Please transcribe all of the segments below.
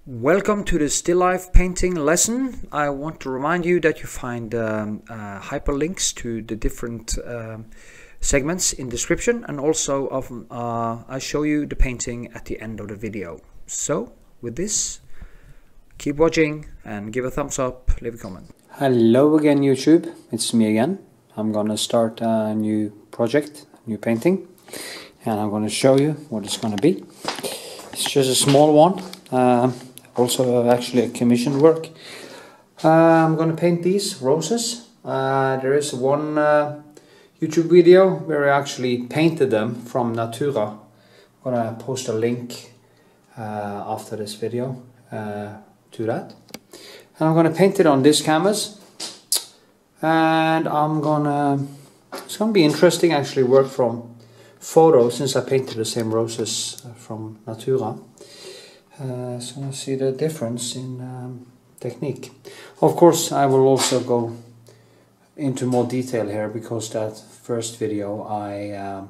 Welcome to the still life painting lesson. I want to remind you that you find hyperlinks to the different segments in description, and also I show you the painting at the end of the video. So with this, keep watching and give a thumbs up, leave a comment. Hello again YouTube, it's me again. I'm gonna start a new project, new painting, and I'm gonna show you what it's gonna be. It's just a small one. Also actually a commissioned work. I'm gonna paint these roses. There is one YouTube video where I actually painted them from Natura. I'm gonna post a link after this video to that. And I'm gonna paint it on this canvas. And it's gonna be interesting actually work from photos, since I painted the same roses from Natura. So you see the difference in technique. Of course, I will also go into more detail here, because that first video I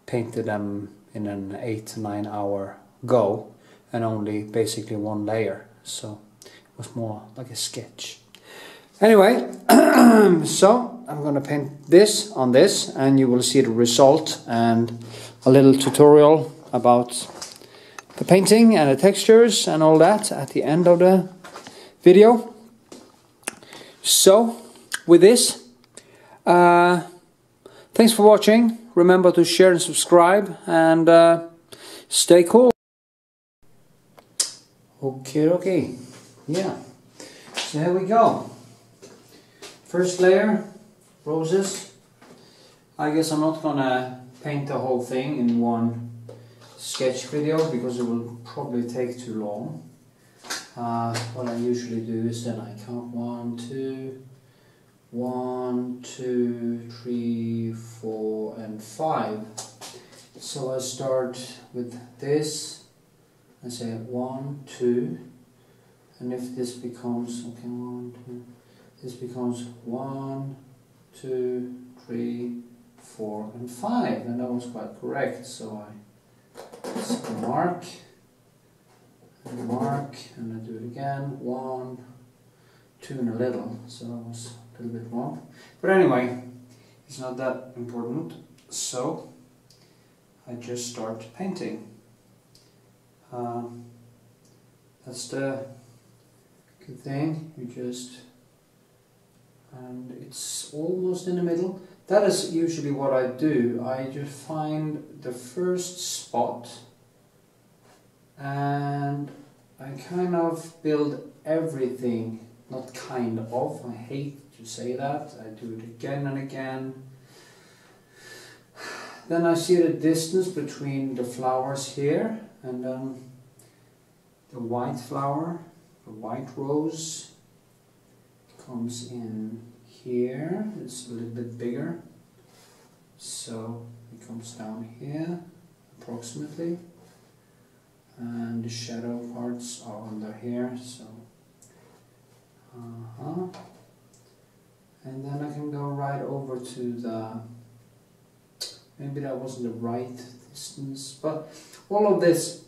painted them in an 8 to 9 hour go, and only basically one layer, so it was more like a sketch. Anyway, so I'm gonna paint this on this, and you will see the result and a little tutorial about the painting and the textures and all that at the end of the video. So with this, thanks for watching. Remember to share and subscribe, and stay cool. Okay, yeah, so here we go. First layer, roses. I guess I'm not gonna paint the whole thing in one sketch video, because it will probably take too long. What I usually do is then I count 1, 2, 3, 4 and 5. So I start with this, I say 1, 2, and if this becomes, okay, 1, 2, this becomes 1, 2, 3, 4 and 5, and that was quite correct. So I mark, and I do it again, 1, 2 and a little, so that was a little bit wrong. But anyway, it's not that important, so I just start painting. That's the good thing, and it's almost in the middle. That is usually what I do. I just find the first spot and I kind of build everything, not kind of, I hate to say that, I do it again and again. Then I see the distance between the flowers here, and then the white flower, the white rose comes in here. It's a little bit bigger, so it comes down here approximately, and the shadow parts are under here, so and then I can go right over to the, maybe that wasn't the right distance, but all of this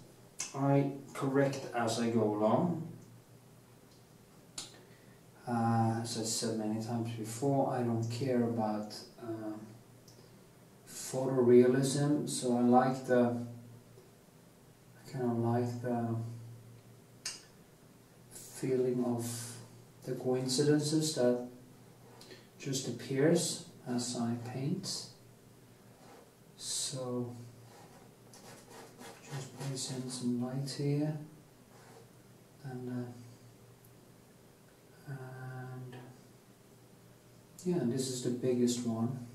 I correct as I go along. As I said many times before, I don't care about photorealism, so I kind of like the feeling of the coincidences that just appears as I paint. So just place in some light here, and yeah, this is the biggest one.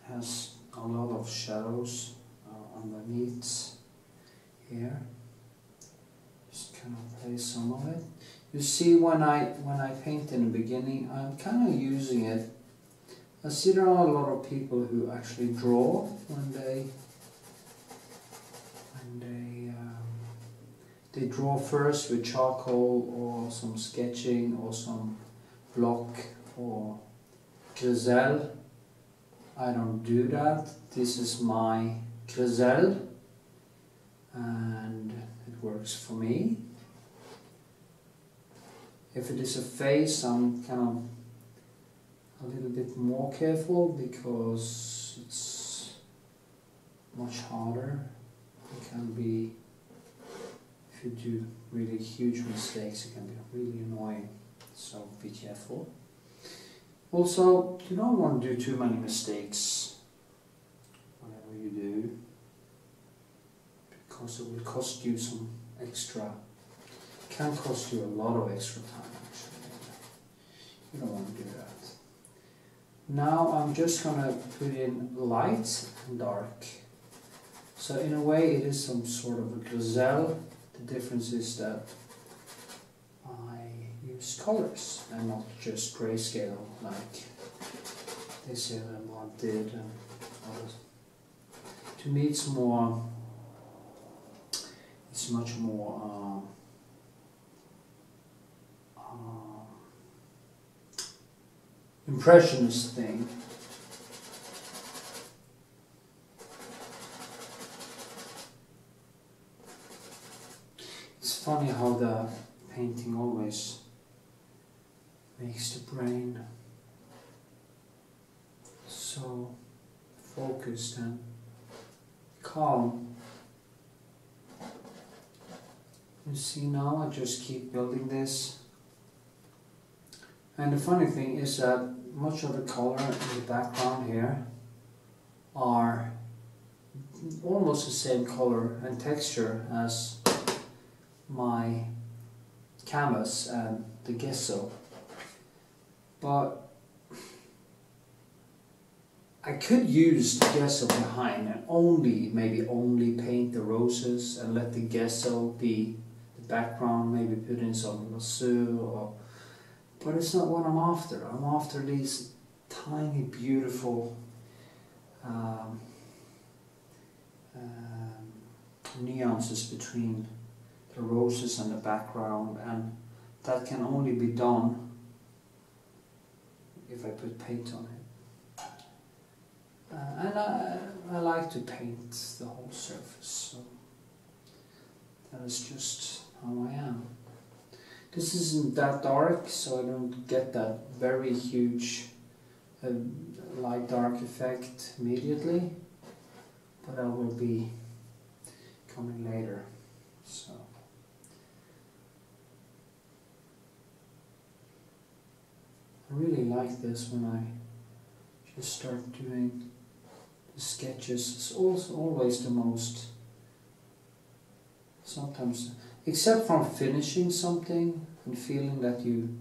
It has a lot of shadows underneath here. Just kind of place some of it. You see, when I paint in the beginning, I'm kind of using it. I see there are a lot of people who actually draw when they draw first with charcoal or some sketching or some block or GLAZE. I don't do that. This is my GLAZE, and it works for me. If it is a face, I'm kind of a little bit more careful because it's much harder. It can be, if you do really huge mistakes, it can be really annoying, so be careful. Also, you don't want to do too many mistakes, whatever you do, because it will cost you some extra, it can cost you a lot of extra time actually. You don't want to do that. Now I'm just going to put in light and dark. So in a way it is some sort of a GLAZE. The difference is that I use colors and not just grayscale like this one did and others. To me it's more, it's much more impressionist thing. It's funny how the painting always makes the brain so focused and calm. You see, now I just keep building this. And the funny thing is that much of the color in the background here are almost the same color and texture as my canvas and the gesso. But I could use the gesso behind and maybe only paint the roses and let the gesso be the background, maybe put in some lasso or. But it's not what I'm after. I'm after these tiny, beautiful nuances between the roses and the background, and that can only be done if I put paint on it. And I like to paint the whole surface, so that is just how I am. This isn't that dark, so I don't get that very huge light-dark effect immediately, but that will be coming later. So I really like this when I just start doing the sketches. It's also always the most, sometimes, except from finishing something and feeling that you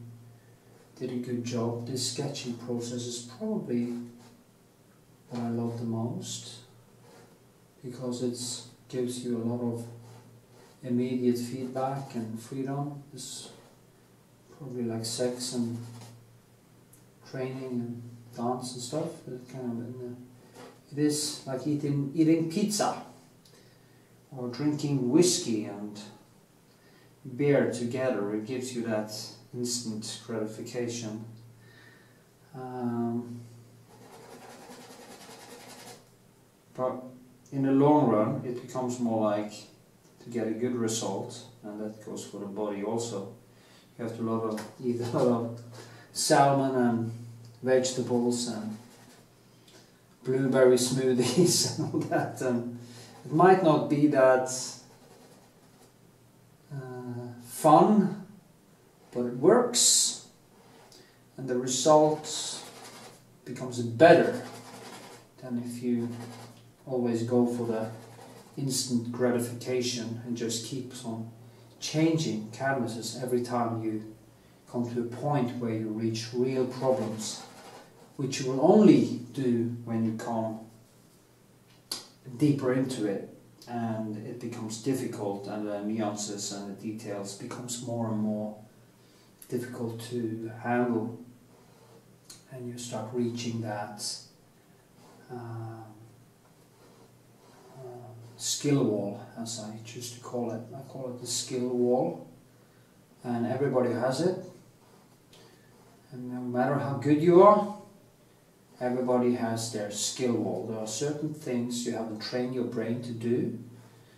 did a good job, this sketching process is probably what I love the most, because it gives you a lot of immediate feedback and freedom. It's probably like sex and training and dance and stuff. It kind of it is like eating pizza or drinking whiskey and beer together. It gives you that instant gratification. But in the long run it becomes more like to get a good result, and that goes for the body also. You have to eat a lot of salmon and vegetables and blueberry smoothies and all that, and it might not be that fun, but it works, and the result becomes better than if you always go for the instant gratification and just keep on changing canvases every time you come to a point where you reach real problems, which you will only do when you come deeper into it and it becomes difficult, and the nuances and the details becomes more and more difficult to handle, and you start reaching that skill wall, as I choose to call it. I call it the skill wall, and everybody has it, and no matter how good you are, everybody has their skill wall. There are certain things you have to train your brain to do,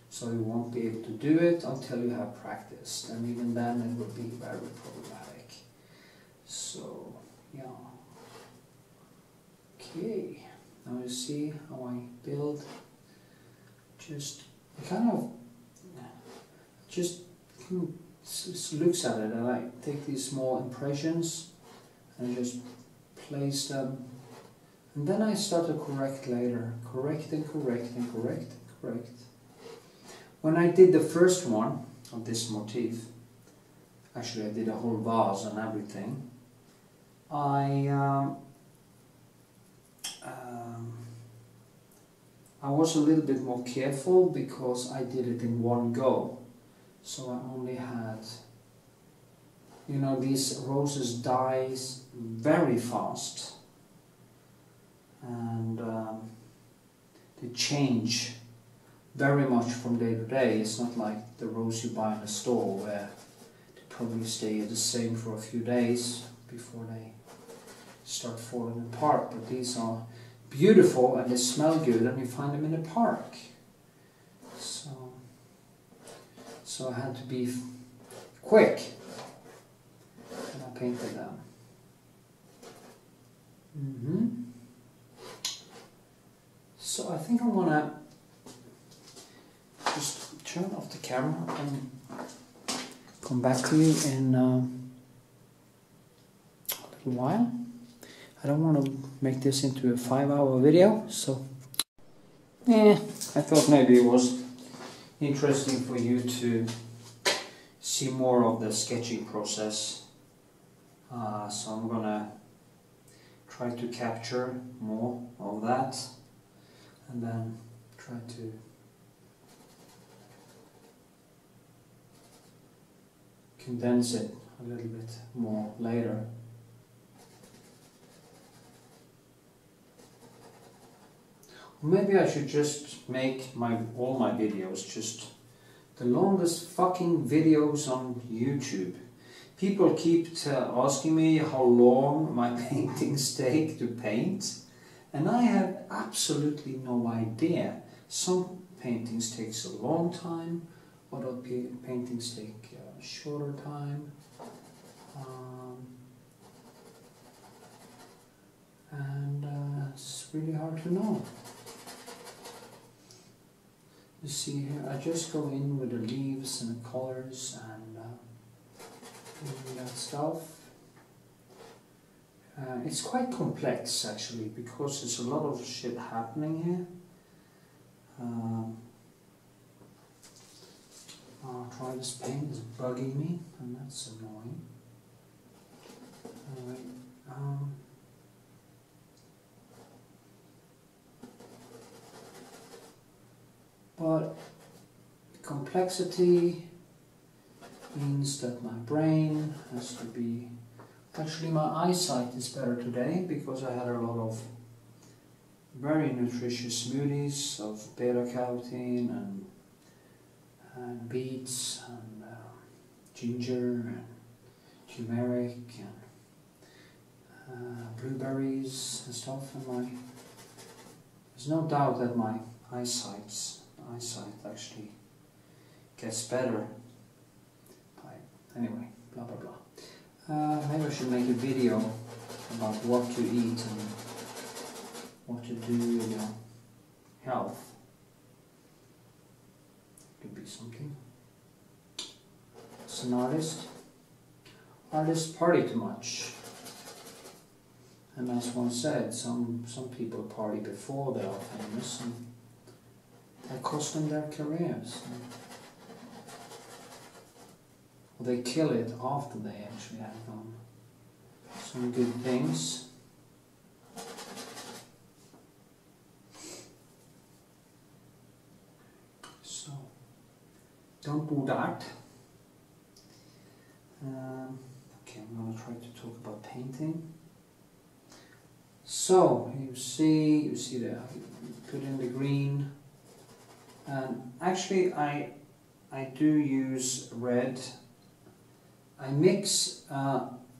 So you won't be able to do it until you have practiced, and even then it will be very problematic. So yeah. Okay, now you see how I build. Just kind of just looks at it, and I take these small impressions and just place them, and then I start to correct later. Correct and correct and correct and correct. When I did the first one of this motif, actually I did a whole vase and everything, I was a little bit more careful because I did it in one go. So I only had, you know, these roses die very fast, and they change very much from day to day. It's not like the rose you buy in the store where they probably stay the same for a few days before they start falling apart. But these are beautiful and they smell good, and you find them in the park. So I had to be quick when I painted them. So I think I'm gonna just turn off the camera and come back to you in a little while. I don't want to make this into a 5-hour video, so I thought maybe it was interesting for you to see more of the sketching process. So I'm gonna try to capture more of that, and then try to condense it a little bit more later. Maybe I should just make all my videos just the longest fucking videos on YouTube. People keep asking me how long my paintings take to paint, and I have absolutely no idea. Some paintings takes a long time, other paintings take a shorter time, and it's really hard to know. You see here, I just go in with the leaves and the colors and that stuff. It's quite complex actually, because there's a lot of shit happening here. I'll try this paint, it's bugging me, and that's annoying. Anyway, but complexity means that my brain has to be... Actually my eyesight is better today because I had a lot of very nutritious smoothies of beta-carotene and beets and ginger and turmeric and blueberries and stuff, and there's no doubt that my eyesight actually gets better. Anyway, blah blah blah. Maybe I should make a video about what to eat and what to do with your health. Could be something. As an artist, artists party too much. And as one said, some people party before they are famous, and that cost them their careers. Or they kill it after they actually have done some good things. So, don't do that. Okay, I'm going to try to talk about painting. So, you see there, put in the green. And actually I do use red. I mix,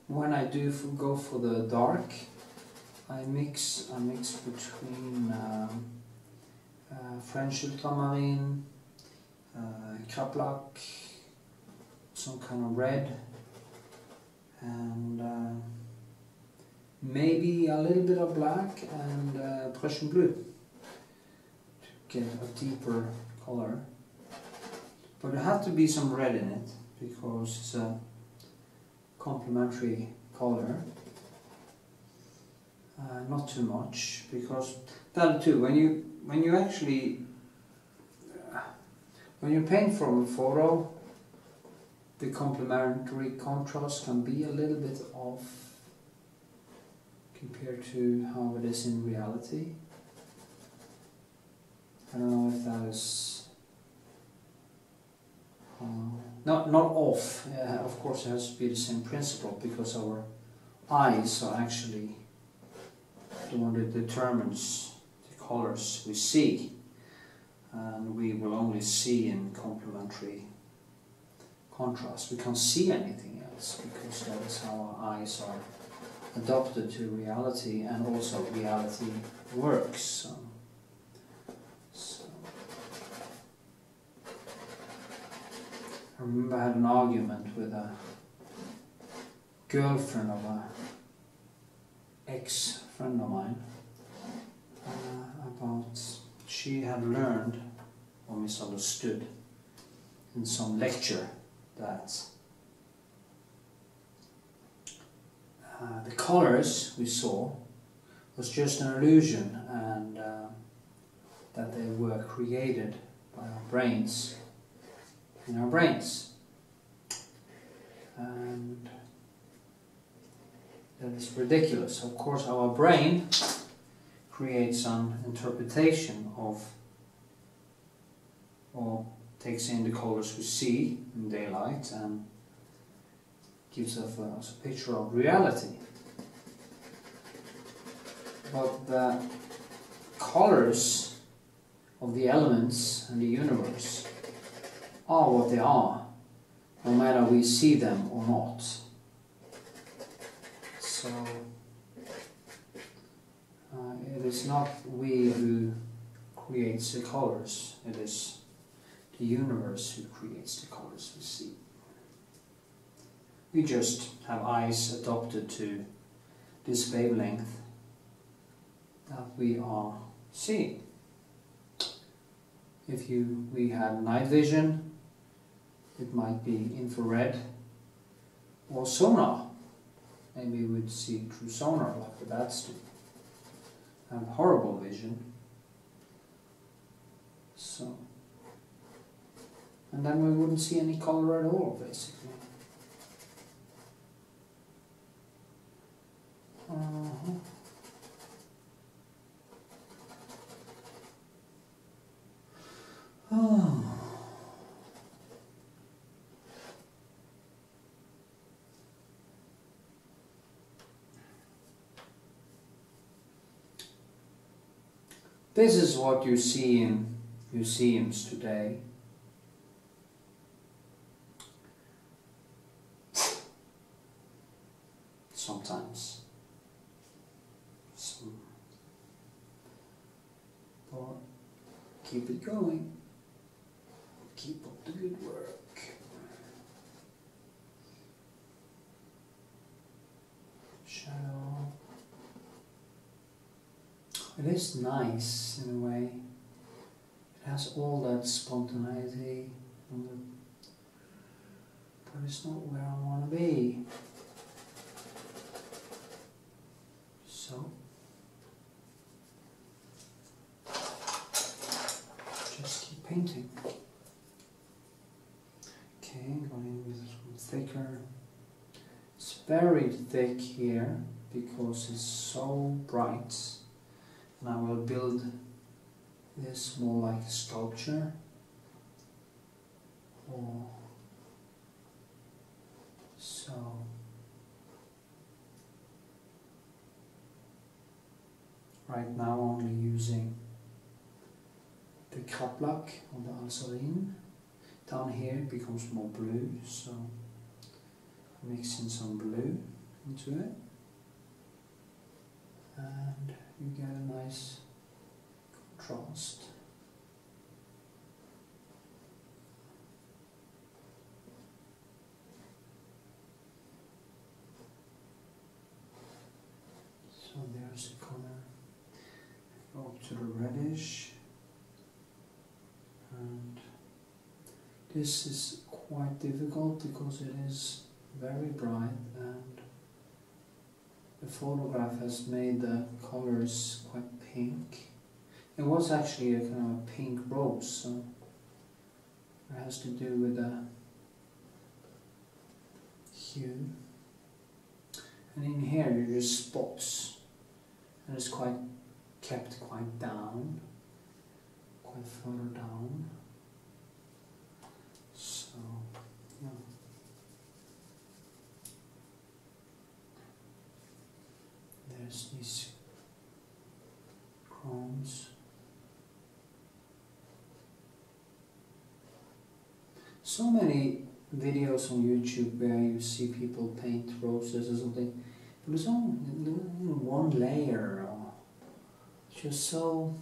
when I do go for the dark, I mix between French ultramarine, Kraplak, some kind of red, and maybe a little bit of black and Prussian blue to get a deeper color. But there has to be some red in it because it's a complementary color. Not too much, because that too, when you actually when you paint from a photo, the complementary contrast can be a little bit off compared to how it is in reality. I don't know if that is not off. Of course, it has to be the same principle, because our eyes are actually the one that determines the colors we see, and we will only see in complementary contrast. We can't see anything else, because that is how our eyes are adapted to reality, and also reality works. So I remember I had an argument with a girlfriend of a ex-friend of mine about, she had learned or misunderstood in some lecture that the colors we saw was just an illusion, and that they were created by our brains, in our brains, and that is ridiculous. Of course, our brain creates an interpretation of, or takes in the colors we see in daylight and gives us a picture of reality. But the colors of the elements and the universe are what they are, no matter we see them or not. So it is not we who creates the colors, it is the universe who creates the colors we see. We just have eyes adapted to this wavelength that we are seeing. If we had night vision, it might be infrared or sonar. Maybe we would see through sonar like the bats do. Have horrible vision. So, and then we wouldn't see any color at all, basically. Oh. This is what you see in museums today. Sometimes. But keep it going. Keep up the good work. Shadow. It is nice in a way. It has all that spontaneity, but it's not where I want to be. So just keep painting. Okay, going in with some thicker. It's very thick here because it's so bright. And I will build this more like a sculpture, or so. Right now only using the Kraplak on the Alsarin. Down here it becomes more blue, so mixing some blue into it. And you get a nice contrast. to the reddish, and this is quite difficult because it is very bright and the photograph has made the colors quite pink. It was actually a kind of a pink rose, so it has to do with the hue. And in here there are just spots, and it's kept quite down, quite further down. So yeah. There's these chromes. So many videos on YouTube where you see people paint roses or something, but it's only one layer, or it's just so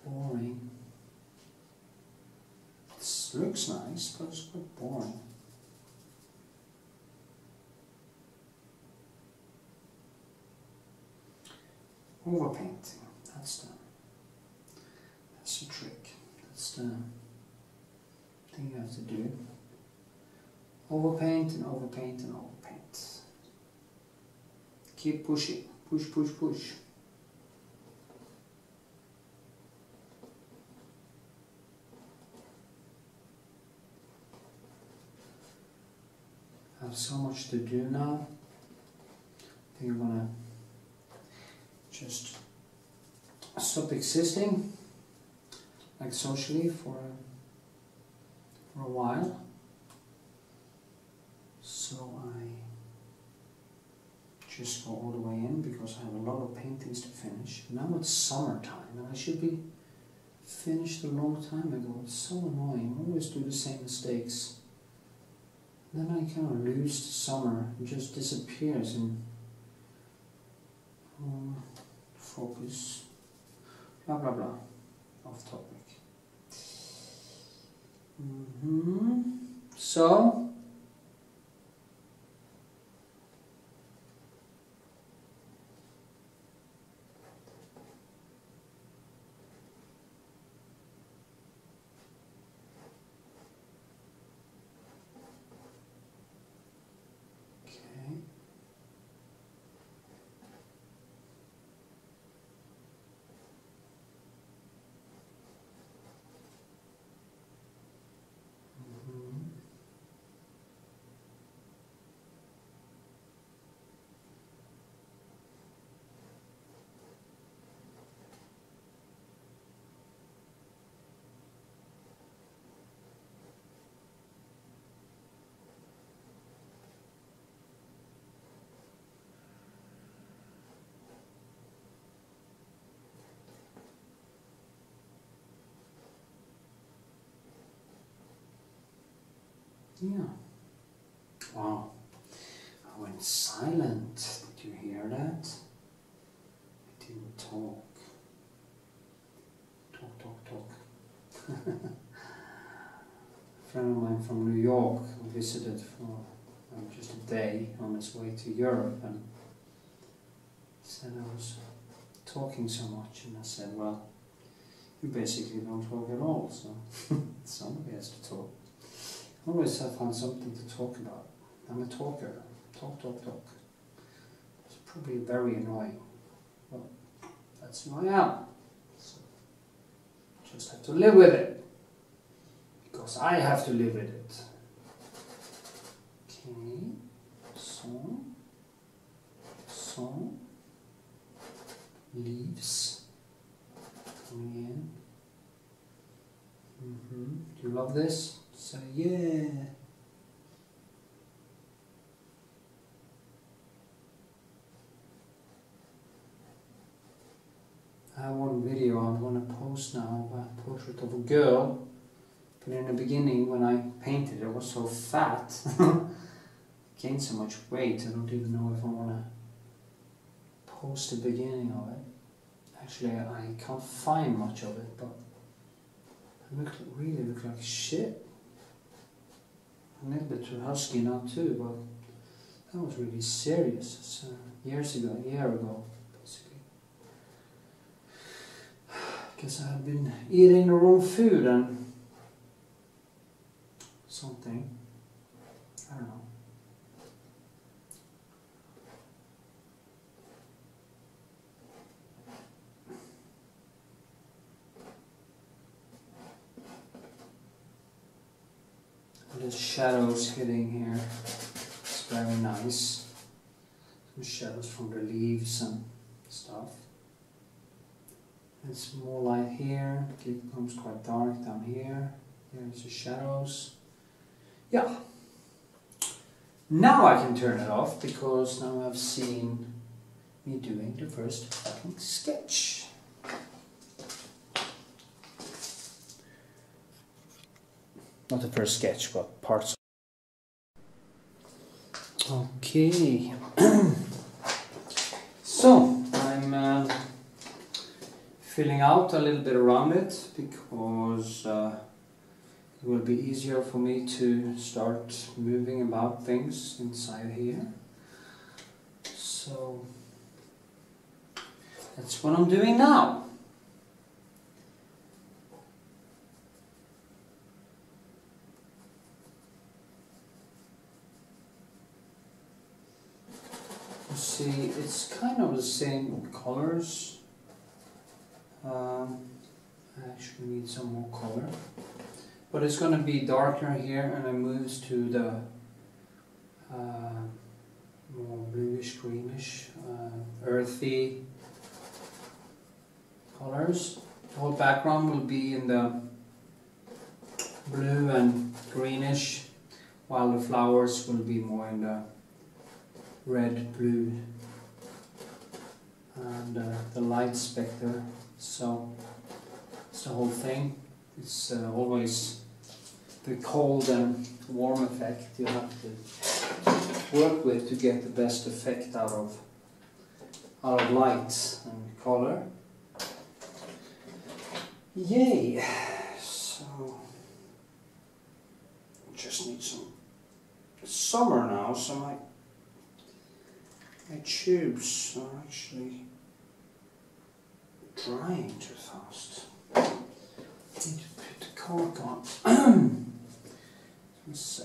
boring. It looks nice, but it's quite boring. Overpainting, that's the trick. That's the thing you have to do. Overpaint and overpaint and overpaint. Keep pushing. Push, push, push. I have so much to do now. I think I'm gonna just stop existing, like socially, for a while. So I just go all the way in because I have a lot of paintings to finish. Now it's summertime and I should be finished a long time ago. It's so annoying. I always do the same mistakes. Then I kind of lose the summer. It just disappears and focus. Blah blah blah. Off topic. So yeah. Wow. I went silent. Did you hear that? I didn't talk. Talk. A friend of mine from New York visited for just a day on his way to Europe and said I was talking so much, and I said, well, you basically don't talk at all, so somebody has to talk. Always I find something to talk about. I'm a talker. Talk. It's probably very annoying. Well, that's who I am. So, just have to live with it. Because I have to live with it. Okay. So. Leaves. Coming in. Do you love this? So yeah. I have one video I'm going to post now of a portrait of a girl, but in the beginning when I painted it, I was so fat, gained so much weight, I don't even know if I want to post the beginning of it. Actually I can't find much of it, but I really look like shit. A little bit too husky now too, but that was really serious. It's years ago, a year ago, basically. Guess I have been eating the wrong food and something. I don't know. The shadows hitting here. It's very nice. Some shadows from the leaves and stuff. It's more light here. It becomes quite dark down here. There's the shadows. Yeah. Now I can turn it off because now I've seen me doing the first fucking sketch. Not the first sketch, but parts. Okay. So, I'm filling out a little bit around it because it will be easier for me to start moving about things inside here. So, that's what I'm doing now. See, it's kind of the same colors. I actually need some more color, but it's going to be darker here, and it moves to the more bluish, greenish, earthy colors. The whole background will be in the blue and greenish, while the flowers will be more in the red, blue, and the light spectre. So it's the whole thing. It's always the cold and warm effect you have to work with to get the best effect out of light and color. Yay! So just need some summer now, so my tubes are actually drying too fast. I need to put the cork on. So.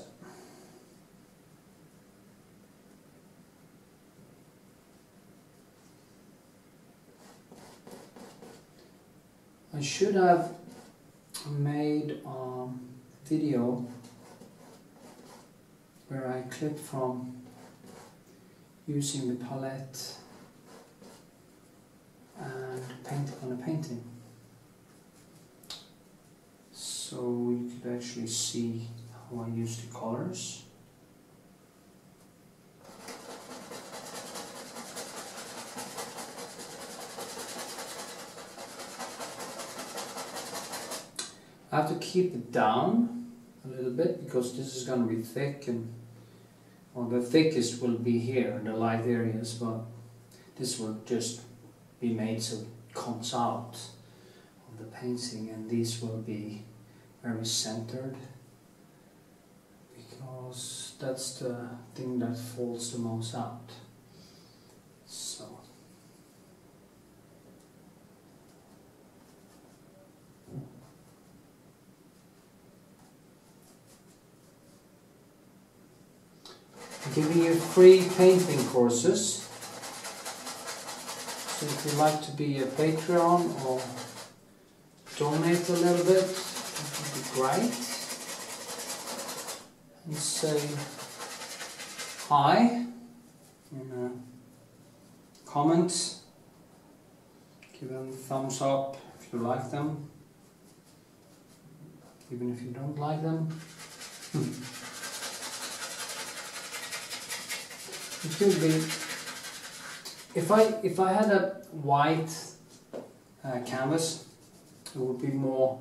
I should have made a video where I clip from using the palette and paint on a painting, so you could actually see how I use the colors. I have to keep it down a little bit because this is going to be thick, and well, the thickest will be here in the light areas, but this will just be made so it comes out of the painting, and these will be very centered because that's the thing that falls the most out. So I'm giving you free painting courses. So if you'd like to be a Patreon or donate a little bit, that would be great. And say hi in a comment. Give them a thumbs up if you like them, even if you don't like them. It could be, if I had a white canvas, it would be more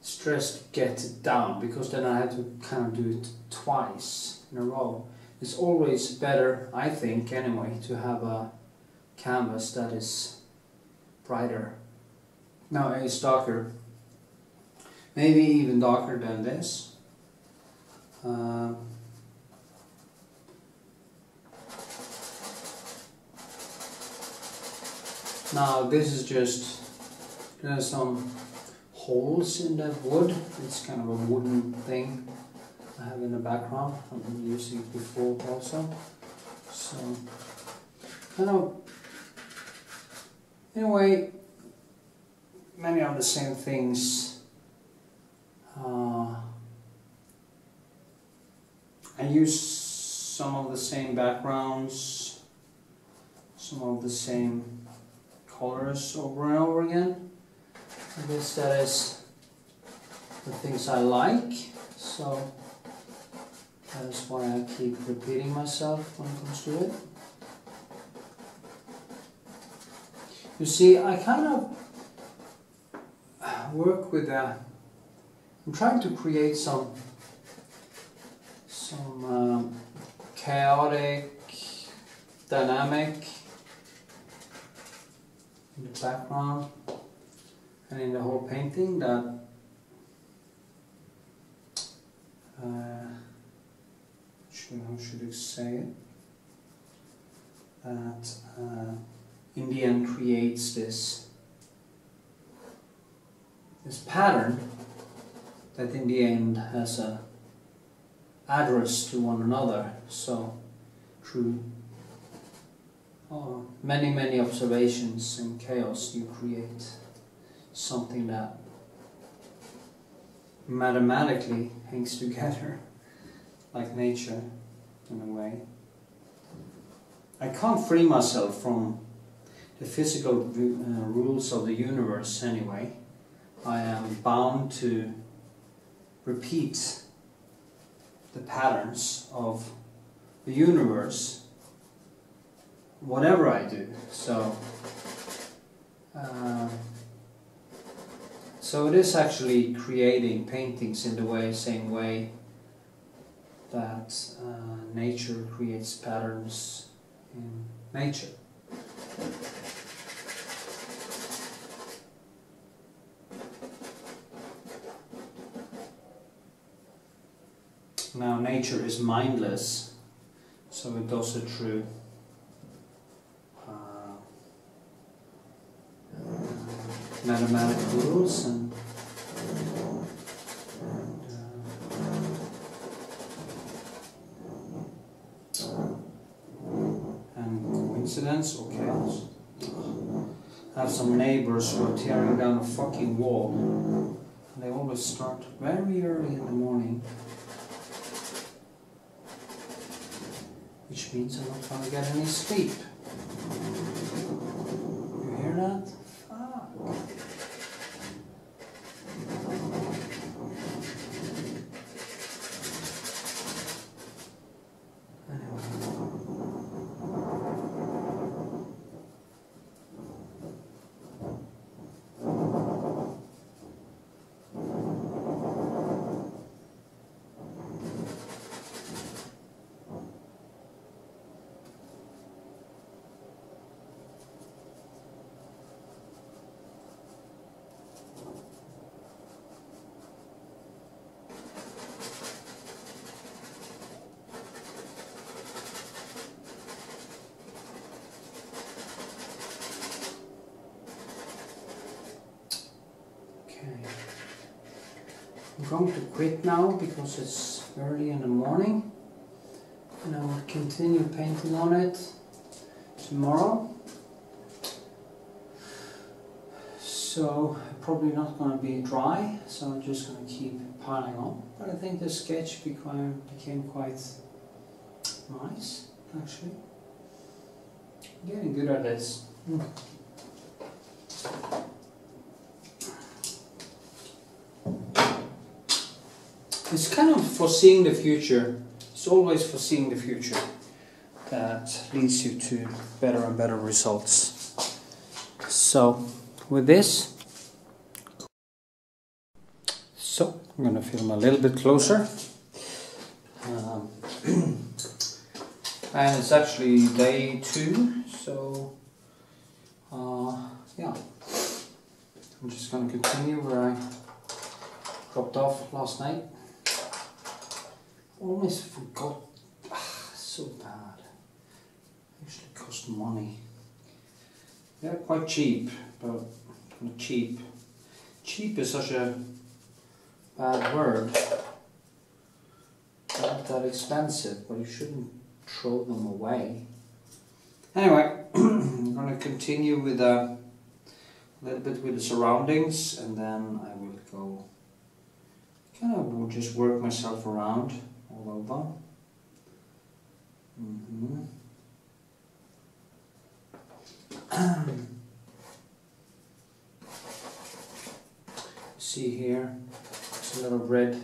stress to get it down, because then I had to kind of do it twice in a row. It's always better, I think anyway, to have a canvas that is brighter. No, it's darker. Maybe even darker than this. Now this is just There's some holes in the wood. It's kind of a wooden thing I have in the background. I've been using it before also. So, kind of, in a way, many of the same things. I use some of the same backgrounds, some of the same colors over and over again. I guess that is the things I like, so that is why I keep repeating myself when it comes to it. You see, I kind of work with I'm trying to create some chaotic, dynamic in the background and in the whole painting that how should I say it? That in the end creates this pattern that in the end has a address to one another. So through many observations and chaos you create something that mathematically hangs together like nature in a way. I can't free myself from the physical rules of the universe anyway. I am bound to repeat the patterns of the universe whatever I do. So so it is actually creating paintings in the same way that nature creates patterns in nature. Now nature is mindless, so it does it through mathematical rules and coincidence or chaos. I have some neighbors who are tearing down a fucking wall, and they always start very early in the morning, which means I'm not going to get any sleep. You hear that? Fuck. I'm going to quit now because it's early in the morning, and I will continue painting on it tomorrow. So probably not going to be dry, so I'm just going to keep piling on. But I think the sketch became quite nice, actually. I'm getting good at this. It's kind of foreseeing the future. It's always foreseeing the future that leads you to better and better results. So, with this, I'm going to film a little bit closer. And it's actually day 2, so yeah. I'm just going to continue where I dropped off last night. Almost forgot. So bad. Actually cost money. They're quite cheap, but not cheap cheap is such a bad word. Not that expensive, but you shouldn't throw them away. Anyway, I'm going to continue with a little bit with the surroundings, and then I will go kind of just work myself around all over. See here, it's a little red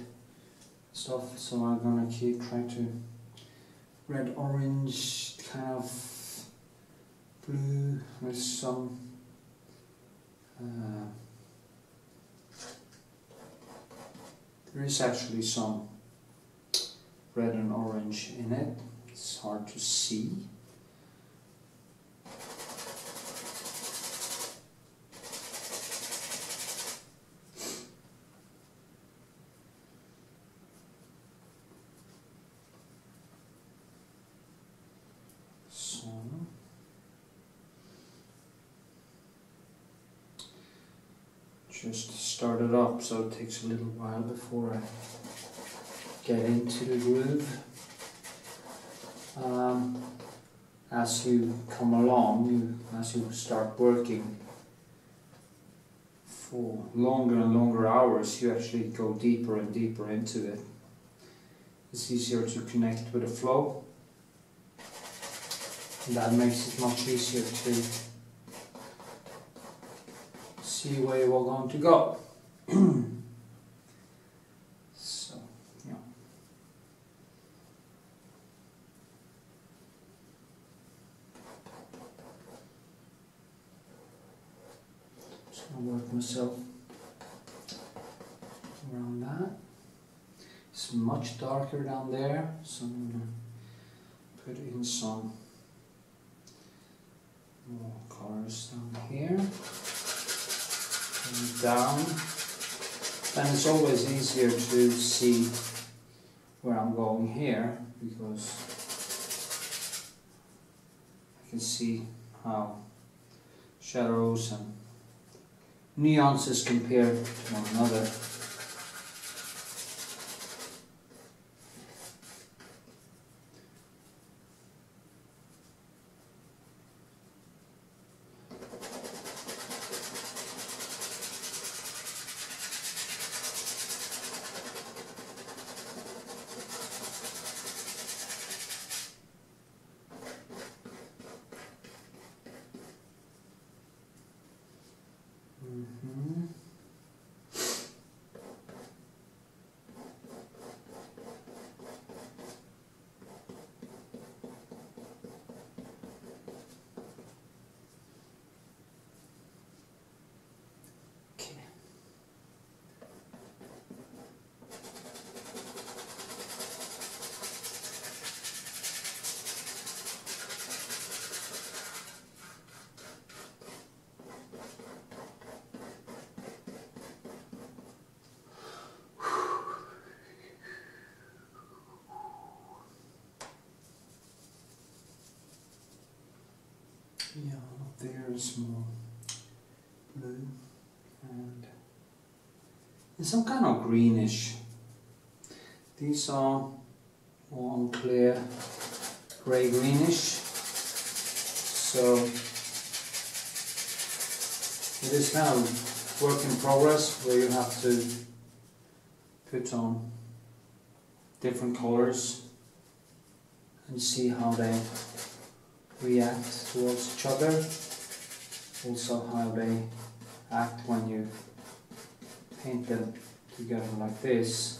stuff, so I'm gonna keep trying to red, orange, kind of blue with some there is actually some red and orange in it. It's hard to see. Just start it up, so it takes a little while before I get into the groove. As you come along, as you start working for longer and longer hours, you actually go deeper and deeper into it. It's easier to connect with the flow, and that makes it much easier to see where you are going to go. So, yeah. Just gonna work myself around that. It's much darker down there, so I'm gonna put in some more colors down here. Down, and it's always easier to see where I'm going here, because I can see how shadows and nuances compare to one another. Yeah, up there is more blue and some kind of greenish. These are more unclear grey greenish, so it is kind of work in progress where you have to put on different colors and see how they react towards each other, also how they act when you paint them together like this.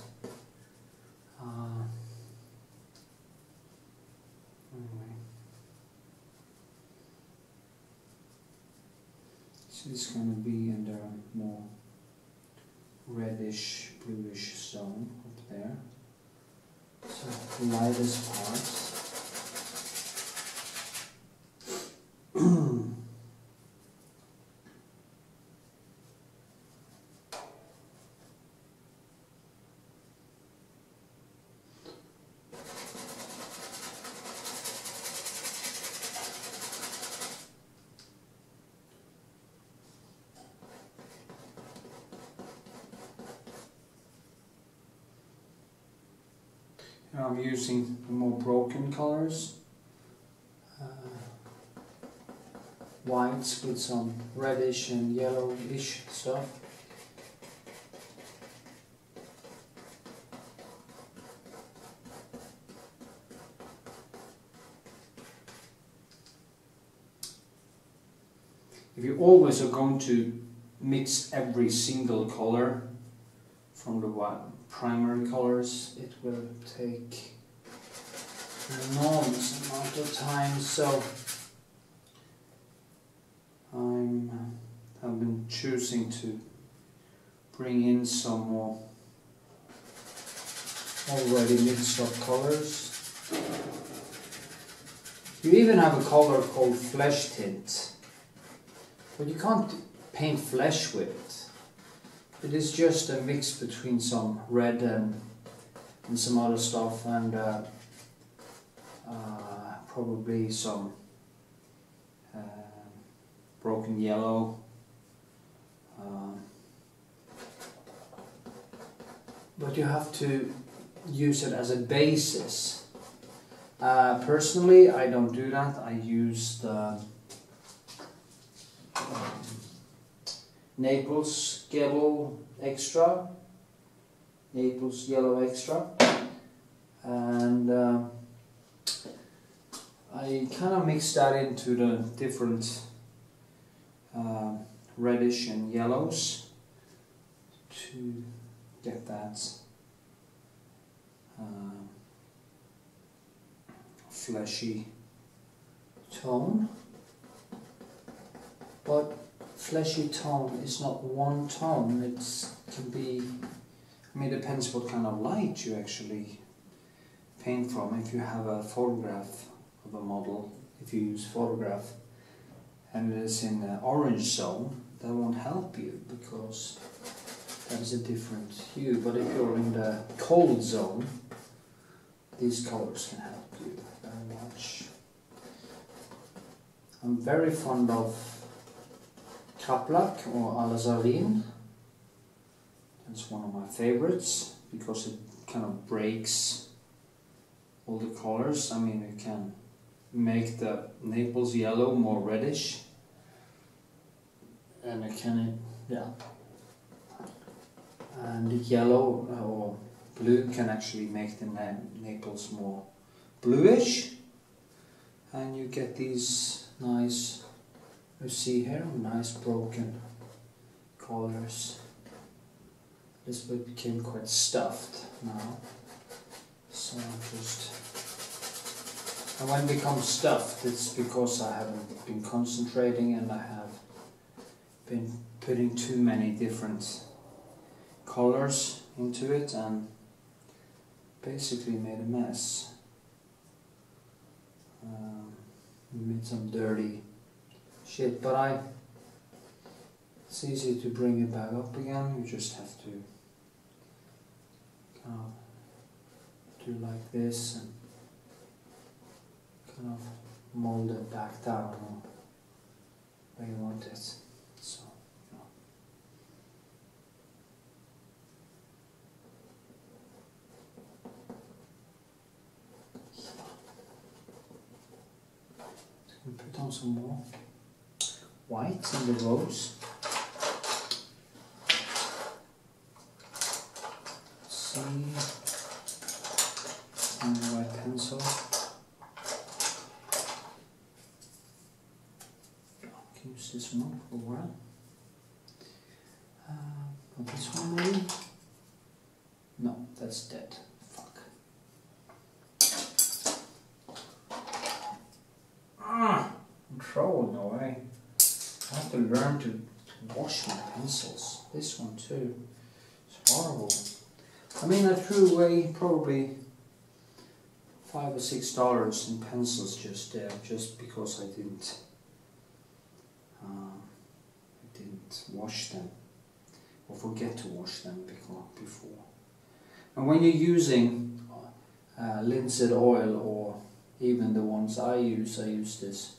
Anyway, so it's going to be in the more reddish, bluish zone up there. So the lightest parts. Here I'm using the more broken colors. Whites with some reddish and yellowish stuff. If you always are going to mix every single color from the primary colors, it will take an enormous amount of time, so I've been choosing to bring in some more already mixed up colors. You even have a color called flesh tint, but you can't paint flesh with it. It is just a mix between some red and some other stuff, and probably some broken yellow. But you have to use it as a basis. Personally, I don't do that. I use the Naples Yellow Extra, Naples Yellow Extra, and I kind of mix that into the different reddish and yellows to get that fleshy tone. But fleshy tone is not one tone. It can be, I mean, it depends what kind of light you actually paint from. If you have a photograph of a model, if you use photograph and it is in the orange zone, that won't help you because that is a different hue. But if you're in the cold zone, these colors can help you very much. I'm very fond of Kaplak or Alizarin. That's one of my favorites because it kind of breaks all the colors. I mean, you can make the Naples yellow more reddish, and it can, and the yellow or blue can actually make the Naples more bluish, and you get these nice, you see here, nice broken colors. This became quite stuffed now, so and when it becomes stuffed, it's because I haven't been concentrating and I have been putting too many different colors into it and basically made a mess. Made some dirty shit, but it's easy to bring it back up again. You just have to kind of do like this and kind of mold it back down where you want it. So, put on some more white in the rose. See, and the white pencil. Use this one for a while. This one maybe? No, that's dead. Fuck. I'm throwing away. I have to learn to wash my pencils. This one too. It's horrible. I mean, I threw away probably $5 or $6 in pencils just there, just because I didn't wash them or forget to wash them before. And when you're using linseed oil, or even the ones I use this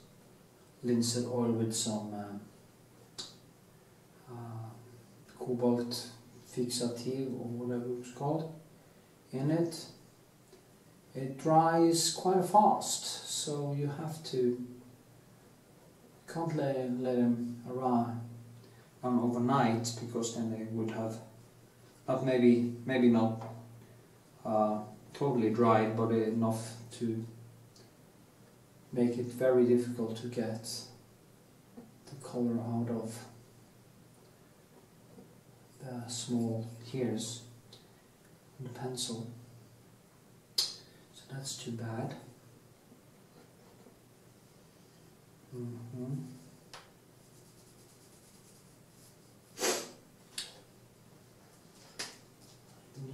linseed oil with some cobalt fixative or whatever it's called in it. it dries quite fast, so you have to, can't let them run overnight, because then they would have not maybe not totally dried, but enough to make it very difficult to get the color out of the small hairs on the pencil. So that's too bad.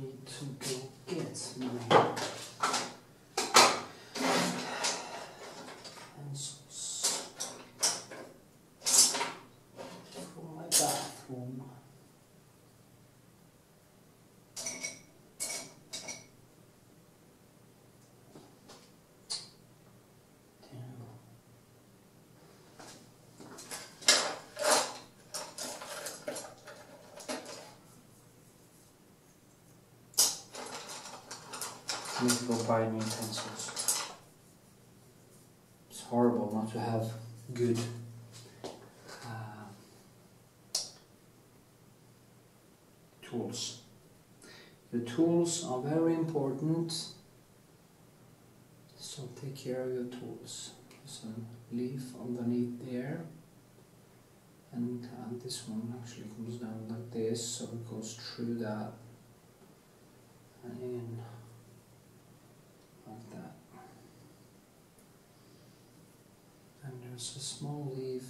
Need to go get my pencils for my bathroom. I need to go buy new pencils. It's horrible not to have good tools. The tools are very important, so take care of your tools. There's a leaf underneath there, and this one actually comes down like this, so it goes through that and in. Like that. And there's a small leaf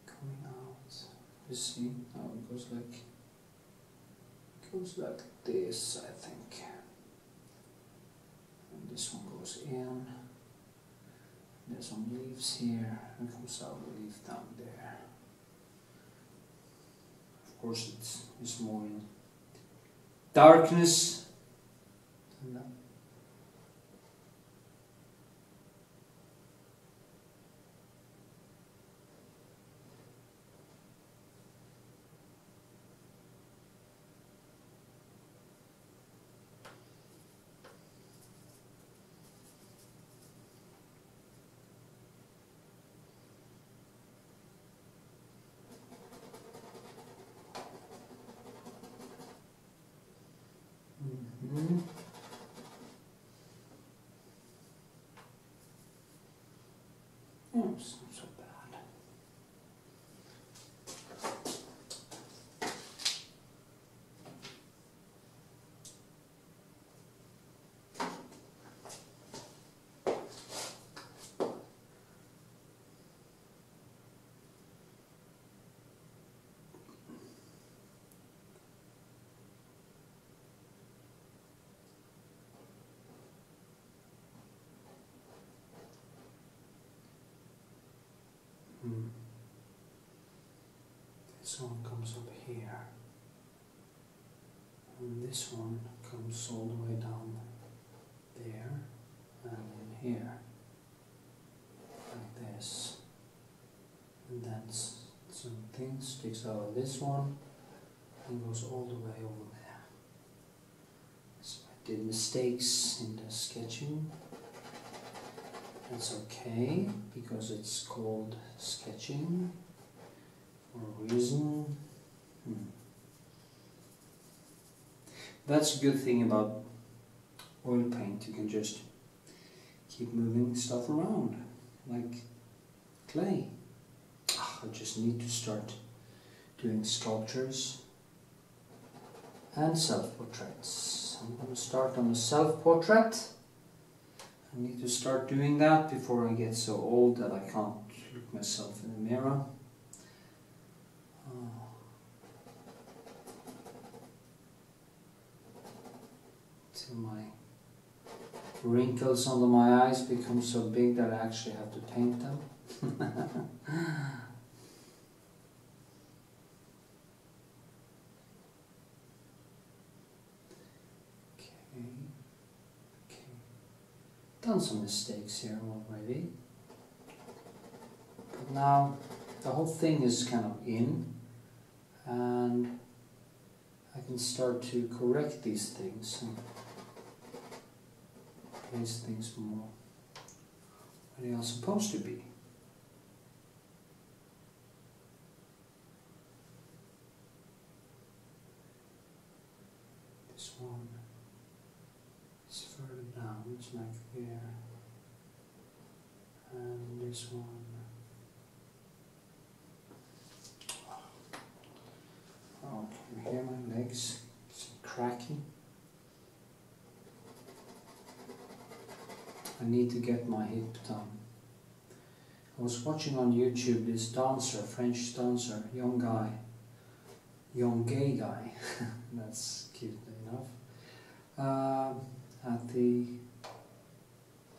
coming out. You see how it goes like this, I think. And this one goes in. There's some leaves here, and comes out a leaf down there. Of course, it's more in darkness than that. Oh, it's not so bad. This one comes up here, and this one comes all the way down there and in here, like this, and then something sticks out of this one and goes all the way over there. So I did mistakes in the sketching. That's okay, because it's called sketching for a reason. That's a good thing about oil paint. You can just keep moving stuff around like clay. I just need to start doing sculptures and self-portraits. I'm going to start on a self-portrait. I need to start doing that before I get so old that I can't look myself in the mirror. Till my wrinkles under my eyes become so big that I actually have to paint them. Done some mistakes here already, but now the whole thing is kind of in, and I can start to correct these things. place things more where they are supposed to be. This one is further down, it's like there, and this one. Oh, can you hear my legs? It's cracking. I need to get my hip done. I was watching on YouTube this dancer, French dancer, young guy, young gay guy, that's cute enough, at the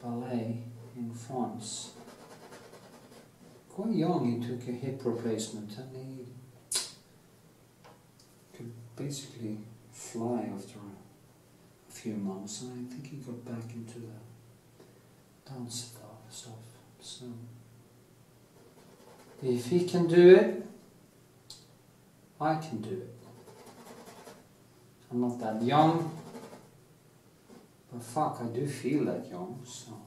ballet in France. Quite young, he took a hip replacement and he could basically fly after a few months, and I think he got back into the dance stuff. So if he can do it, I can do it. I'm not that young, but fuck, I do feel that young, so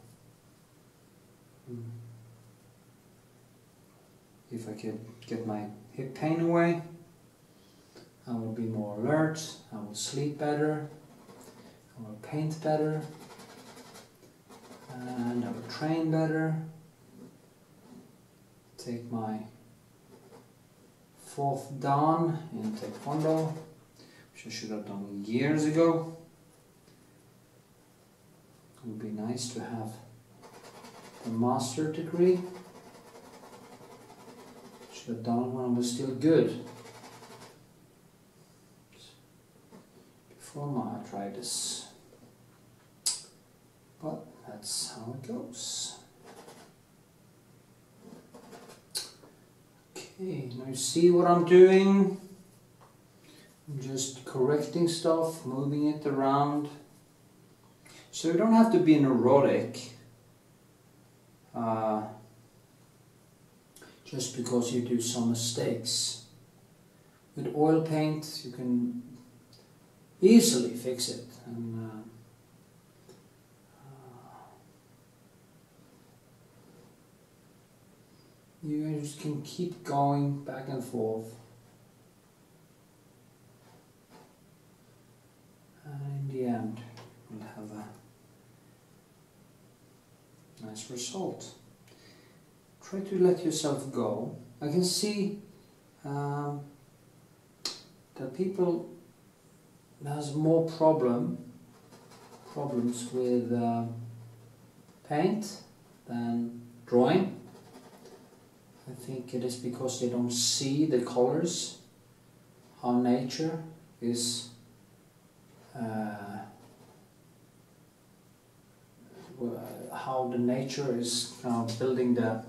if I could get my hip pain away, I will be more alert, I will sleep better, I will paint better, and I will train better, take my 4th dan in Taekwondo, which I should have done years ago. It would be nice to have a master degree. Should have done it when I was still good. Before my arthritis. But that's how it goes. Okay, now you see what I'm doing. I'm just correcting stuff, moving it around. So you don't have to be neurotic just because you do some mistakes. With oil paint you can easily fix it, and you just can keep going back and forth, and in the end you'll have a nice result. Try to let yourself go. I can see that people has more problems with paint than drawing. I think it is because they don't see the colors, how nature is how the nature is kind of building the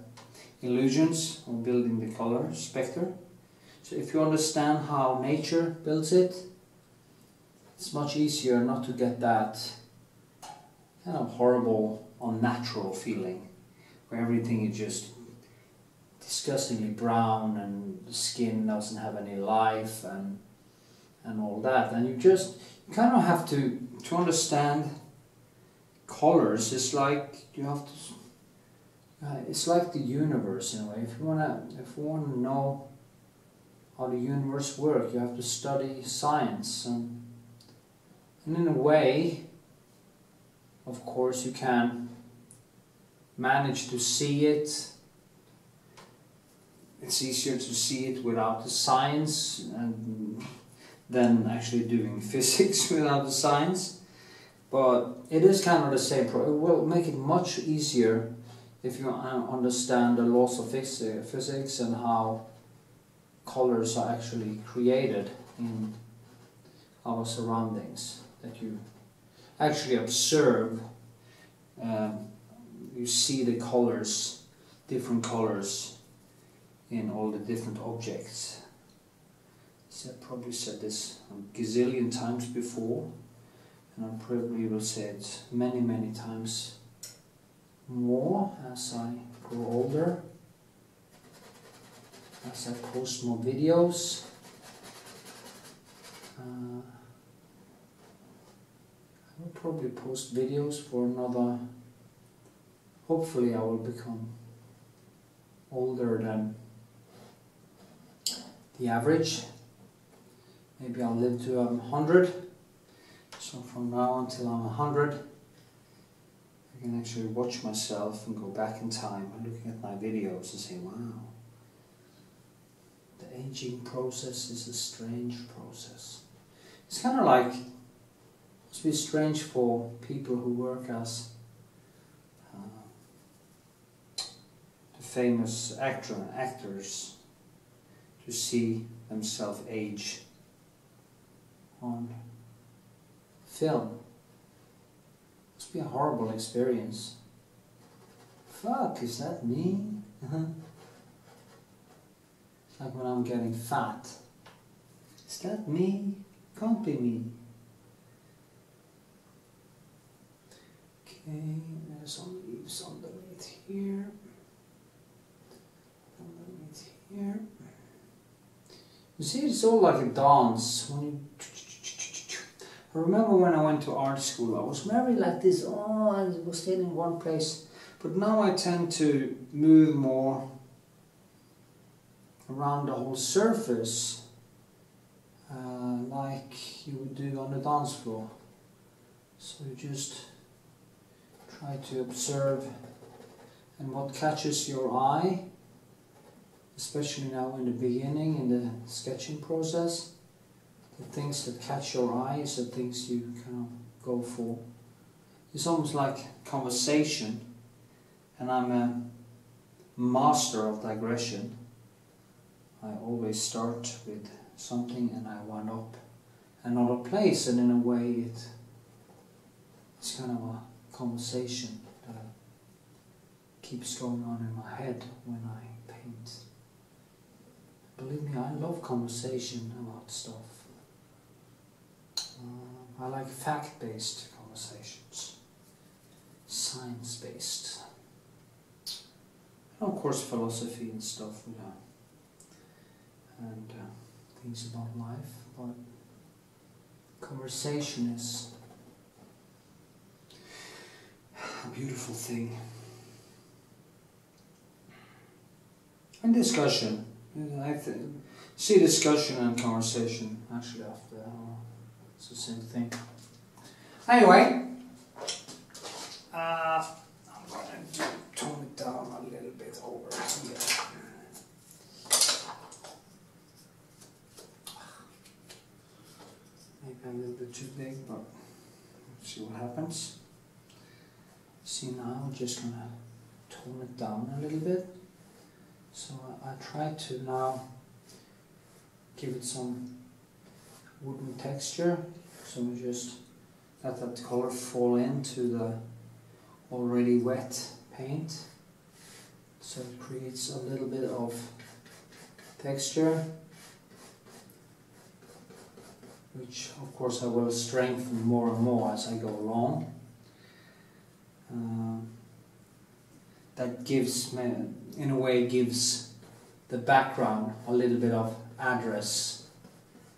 illusions or building the color spectre. So if you understand how nature builds it, it's much easier not to get that kind of horrible, unnatural feeling where everything is just disgustingly brown and the skin doesn't have any life and all that. And you kind of have to understand colors. It's like you have to. It's like the universe in a way. If you wanna know how the universe works, you have to study science, and in a way, of course, you can manage to see it. It's easier to see it without the science than actually doing physics without the science. But it is kind of the same. It will make it much easier if you understand the laws of physics and how colors are actually created in our surroundings. That you actually observe, you see the colors, different colors in all the different objects. So I probably said this a gazillion times before, and I probably will say it many, many times more as I grow older, as I post more videos. will probably post videos for another. Hopefully I will become older than the average. Maybe I'll live to 100. So from now until I'm 100, I can actually watch myself and go back in time and looking at my videos and say, wow, the aging process is a strange process. It's kind of like, it must be strange for people who work as the famous actors to see themselves age on film. Must be a horrible experience. Fuck, is that me? It's like when I'm getting fat. Is that me? Can't be me. Okay, there's some leaves underneath here. Underneath here. You see, it's all like a dance. When you I remember when I went to art school, I was very like this, oh, I was staying in one place. But now I tend to move more around the whole surface, like you would do on the dance floor. So you just try to observe, and what catches your eye, especially now in the beginning, in the sketching process, the things that catch your eye is the things you kind of go for. It's almost like conversation, and I'm a master of digression. I always start with something and I wind up another place, and in a way it's kind of a conversation that keeps going on in my head when I paint. Believe me, I love conversation about stuff. I like fact-based conversations, science-based, and of course philosophy and stuff, and things about life, but conversation is a beautiful thing. And discussion, I see discussion and conversation actually after. It's the same thing. Anyway, I'm going to tone it down a little bit over here. Maybe a little bit too big, but let's see what happens. See, now I'm just going to tone it down a little bit. So I try to now give it some wooden texture, so we just let that color fall into the already wet paint, so it creates a little bit of texture, which of course I will strengthen more and more as I go along. That gives me, in a way, gives the background a little bit of address,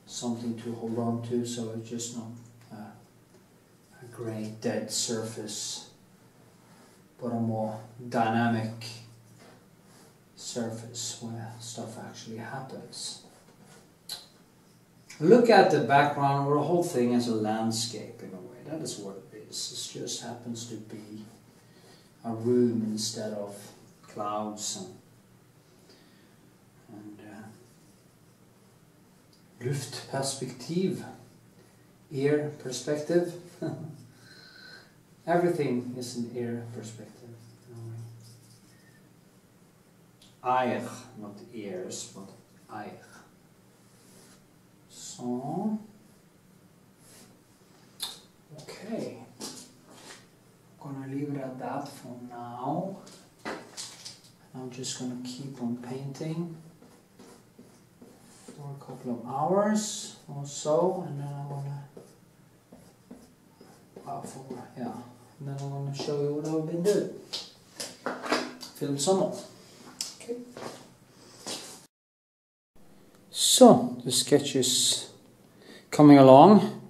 something to hold on to, so it's just not a grey dead surface, but a more dynamic surface where stuff actually happens. Look at the background or the whole thing as a landscape in a way. That is what it is. It just happens to be a room instead of clouds and Luftperspektiv, ear perspective. Everything is an ear perspective. Eir, not ears, but eir. So, okay. I'm gonna leave it at that for now. I'm just gonna keep on painting for a couple of hours or so, and then I'm gonna and then I'm gonna show you what I've been doing. Film some more. Okay. So the sketch is coming along.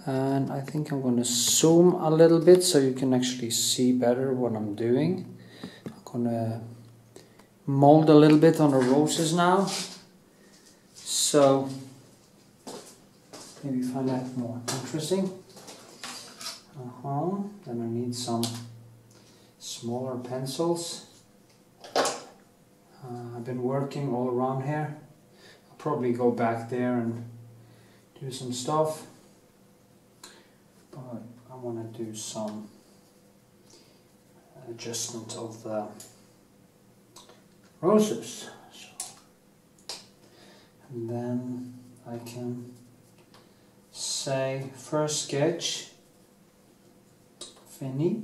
And I think I'm going to zoom a little bit so you can actually see better what I'm doing. I'm going to mold a little bit on the roses now, so maybe find that more interesting. Then I need some smaller pencils. I've been working all around here. I'll probably go back there and do some stuff, but I want to do some adjustment of the roses. And then I can say first sketch fini.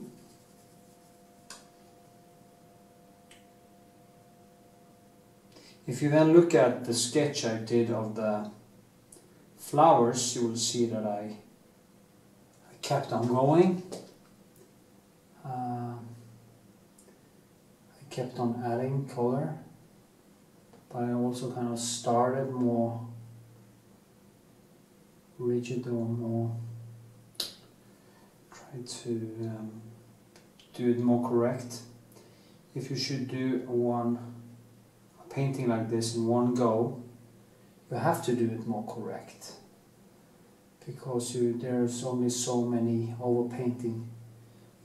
If you then look at the sketch I did of the flowers, you will see that I kept on going. I kept on adding color, but I also kind of started more rigid or more tried to do it more correct. If you should do a painting like this in one go, you have to do it more correct, because there's only so many overpainting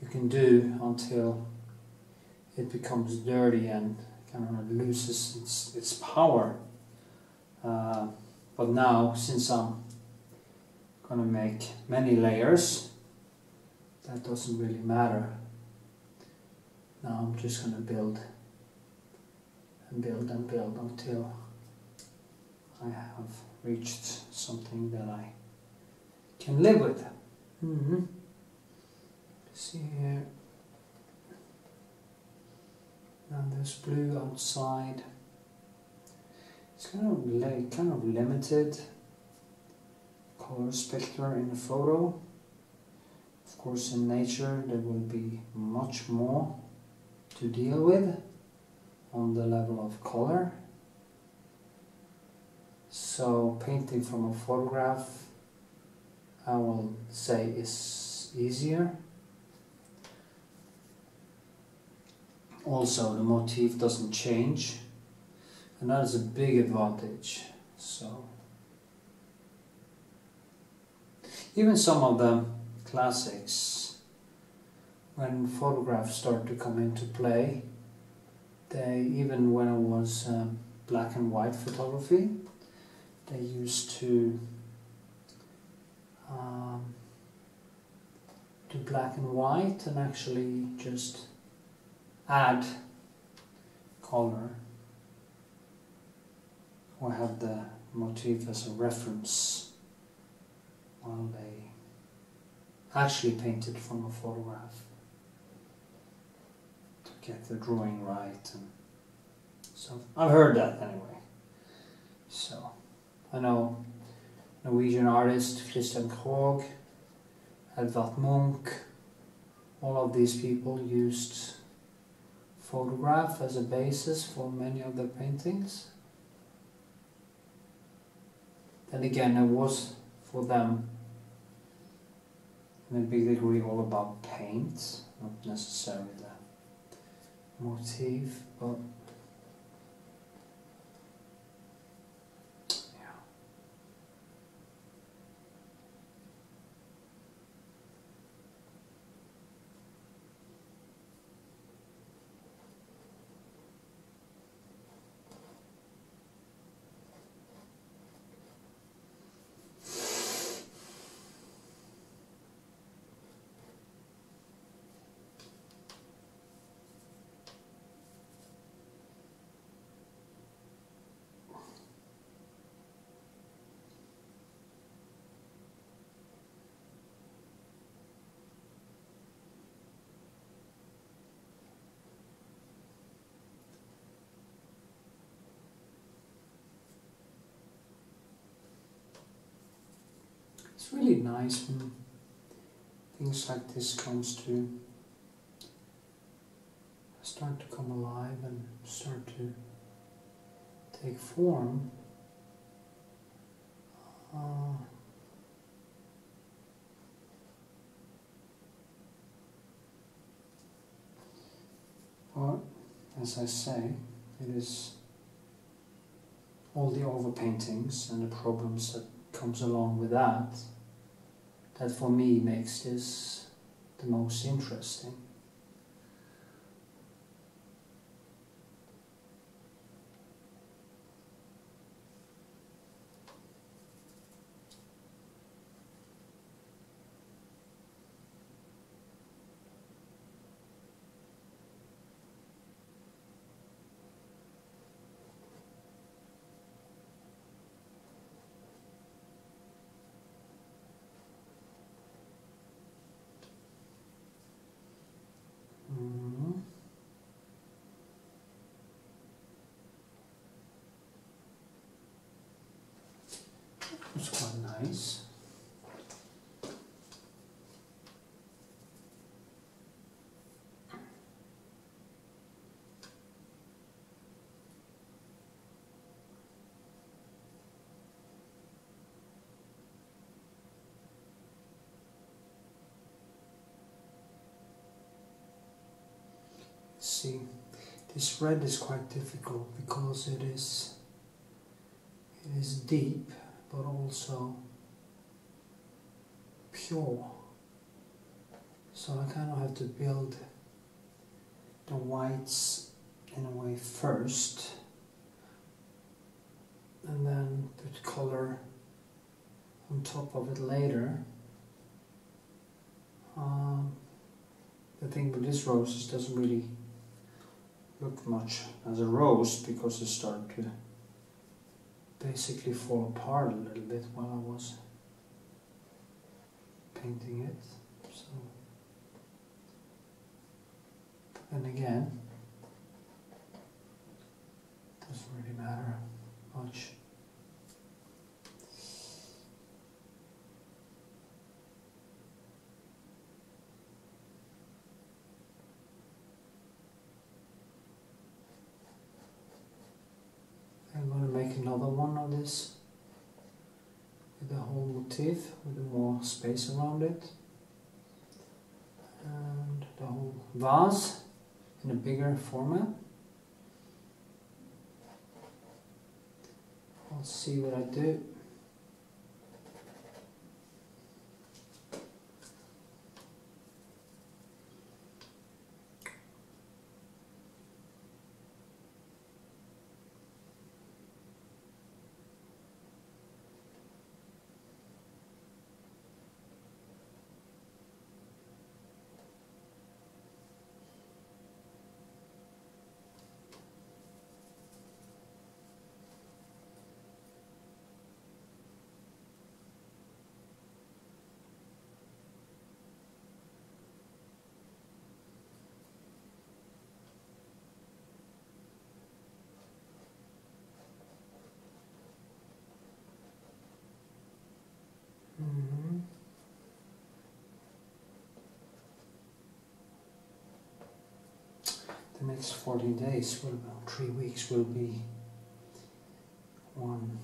you can do until it becomes dirty and kind of loses its power. But now, since I'm gonna make many layers, that doesn't really matter. Now I'm just gonna build and build and build until I have reached something that I can live with. See here. And there's blue outside. It's kind of limited color spectrum in the photo. Of course, in nature there will be much more to deal with on the level of color. So painting from a photograph, I will say, is easier. Also, the motif doesn't change, and that is a big advantage. So even some of the classics, when photographs start to come into play, even when it was black and white photography, they used to do black and white and actually just add color or have the motif as a reference while they actually painted from a photograph to get the drawing right. And so I've heard that anyway. So I know Norwegian artist Christian Krogh, Edvard Munch, all of these people used photograph as a basis for many of their paintings. Then again, it was for them in a big degree all about paint, not necessarily the motif, but it's really nice when things like this comes to start to come alive and start to take form. But as I say, it is all the overpaintings and the problems that comes along with that for me makes this the most interesting. It's quite nice. See, this red is quite difficult because it is deep but also pure. So I kind of have to build the whites in a way first and then put color on top of it later. The thing with this rose is it doesn't really look much as a rose because it started to basically fall apart a little bit while I was painting it. So, and again, doesn't really matter much. I'm going to make another one of this with the whole motif with more space around it, and the whole vase in a bigger format. I'll see what I do. The next 14 days, well, about 3 weeks, will be one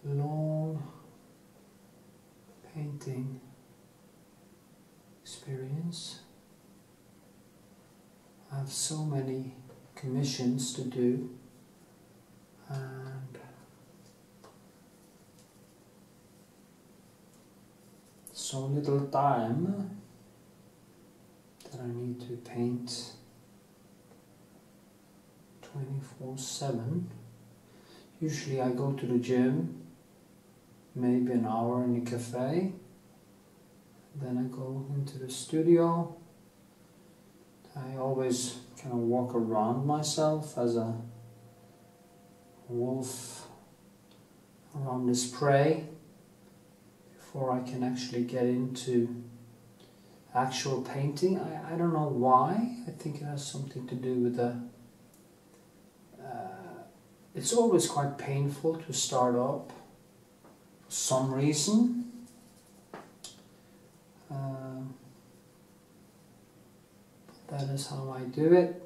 long painting experience. I have so many commissions to do and so little time that I need to paint 24/7. Usually I go to the gym, maybe an hour in the cafe, then I go into the studio. I always kind of walk around myself as a wolf around his prey before I can actually get into actual painting. I don't know why. I think it has something to do with the it's always quite painful to start up for some reason. That is how I do it.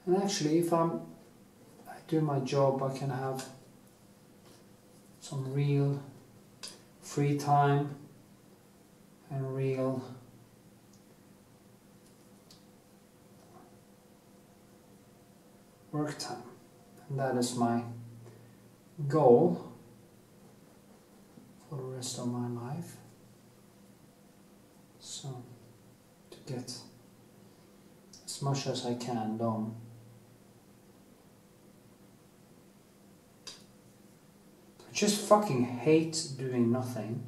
And actually, if I do my job, I can have some real free time and real work time. And that is my goal for the rest of my life. So, to get as much as I can done. I just fucking hate doing nothing,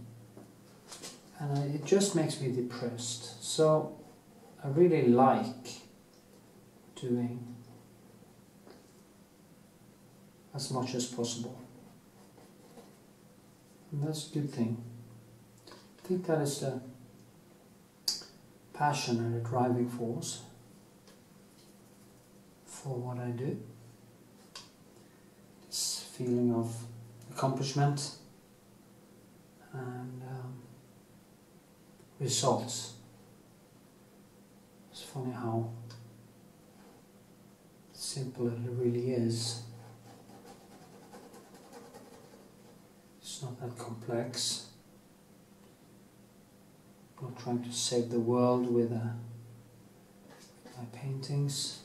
and it just makes me depressed. So I really like doing as much as possible, and that's a good thing. I think that is the passion and the driving force for what I do. This feeling of accomplishment and results. It's funny how simple it really is. It's not that complex. I'm not trying to save the world with my paintings.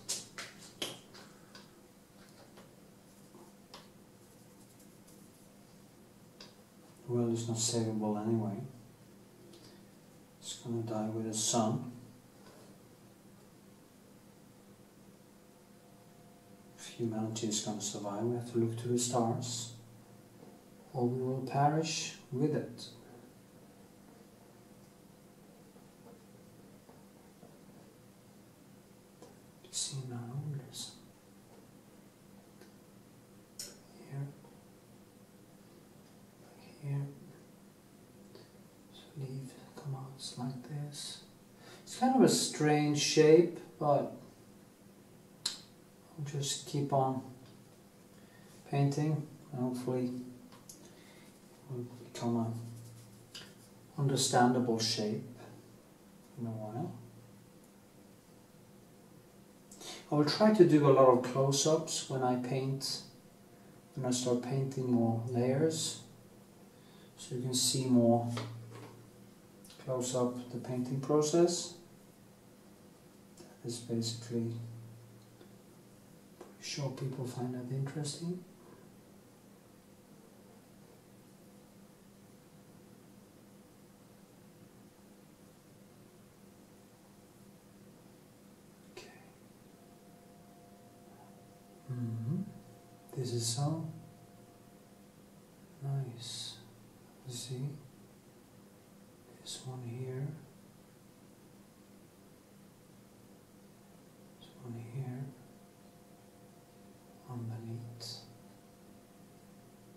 The world is not savable anyway. It's gonna die with the sun. If humanity is gonna survive, we have to look to the stars, or we will perish with it. You see now, listen. Here. Here, so leaf come out like this. It's kind of a strange shape, but I'll just keep on painting and hopefully it will become an understandable shape in a while. I will try to do a lot of close-ups when I paint, when I start painting more layers. So you can see more close up the painting process. That is basically, pretty sure people find that interesting. Okay. This is so nice. See, this one here, this one here, underneath,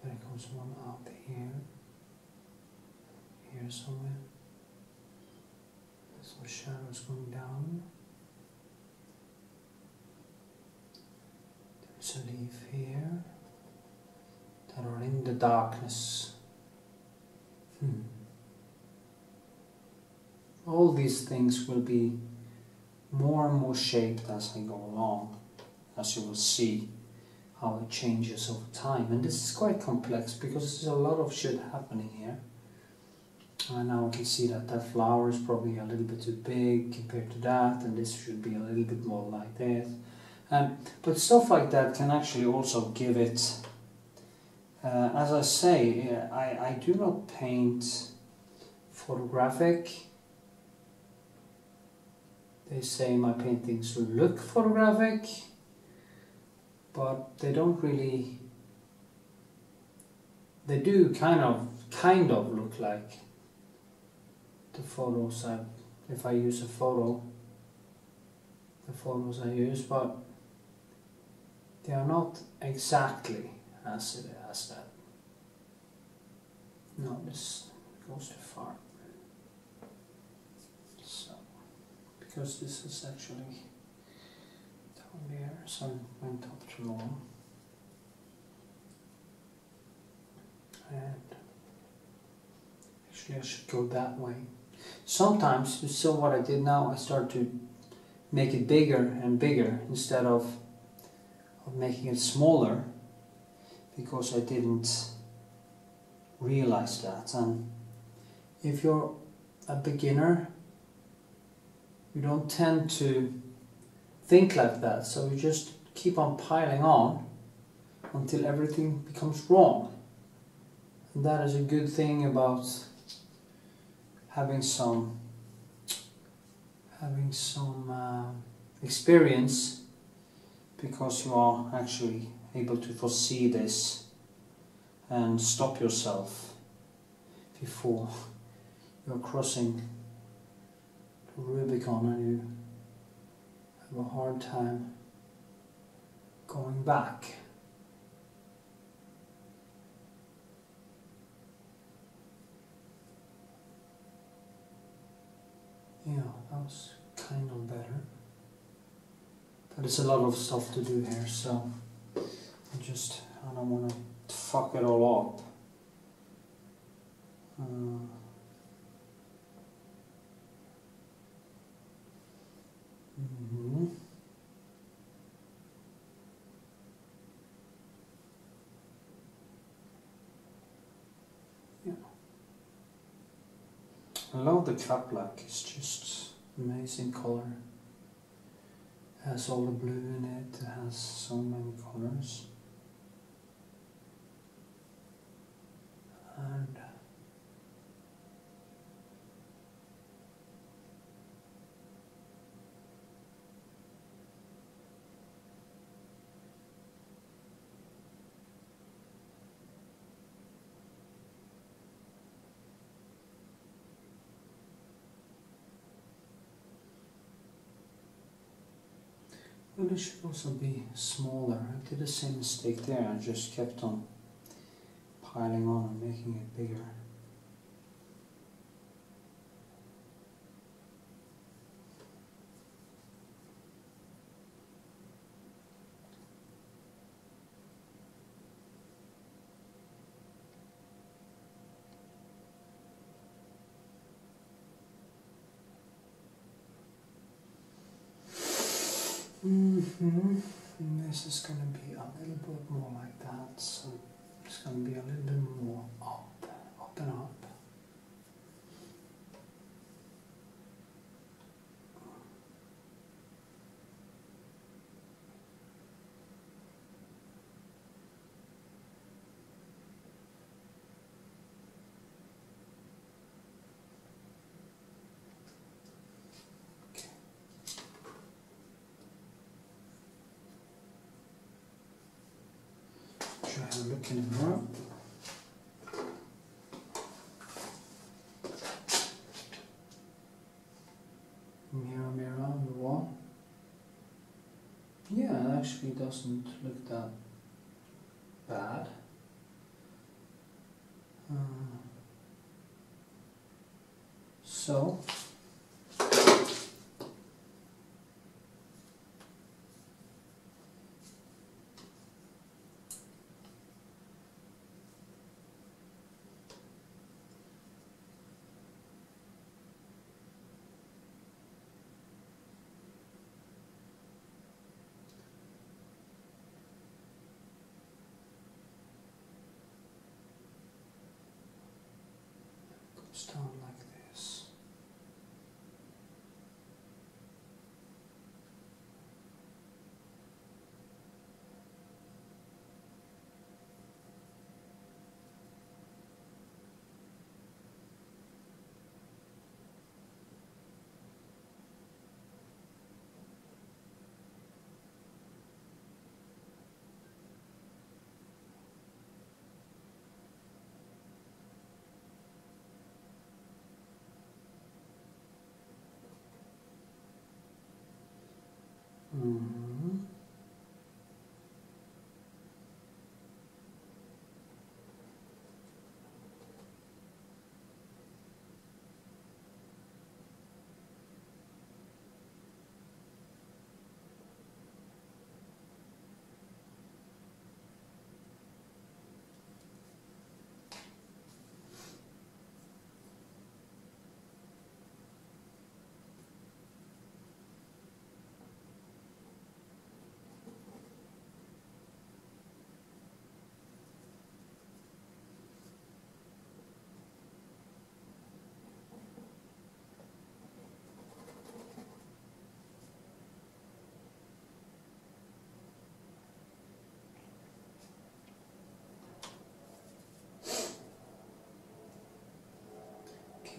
there comes one out here, here somewhere, there's some shadows going down, there's a leaf here, that are in the darkness. All these things will be more and more shaped as I go along, as you will see how it changes over time. And this is quite complex because there's a lot of shit happening here. And now I can see that that flower is probably a little bit too big compared to that, and this should be a little bit more like this. But stuff like that can actually also give it, as I say, I do not paint photographic. They say my paintings look photographic, but they don't really, they do kind of look like the photos if I use a photo, the photos I use, but they are not exactly as that. No, this goes too far. So, because this is actually down there, so I went up too long. And actually I should go that way. Sometimes, so what I did now, I start to make it bigger and bigger instead of making it smaller, because I didn't realize that. And if you're a beginner, you don't tend to think like that, so you just keep on piling on until everything becomes wrong. And that is a good thing about having some experience, because you are actually able to foresee this and stop yourself before you're crossing the Rubicon and you have a hard time going back. Yeah, that was kind of better. But it's a lot of stuff to do here, so I don't want to fuck it all up. Yeah. I love the cut black, it's just amazing color. It has all the blue in it, it has so many colors. And well, it should also be smaller. I did the same mistake there, I just kept on piling on and making it bigger. And this is going to be a little bit more like that, so it's going to be a little bit more up and up. Have a look in the mirror. Mirror, mirror on the wall. Yeah, it actually doesn't look that bad. So down like this.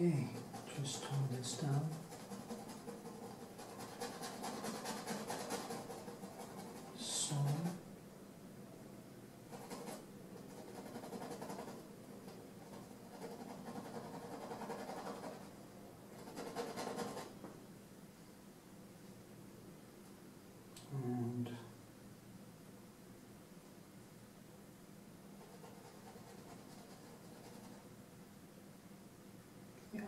Okay, just turn this down. So. And yeah.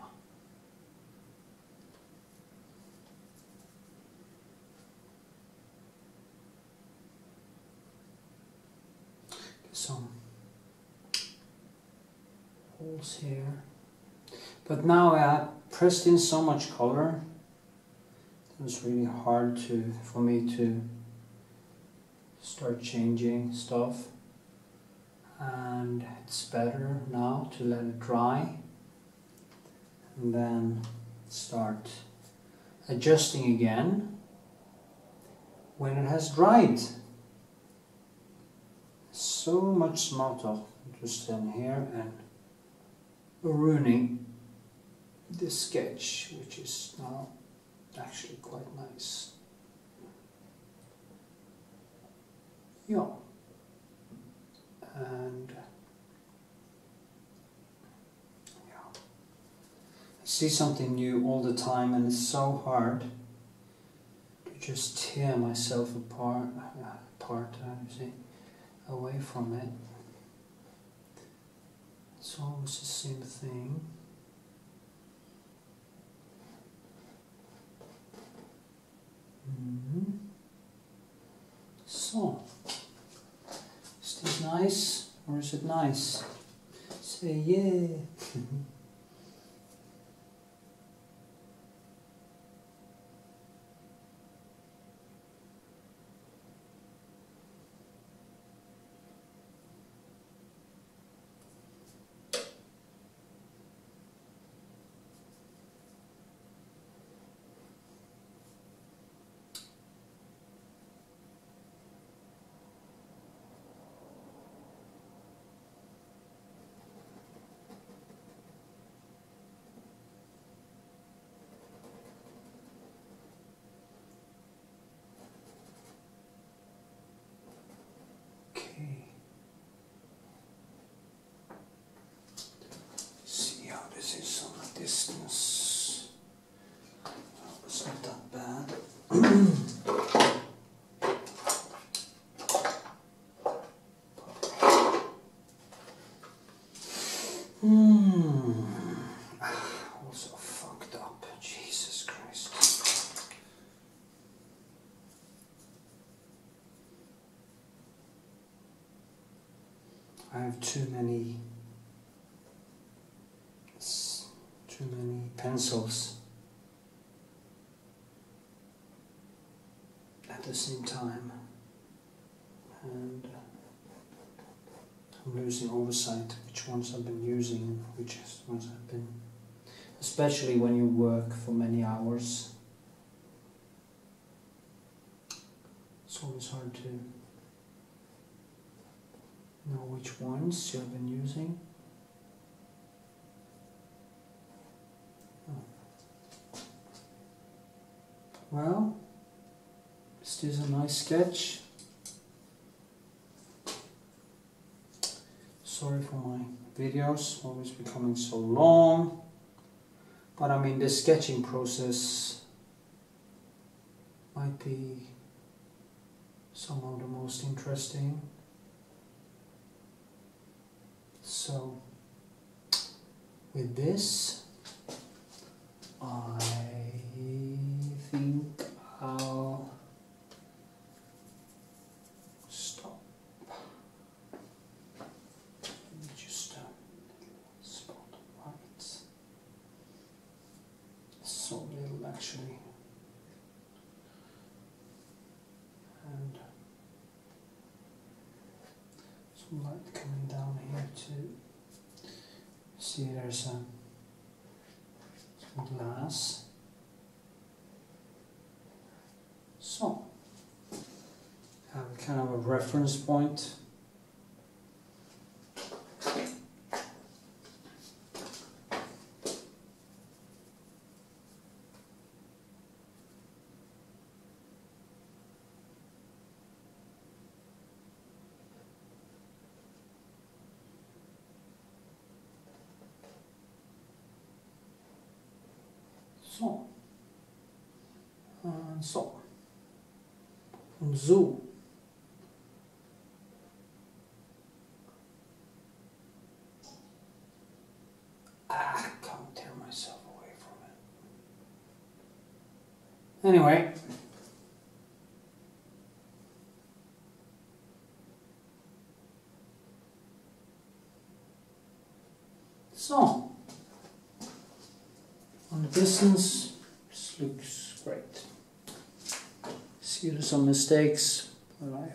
Some holes here. But now I pressed in so much color. It was really hard for me to start changing stuff, and it's better now to let it dry and then start adjusting again when it has dried. So much smarter just in here and ruining the sketch, which is now actually quite nice. Yeah. And yeah, I see something new all the time, and it's so hard to just tear myself apart, away from it. It's always the same thing. So, is this nice or is it nice? Say yeah. See how this is on a distance. Oh, it's not that bad. Also fucked up. Jesus Christ. I have too many pencils at the same time, and I'm losing oversight which ones I've been using and which ones I've been, especially when you work for many hours. It's always hard to know which ones you've been using. Well, is this a nice sketch? Sorry for my videos always becoming so long, but I mean the sketching process might be some of the most interesting. So with this, I think I'll stop. Let me just spot right. So little actually. And some light coming down here too. See, there's some glass. So, have a kind of a reference point. Så. Så. Und so. I can't tear myself away from it. Anyway. So. On the distance, this looks great. See, there's some mistakes, but I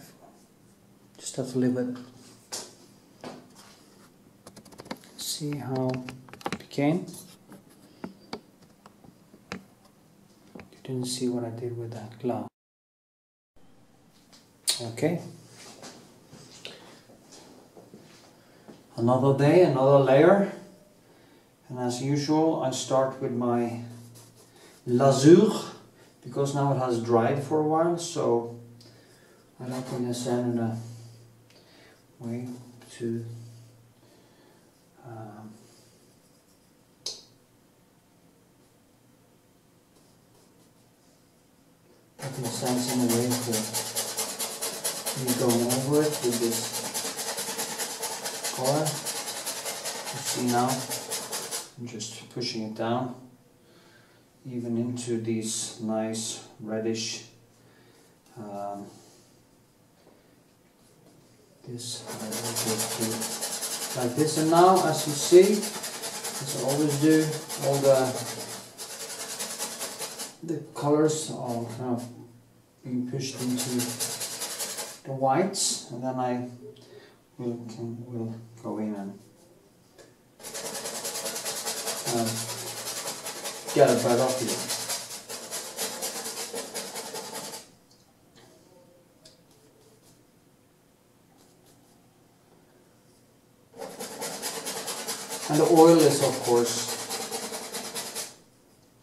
just have to live with it. See how it became. You didn't see what I did with that glove. Okay. Another day, another layer. And as usual, I start with my LESSSON, because now it has dried for a while, so I like to send a way to I can sense in a way for me going over it with this color. You see now, I'm just pushing it down, even into these nice reddish this I will just do like this. And now, as you see, as I always do, all the colors are kind of being pushed into the whites, and then I will go in and get it right off here. And the oil is, of course,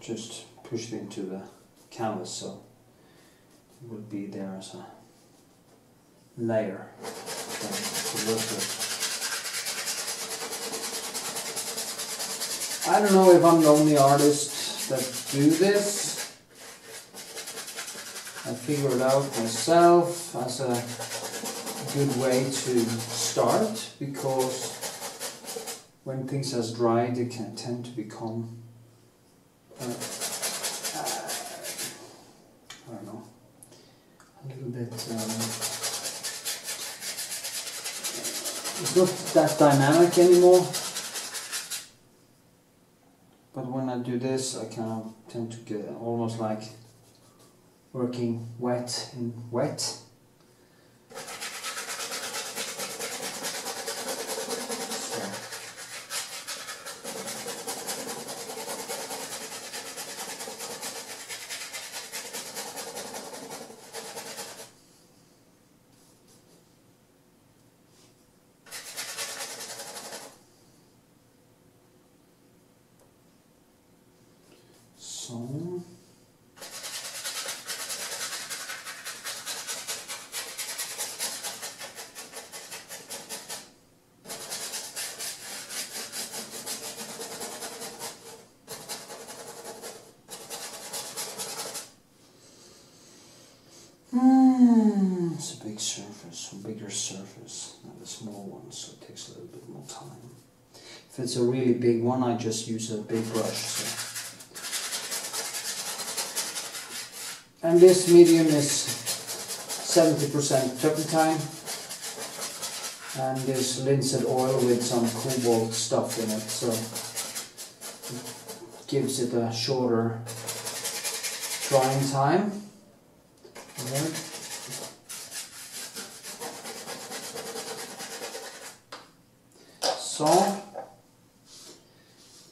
just pushed into the canvas, so it will be there as a layer to work with. I don't know if I'm the only artist that do this. I figured out myself as a good way to start, because when things has dried, they can tend to become I don't know, a little bit it's not that dynamic anymore. But when I do this, I kind of tend to get almost like working wet in wet. So it's a big surface, a bigger surface, not a small one, so it takes a little bit more time. If it's a really big one, I just use a big brush. So. And this medium is 70% turpentine, and this linseed oil with some cobalt stuff in it, so it gives it a shorter drying time. Right. So,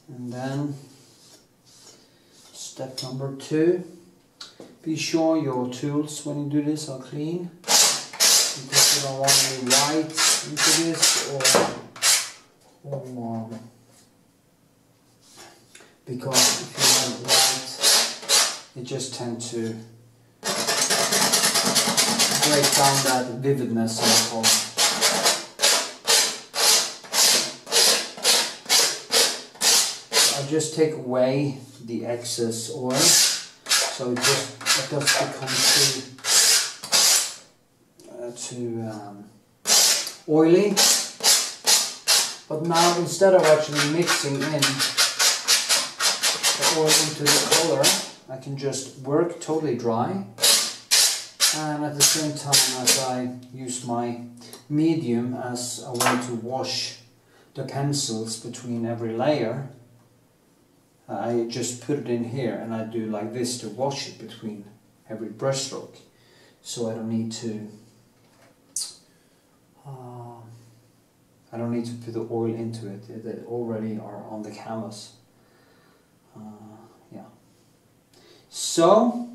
and then step number 2. Be sure your tools when you do this are clean, because you don't want any white into this, or because if you have white, it just tends to break down that vividness of the color. just take away the excess oil, so it doesn't become too oily. But now, instead of actually mixing in the oil into the color, I can just work totally dry, and at the same time as I use my medium as a way to wash the pencils between every layer, I just put it in here and I do like this to wash it between every brush stroke, so I don't need to put the oil into it. They already are on the canvas. Yeah. So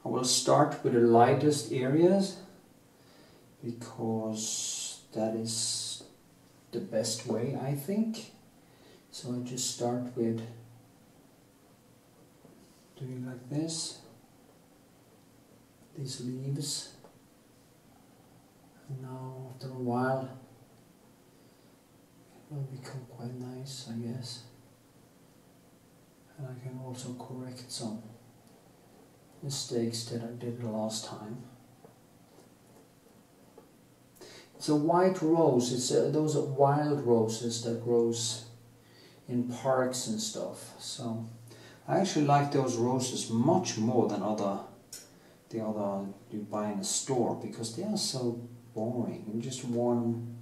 I will start with the lightest areas, because that is the best way, I think. So I just start with doing like this, these leaves, and now after a while it will become quite nice, I guess. And I can also correct some mistakes that I did the last time. It's a white rose. It's those are wild roses that grows in parks and stuff. So I actually like those roses much more than the other you buy in a store, because they are so boring and just one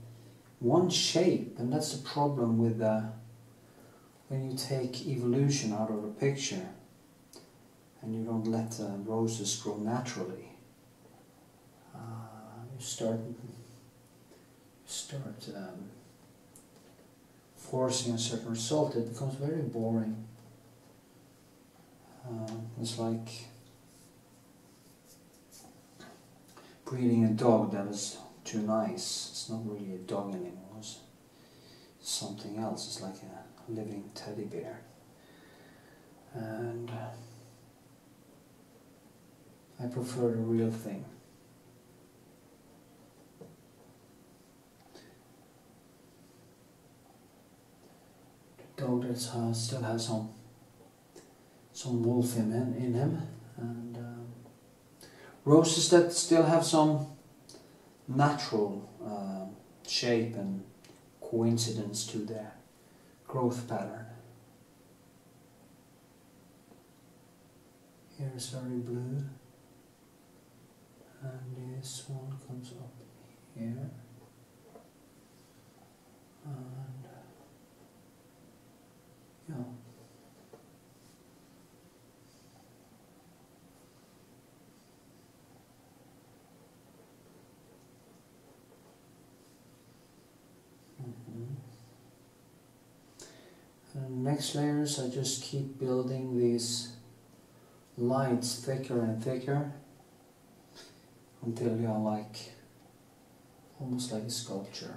shape. And that's the problem with when you take evolution out of a picture and you don't let the roses grow naturally. You start forcing a certain result, it becomes very boring. It's like breeding a dog that is too nice. It's not really a dog anymore, it's something else. It's like a living teddy bear. And I prefer the real thing. Dog that still has some wolf in him, and roses that still have some natural shape and coincidence to their growth pattern. Here is very blue, and this one comes up here, and yeah. And next layers, I just keep building these lights thicker and thicker until they are like almost like a sculpture.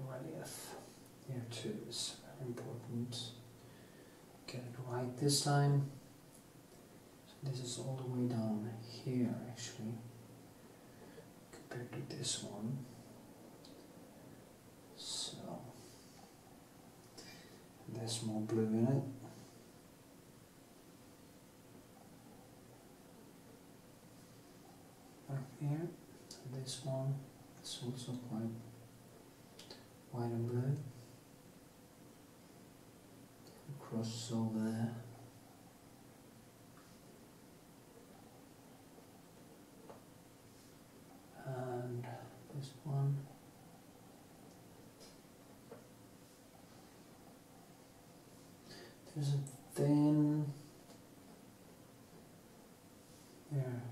Relief here too is very important. Get it right this time. So this is all the way down here actually, compared to this one. So there's more blue in it. Back here, and this one is also quite white and blue. Cross over there. And this one. There's a thin there.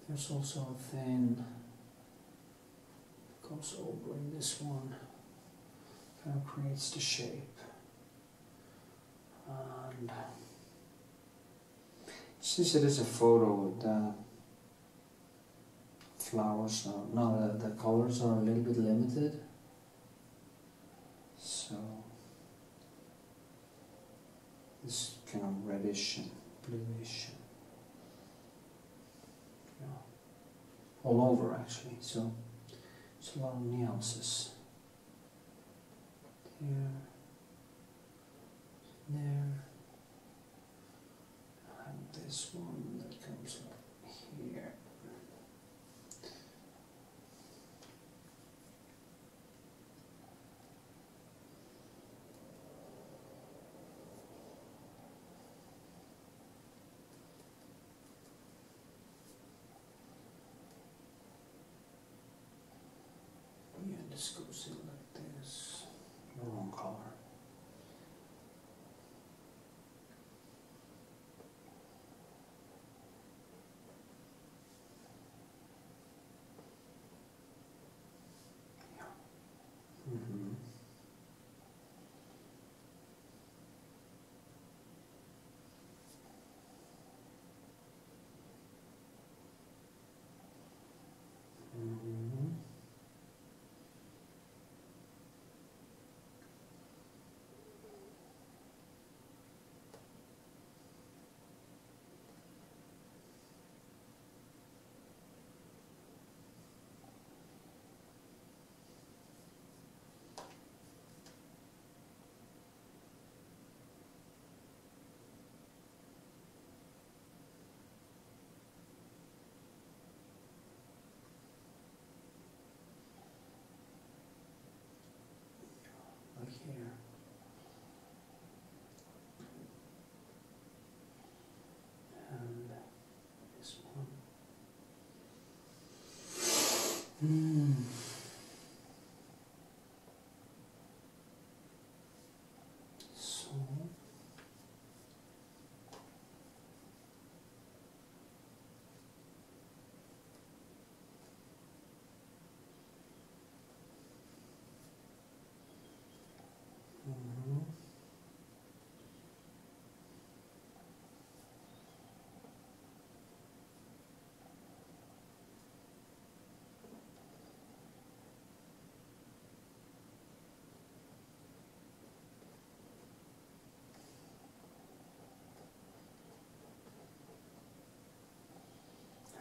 There's also a thin goes over in this one. Kind of creates the shape. And since it is a photo, the flowers are, the colors are a little bit limited. So this kind of reddish and bluish, and, you know, all over actually. So it's a lot of nuances here. there. I have this one that comes up here. Yeah, this goes in like this. The wrong color. Mm-hmm. Mm-hmm. Like here. And this one. So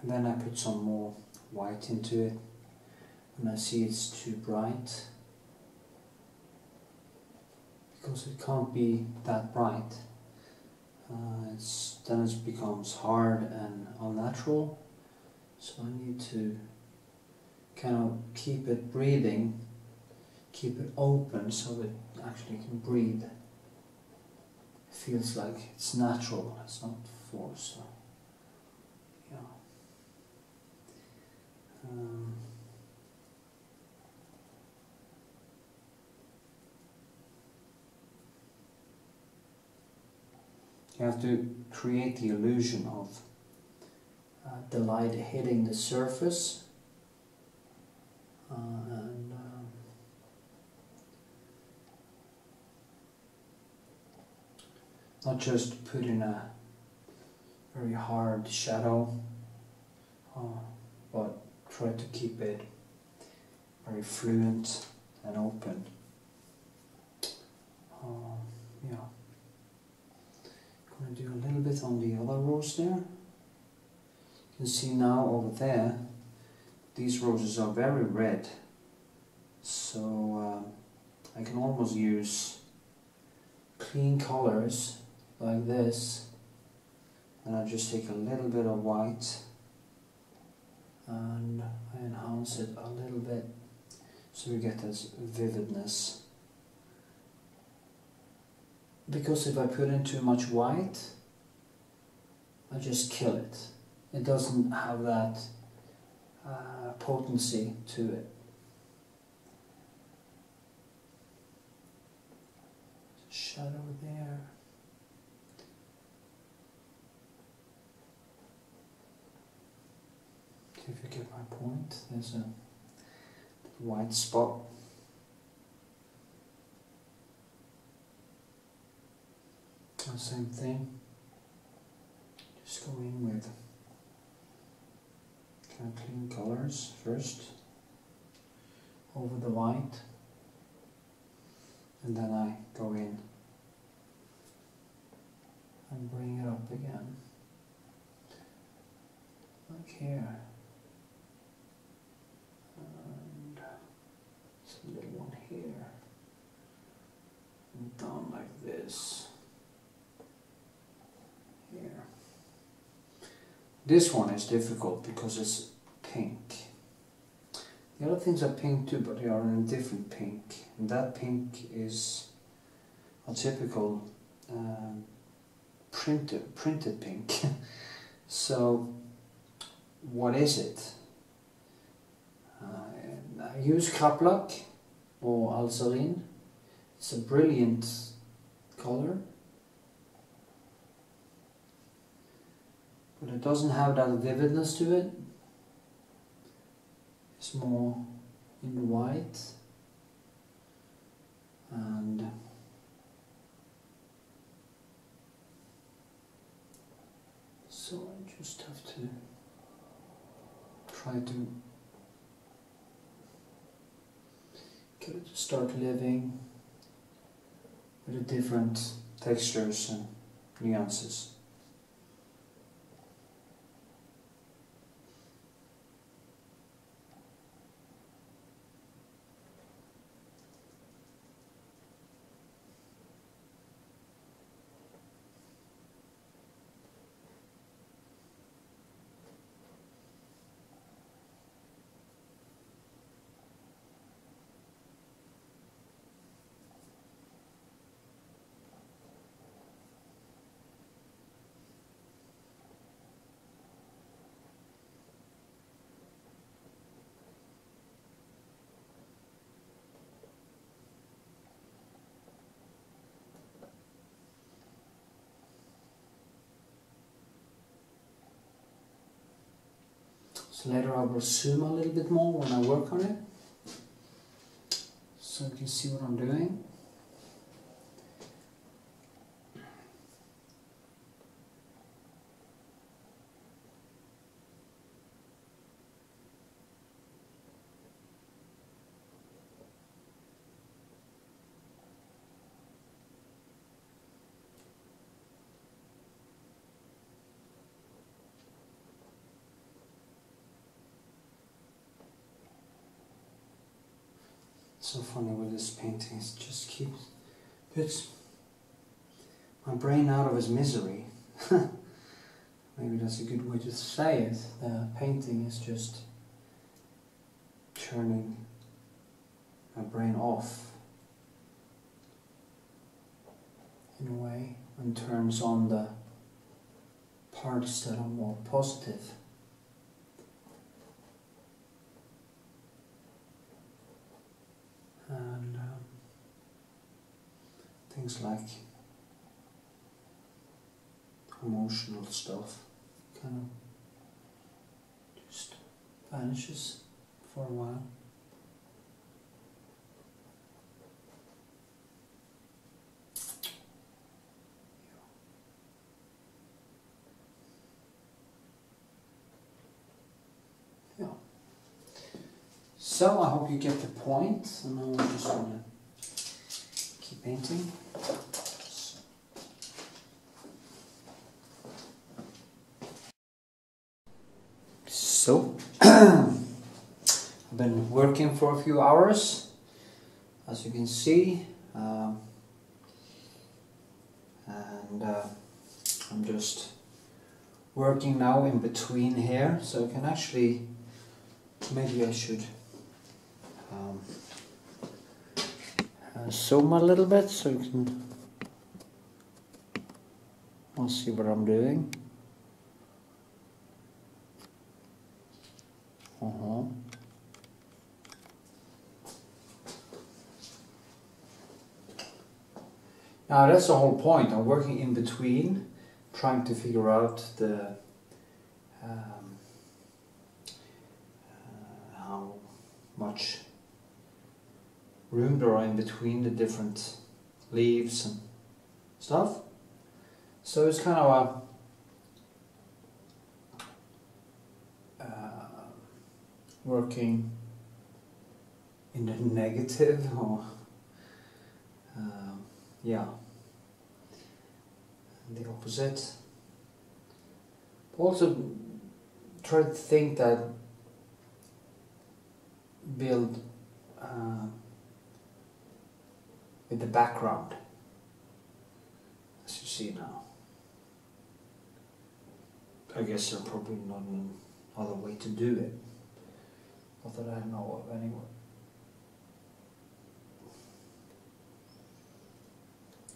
and then I put some more white into it when I see it's too bright, because it can't be that bright. Then it becomes hard and unnatural, so I need to kind of keep it breathing, keep it open so it actually can breathe. It feels like it's natural, it's not forced. So, yeah. You have to create the illusion of the light hitting the surface, and not just put in a very hard shadow, but try to keep it very fluent and open. Yeah. I'm going to do a little bit on the other rose there. You can see now over there, these roses are very red, so I can almost use clean colors like this, and I just take a little bit of white and I enhance it a little bit so we get this vividness. Because if I put in too much white, I just kill it. It doesn't have that potency to it. Shadow there. See if you get my point. There's a white spot. And same thing. Just go in with kind of clean colors first over the white, and then I go in and bring it up again, like here, and there's a little one here, and down like this. This one is difficult because it's pink. The other things are pink too, but they are in a different pink. And that pink is a typical printed pink. So what is it? I use Kraplak or Alzarin. It's a brilliant color, but it doesn't have that vividness to it. It's more in the white, and so I just have to try to get it to start living with the different textures and nuances. So later I will zoom a little bit more when I work on it, so you can see what I'm doing. So funny with this painting, it just puts my brain out of its misery. Maybe that's a good way to say it. The painting is just turning my brain off in a way, and turns on the parts that are more positive. And things like emotional stuff kind of just vanishes for a while. Yeah. So I hope you get the point, and now I just want to keep painting. So I've been working for a few hours, as you can see, and I'm just working now in between here, so I can actually, maybe I should zoom a little bit so you can see what I'm doing. Now that's the whole point. I'm working in between, trying to figure out the how much room there are in between the different leaves and stuff. So it's kind of a working in the negative, or yeah, the opposite. Also try to think that build with the background, as you see now. I guess there's probably not another way to do it, not that I know of anyway.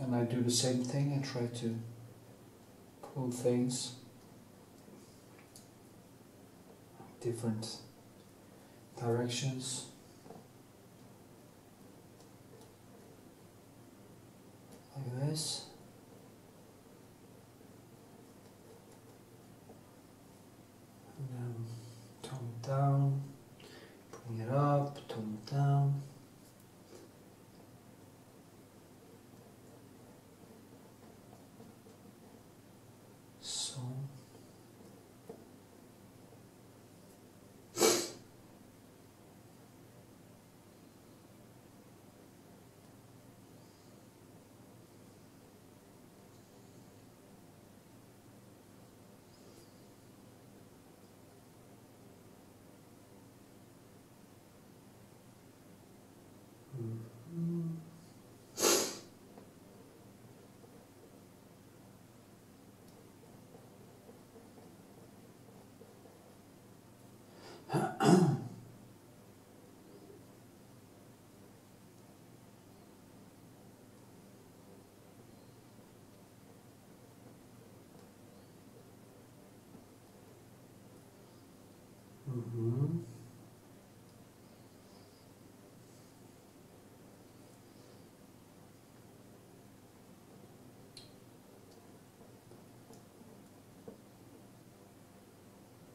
And I do the same thing, I try to pull things different directions, like this. And then tone it down, bring it up, tone it down. So.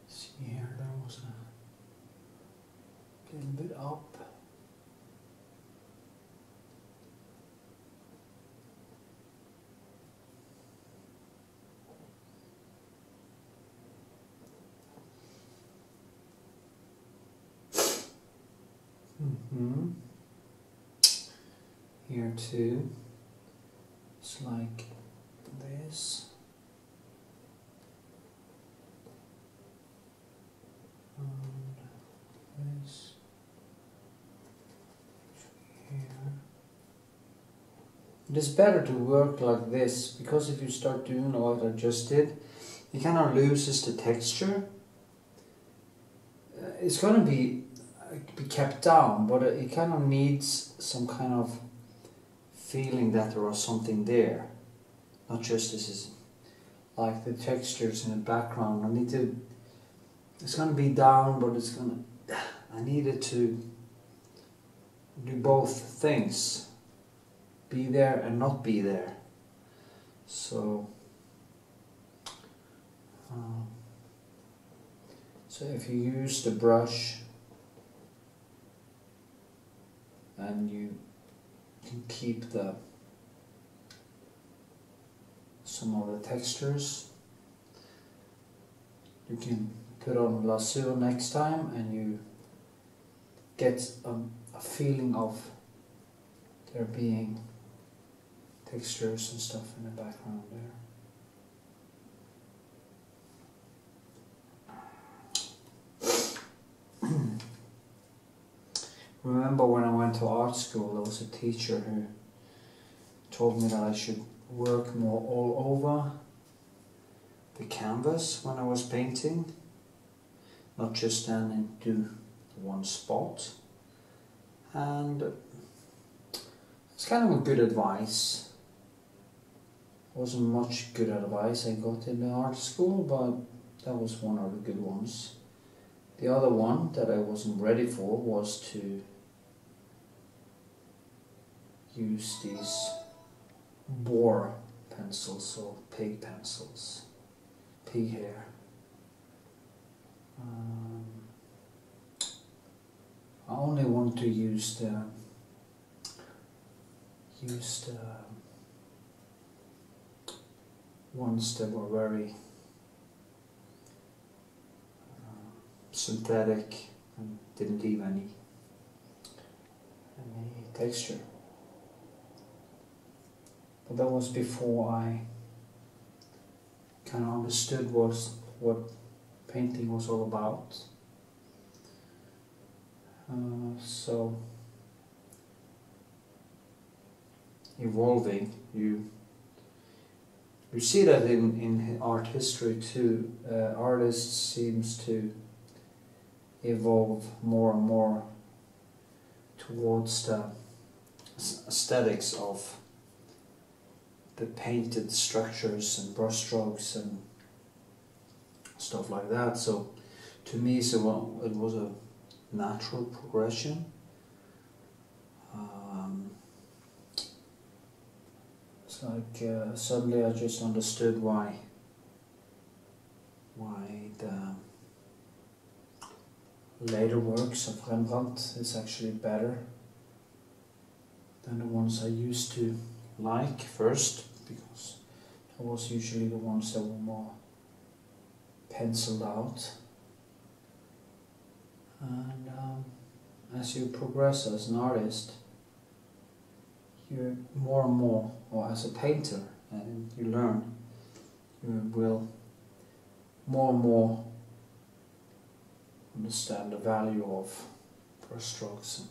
See here, there was a little bit up. Here too, it's like this. And this. Here. It is better to work like this, because if you start doing what I just did, it kind of loses the texture. It's going to be kept down, but it kind of needs some kind of feeling that there was something there, not just this is like the textures in the background. I need to, it's going to be down, but it's going to, I needed to do both things, be there and not be there. So so if you use the brush and you can keep some of the textures, you can put on lasso next time and you get a feeling of there being textures and stuff in the background there. Remember when I went to art school, there was a teacher who told me that I should work more all over the canvas when I was painting, not just stand and do one spot. And it's kind of a good advice. Wasn't much good advice I got in the art school, but that was one of the good ones. The other one that I wasn't ready for was to use these boar pencils or pig pencils, pig hair. I only want to use the ones that were very synthetic and didn't leave any texture. But that was before I kind of understood what painting was all about. So evolving, you You see that in art history too. Artists seems to evolve more and more towards the aesthetics of the painted structures and brushstrokes and stuff like that. So to me, so it was a natural progression. It's like suddenly I just understood why the later works of Rembrandt is actually better than the ones I used to like first, because it was usually the ones that were more penciled out. And as you progress as an artist, you're more and more, or as a painter, and you learn, you will more and more understand the value of brushstrokes and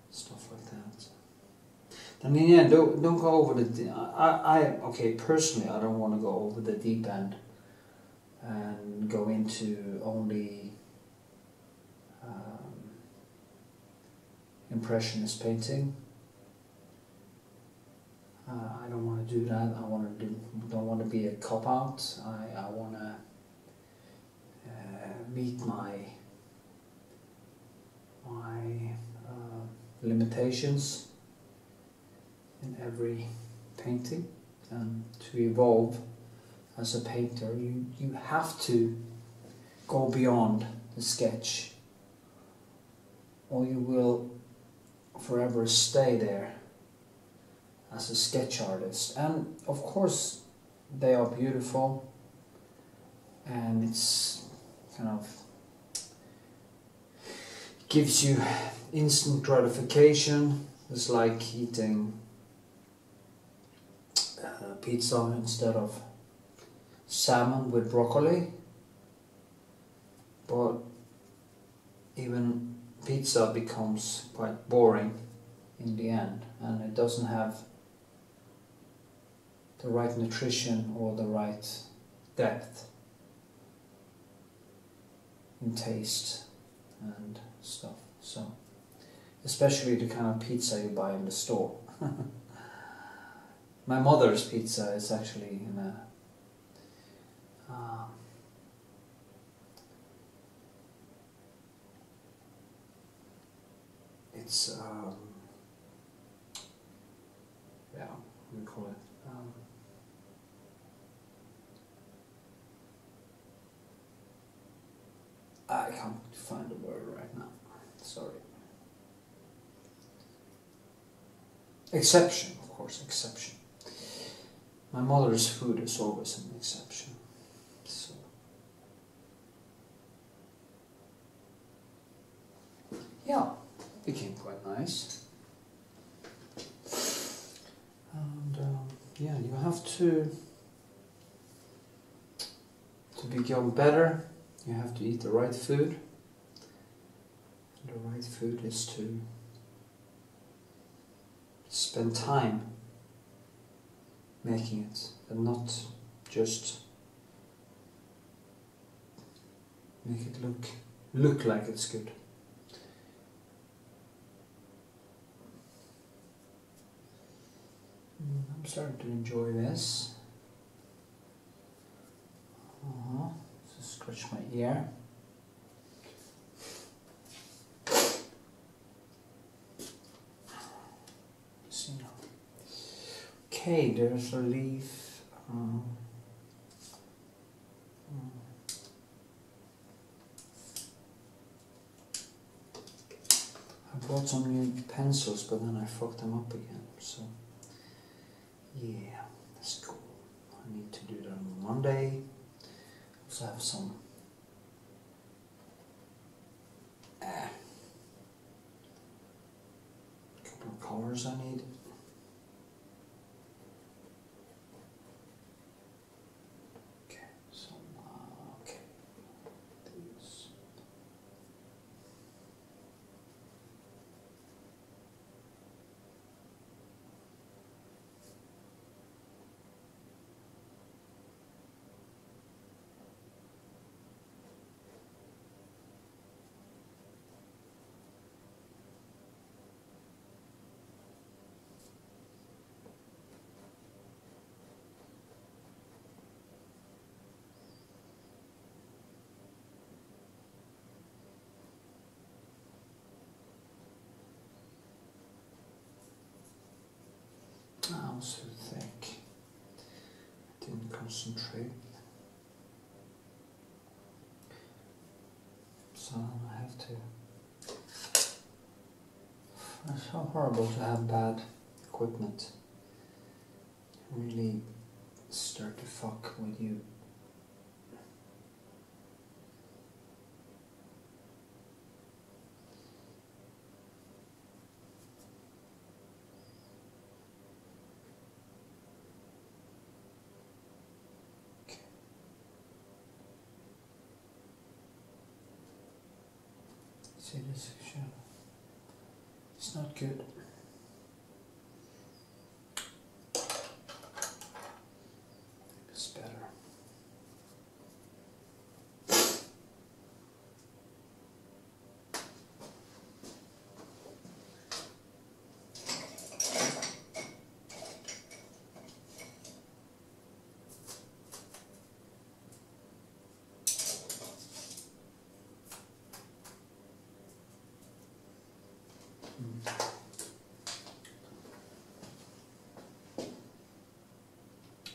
stuff like that. And then, yeah, don't go over the. Okay, personally, I don't want to go over the deep end and go into only impressionist painting. I don't want to do that. Don't want to be a cop out. I want to meet my limitations in every painting, and to evolve as a painter, you have to go beyond the sketch, or you will forever stay there as a sketch artist. And of course they are beautiful, and it's kind of gives you instant gratification. It's like eating pizza instead of salmon with broccoli, but even pizza becomes quite boring in the end, and it doesn't have the right nutrition or the right depth in taste and stuff. So especially the kind of pizza you buy in the store. My mother's pizza is actually in a it's yeah, what do we call it? I can't find the word right now. Sorry. Exception, of course, exception. My mother's food is always an exception. So yeah, became quite nice. And yeah, you have to become better. You have to eat the right food. And the right food is to spend time making it, and not just make it look like it's good. I'm starting to enjoy this. Just scratch my ear. See now. Okay, there's a leaf. I bought some new pencils, but then I fucked them up again. So yeah, that's cool. I need to do that on Monday. Also have some couple of colors I need. Okay, so okay, these. was too thick. I didn't concentrate. So I have to. It's so horrible to have bad equipment. Really start to fuck with you. See this shadow? It's not good. It's better.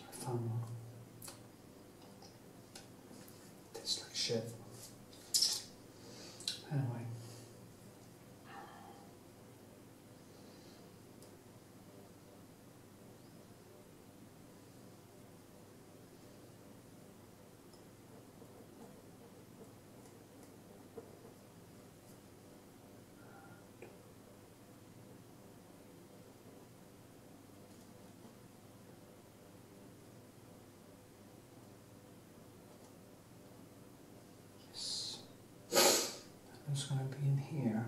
I found one. Tastes like shit. Anyway. It's going to be in here.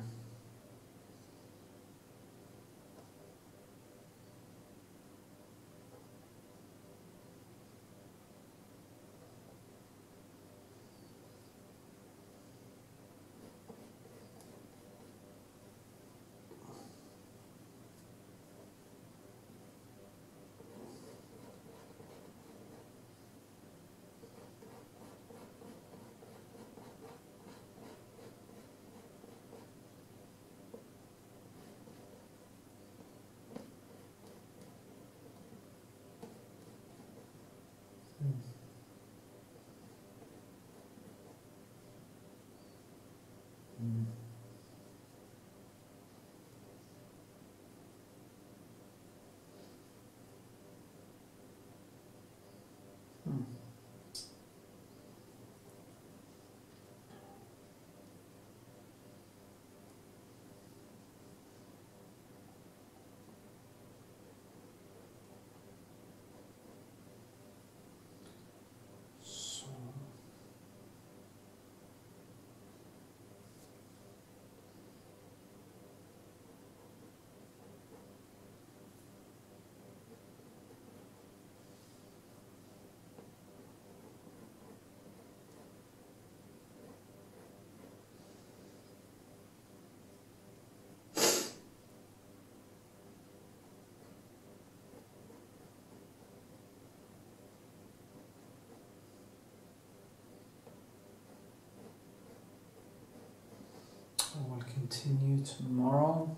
I will continue tomorrow.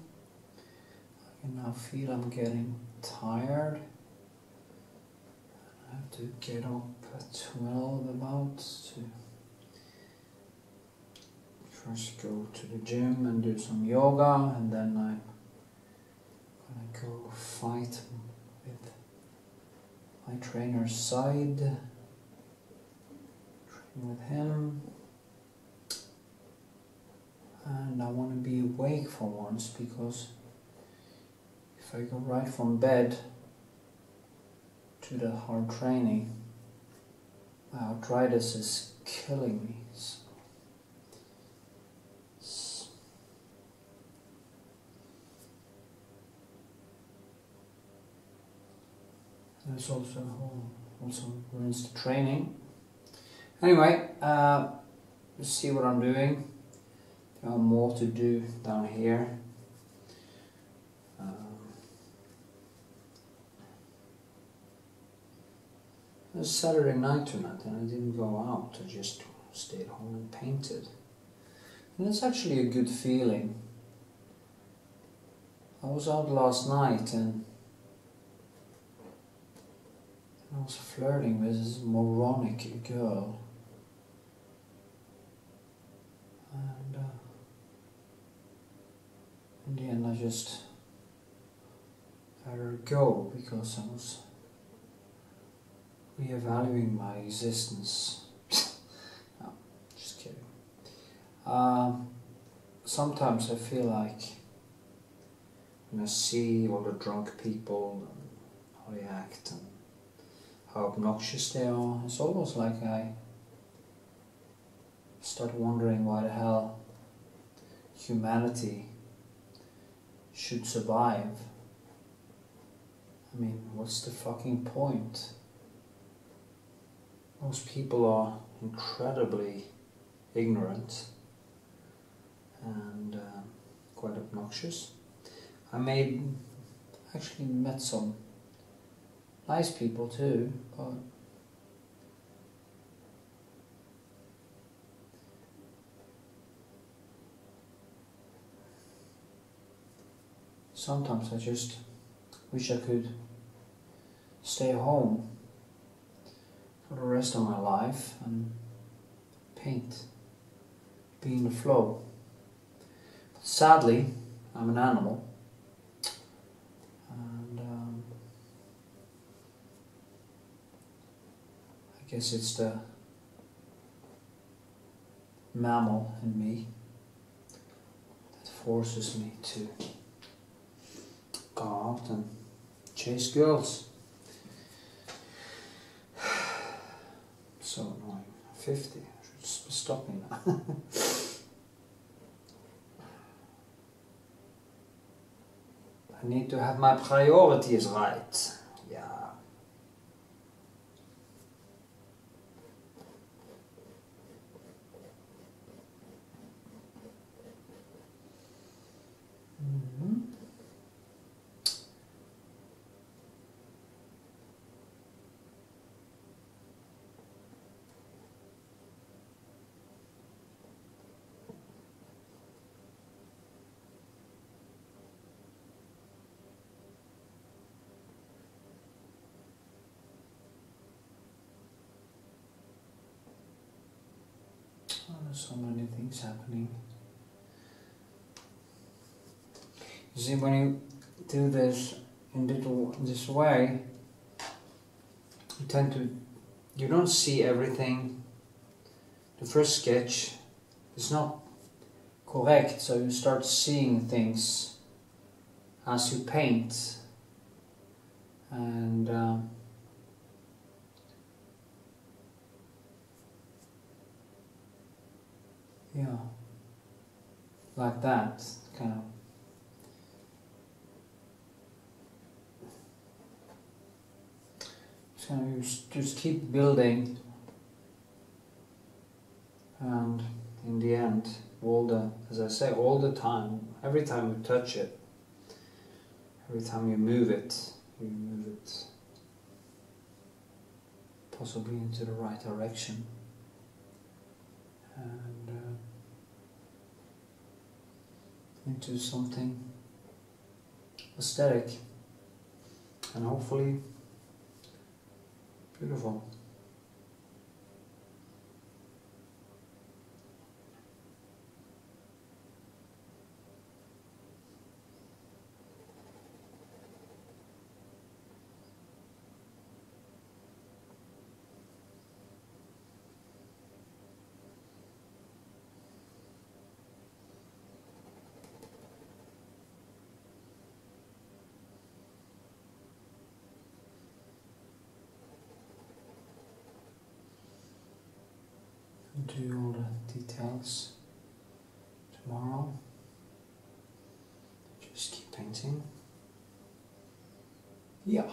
I can now feel I'm getting tired. I have to get up at 12 about to first go to the gym and do some yoga, and then I'm gonna go fight with my trainer's side, train with him. And I want to be awake for once, because if I go right from bed to the hard training, my arthritis is killing me. There's also ruins the training. Anyway, let's see what I'm doing. There are more to do down here. It was Saturday night tonight and I didn't go out. I just stayed home and painted. And it's actually a good feeling. I was out last night and I was flirting with this moronic girl, and in the end I just let her go because I was reevaluating my existence. No, just kidding. Sometimes I feel like when I see all the drunk people and how they act and how obnoxious they are, it's almost like I start wondering why the hell humanity should survive. I mean, what's the fucking point? Most people are incredibly ignorant and quite obnoxious. I actually met some nice people too, but sometimes I just wish I could stay home for the rest of my life and paint, be in the flow. But sadly, I'm an animal, and I guess it's the mammal in me that forces me to go out and chase girls. So annoying. 50. I should stop me now. I need to have my priorities right. Yeah. Oh, there's so many things happening. You see, when you do this in this way, you don't see everything. The first sketch is not correct, so you start seeing things as you paint, and yeah, like that, kind of. So you just keep building, and in the end, as I say, all the time, every time you touch it, every time you move it possibly into the right direction, and into something aesthetic and hopefully beautiful. Do all the details tomorrow. Just keep painting. Yeah.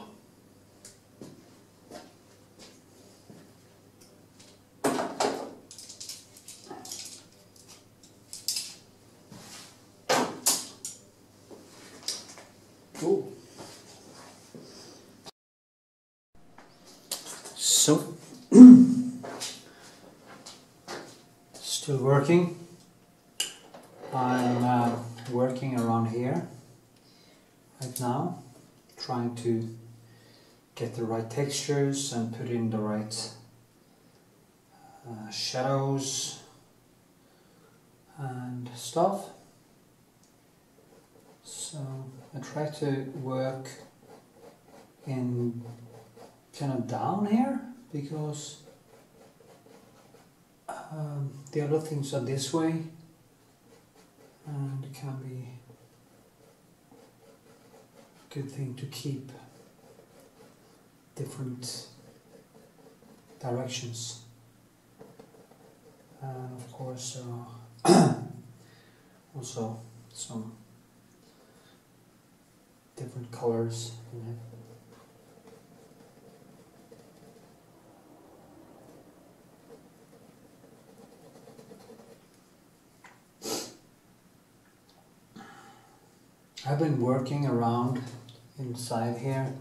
Cool. So still working. I'm working around here right now, trying to get the right textures and put in the right shadows and stuff. So I try to work in kind of down here, because the other things are this way, and it can be a good thing to keep different directions. And of course also some different colors in it. I've been working around inside here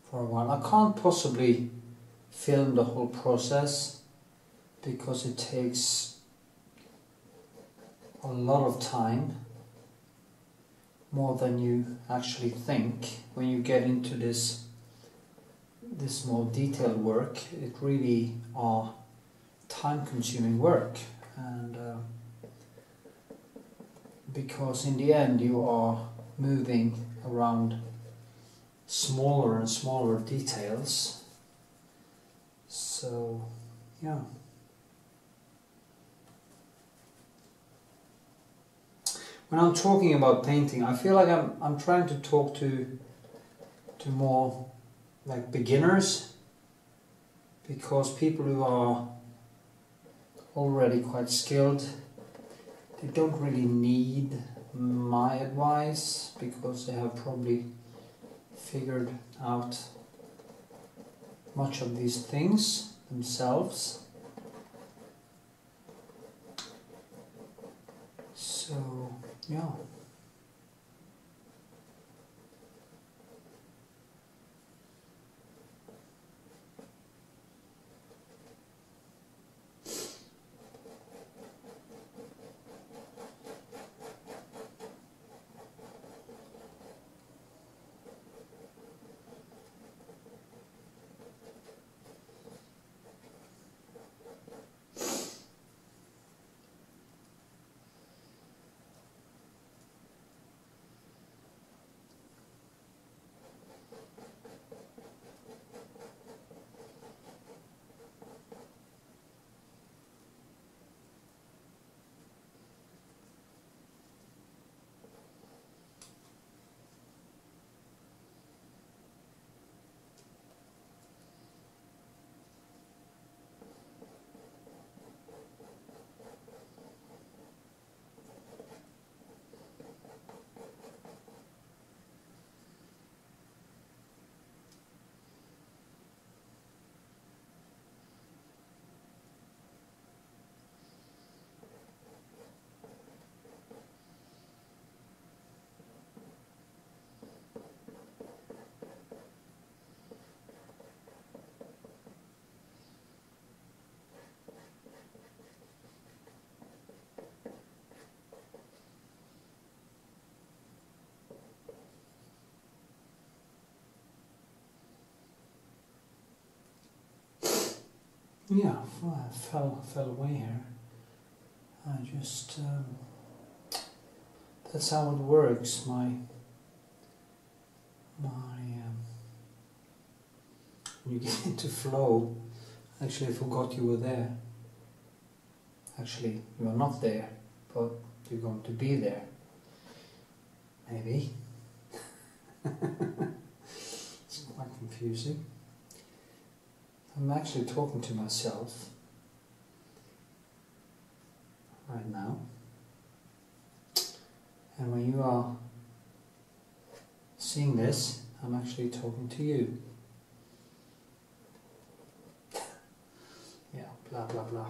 for a while. I can't possibly film the whole process because it takes a lot of time, more than you actually think. When you get into this more detailed work, it really are time-consuming work, and because in the end you are moving around smaller and smaller details. So yeah. When I'm talking about painting, I feel like I'm trying to talk to more like beginners, because people who are already quite skilled, they don't really need my advice, because they have probably figured out much of these things themselves. So yeah. Yeah, well, I fell away here. I just that's how it works. When you get into flow, actually I forgot you were there. Actually, you are not there, but you're going to be there. Maybe. It's quite confusing. I'm actually talking to myself right now, and when you are seeing this, I'm actually talking to you. Yeah, blah blah blah.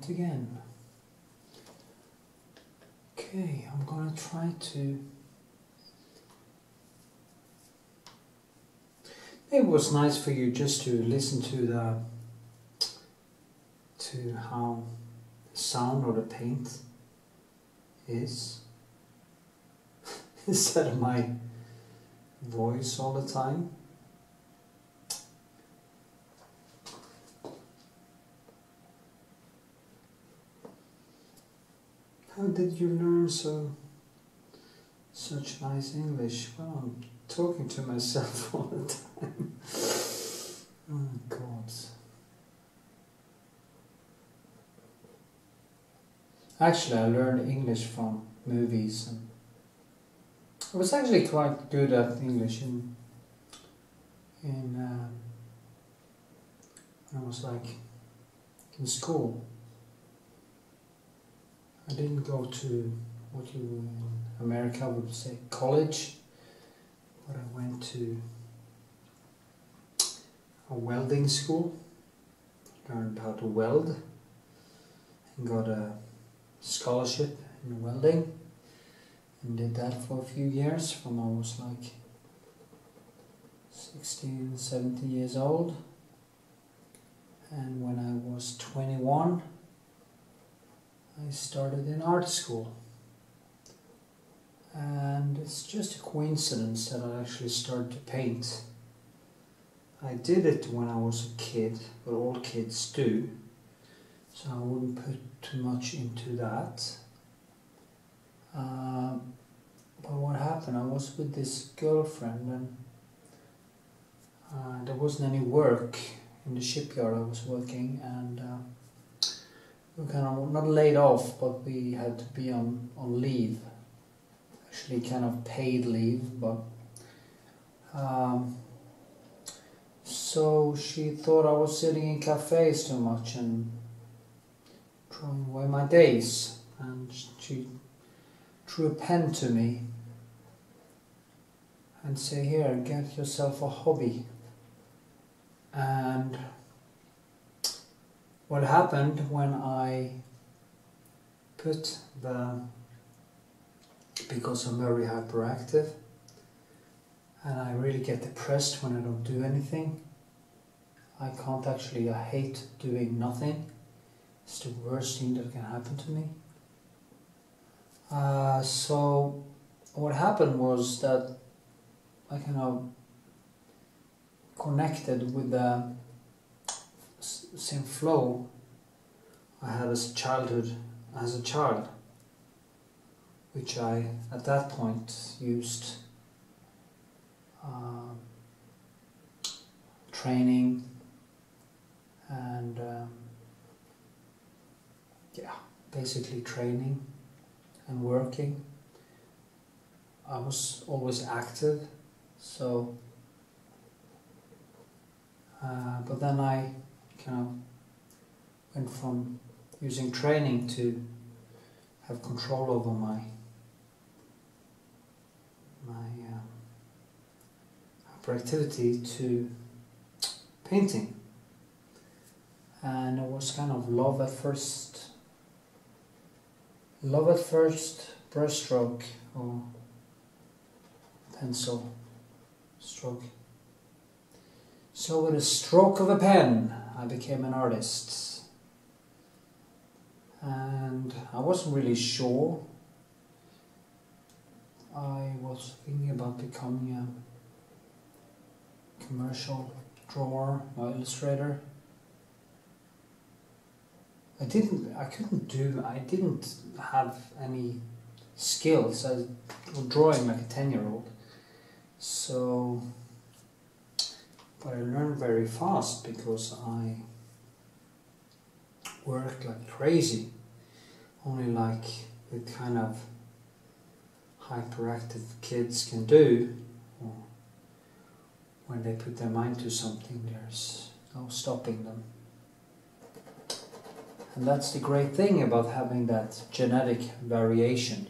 it again. Okay, I'm gonna try to... It was nice for you just to listen to how the sound or the paint is instead of my voice all the time. How did you learn such nice English? Well, I'm talking to myself all the time. Oh God. Actually, I learned English from movies, and I was actually quite good at English when I was like in school. I didn't go to what you in America would say college, but I went to a welding school, learned how to weld, and got a scholarship in welding, and did that for a few years from I was like 16, 17 years old. And when I was 21, I started in art school. And it's just a coincidence that I actually started to paint. I did it when I was a kid, but all kids do, so I wouldn't put too much into that. But what happened, I was with this girlfriend, and there wasn't any work in the shipyard I was working, and we were kind of not laid off, but we had to be on leave. Actually kind of paid leave, but so she thought I was sitting in cafes too much and throwing away my days, and she drew a pen to me and said, "Here, get yourself a hobby." And what happened when I put because I'm very hyperactive and I really get depressed when I don't do anything. I hate doing nothing. It's the worst thing that can happen to me. So what happened was that I kind of connected with the same flow I had as a child, which I at that point used training and basically training and working. I was always active, so but then I kind of went from using training to have control over my hyperactivity to painting, and it was kind of love at first brushstroke or pencil stroke. So with a stroke of a pen I became an artist, and I wasn't really sure. I was thinking about becoming a commercial drawer or illustrator. I didn't have any skills. I was drawing like a 10-year-old. So, but I learned very fast because I worked like crazy. Only like the kind of hyperactive kids can do. Or when they put their mind to something, there's no stopping them. And that's the great thing about having that genetic variation,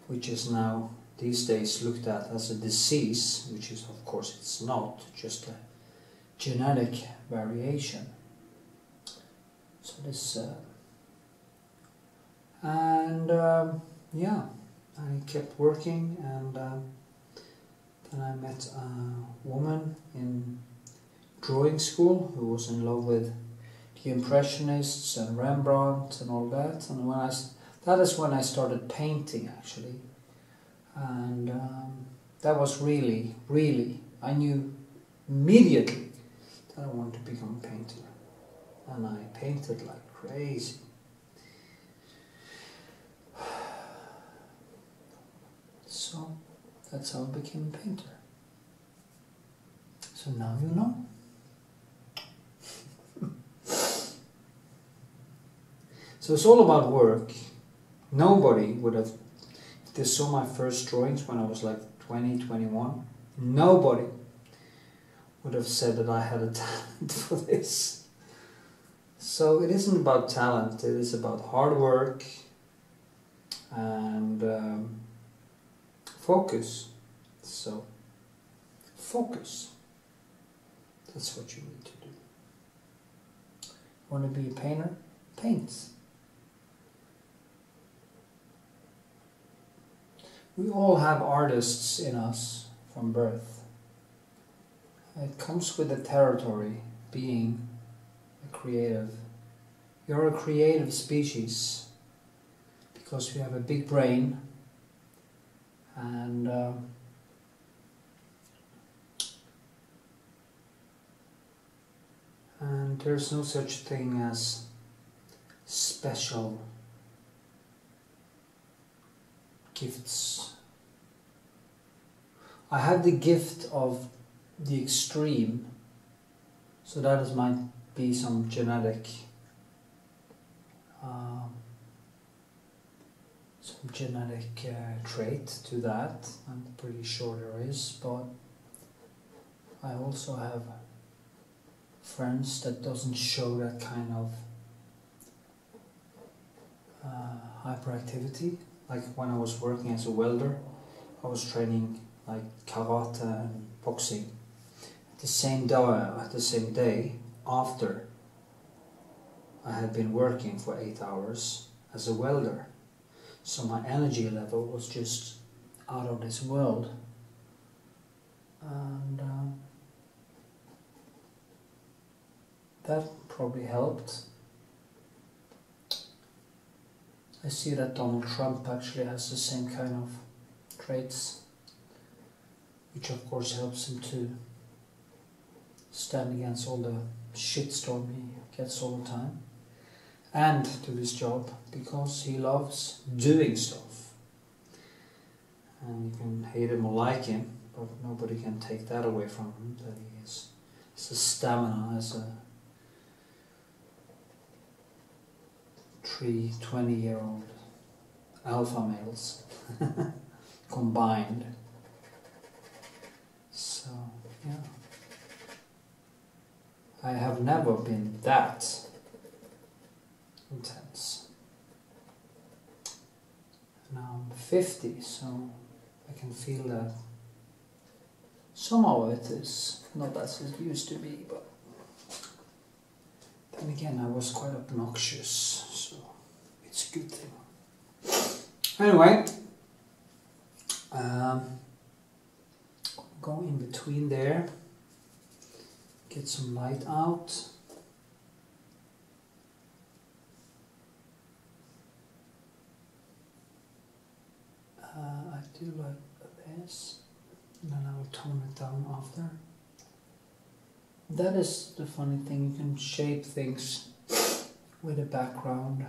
which is now these days looked at as a disease, which is, of course, it's not, just a genetic variation. So this, yeah, I kept working, and then I met a woman in drawing school who was in love with the Impressionists and Rembrandt and all that, and that is when I started painting, actually. And that was really, I knew immediately that I wanted to become a painter, and I painted like crazy. So that's how I became a painter. So now you know. So it's all about work. Nobody would have, if they saw my first drawings when I was like 20, 21, nobody would have said that I had a talent for this. So it isn't about talent, it is about hard work and focus. So, focus. That's what you need to do. Want to be a painter? Paint. We all have artists in us from birth. It comes with the territory, being a creative. You're a creative species because you have a big brain, and there's no such thing as special gifts. I have the gift of the extreme, so that might be some genetic trait to that. I'm pretty sure there is, but I also have friends that doesn't show that kind of hyperactivity. Like when I was working as a welder, I was training like karate and boxing at the same day after I had been working for 8 hours as a welder. So my energy level was just out of this world, and that probably helped. I see that Donald Trump actually has the same kind of traits, which of course helps him to stand against all the shitstorm he gets all the time, and do his job because he loves doing stuff. And you can hate him or like him, but nobody can take that away from him, that he has a stamina as a 20-year-old alpha males combined. So, yeah. I have never been that intense. Now I'm 50, so I can feel that some of it is not as it used to be, but then again I was quite obnoxious, so it's a good thing. Anyway, go in between there, get some light out. I do like this, and then I will tone it down after. That is the funny thing, you can shape things with a background.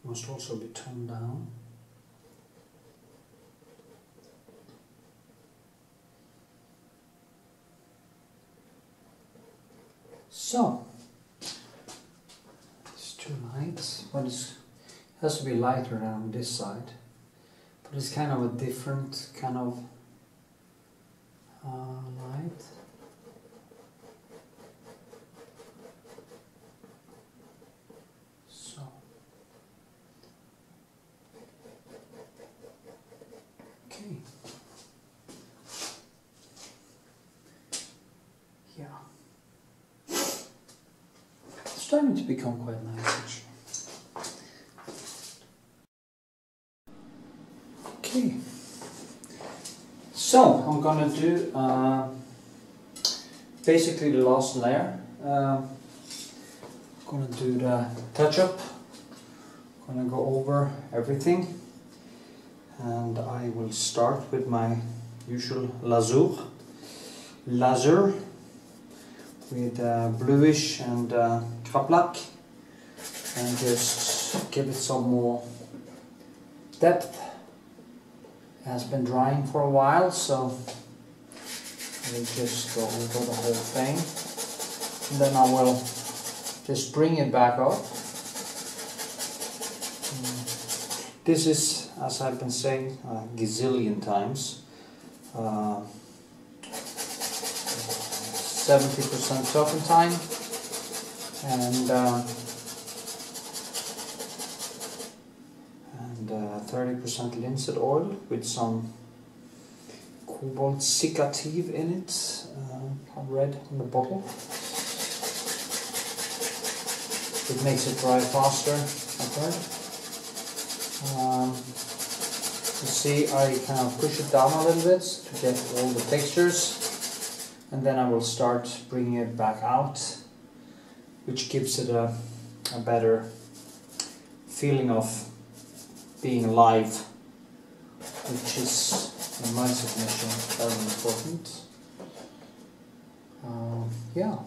must also be toned down. So, it's too light, but it has to be lighter than on this side. But it's kind of a different kind of light. So, okay. Yeah. Starting to become quite nice actually. Okay, so I'm gonna do basically the last layer. Gonna do the touch-up, gonna go over everything, and I will start with my usual lasur with bluish and kraplak, and just give it some more depth. It has been drying for a while, so I will just go over the whole thing, and then I will just bring it back up. This is, as I've been saying a gazillion times, 70% turpentine and 30% linseed oil with some cobalt cicative in it, red on the bottle. It makes it dry faster, I've heard. You see, I kind of push it down a little bit to get all the textures, and then I will start bringing it back out, which gives it a better feeling of being alive, which is, in my submission, very important. Yeah.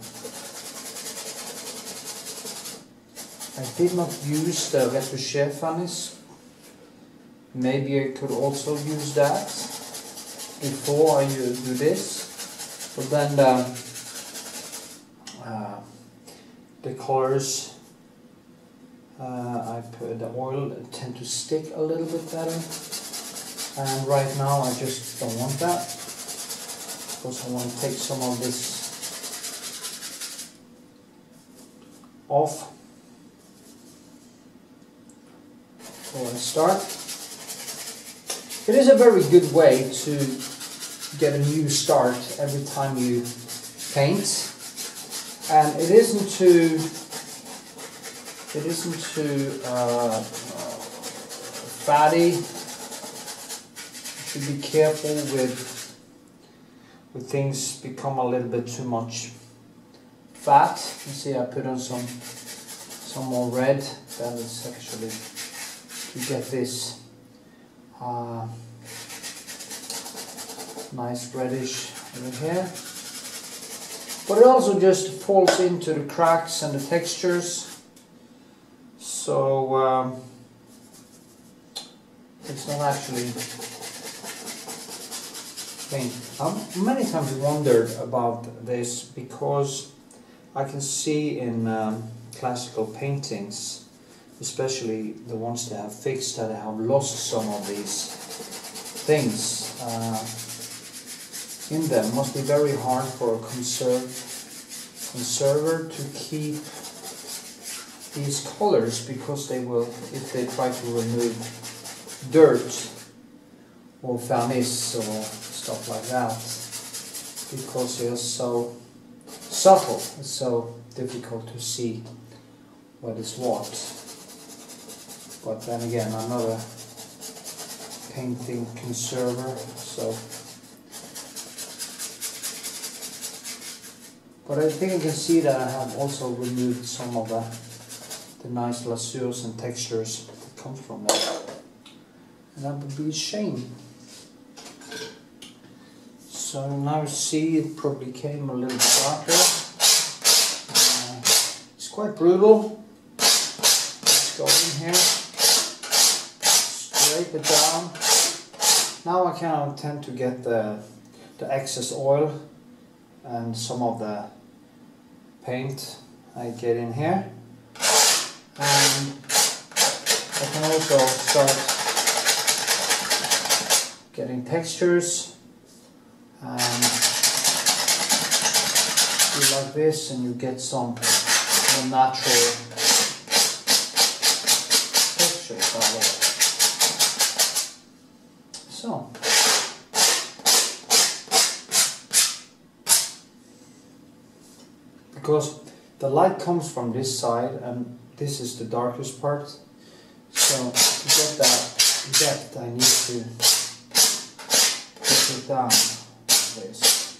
I did not use the retouche vanish. Maybe I could also use that before I do this, but then the colors I put the oil tend to stick a little bit better, and right now I just don't want that, because I want to take some of this off before I start. It is a very good way to get a new start every time you paint, and it isn't too fatty. You should be careful with things become a little bit too much fat. You see, I put on some more red. That is actually to get this nice reddish over here. But it also just falls into the cracks and the textures. So it's not actually paint. I've many times wondered about this, because I can see in classical paintings, especially the ones that have fixed, that have lost some of these things in them. It must be very hard for a conserver to keep these colors, because they will, if they try to remove dirt or vernish or stuff like that, because they are so subtle, it's so difficult to see what is what. But then again, I'm not a painting conserver, so. But I think you can see that I have also removed some of the nice lasures and textures that come from that. And that would be a shame. So now you see it probably came a little darker. It's quite brutal. Let's go in here. Scrape it down. Now I kind of tend to get the excess oil and some of the paint I get in here, and I can also start getting textures and do like this, and you get some more natural textures out of it. So because the light comes from this side and this is the darkest part, so to get that depth I need to put it down like this.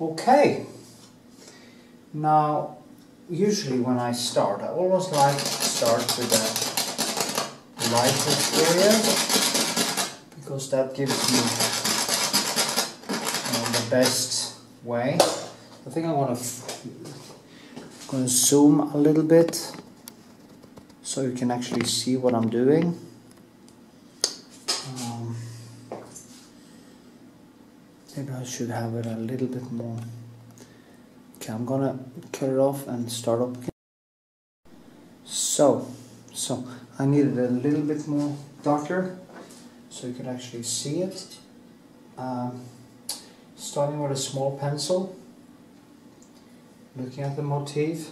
Okay, now usually when I start, I always like to start with the lightest area, because that gives me the best way. I think I want to zoom a little bit so you can actually see what I'm doing. Maybe I should have it a little bit more. Okay, I'm gonna cut it off and start up again. So I needed a little bit more darker so you can actually see it. Starting with a small pencil, looking at the motif,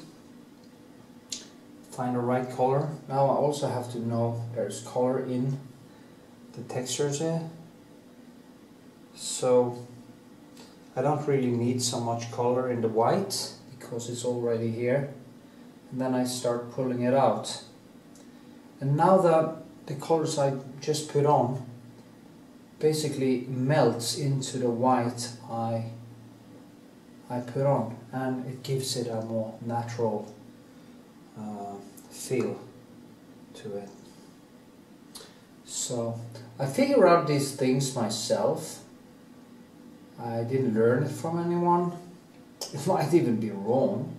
find the right color. Now I also have to know there's color in the textures here, so I don't really need so much color in the white because it's already here, and then I start pulling it out, and now the colors I just put on basically melts into the white I put on, and it gives it a more natural feel to it. So I figure out these things myself. I didn't learn it from anyone. It might even be wrong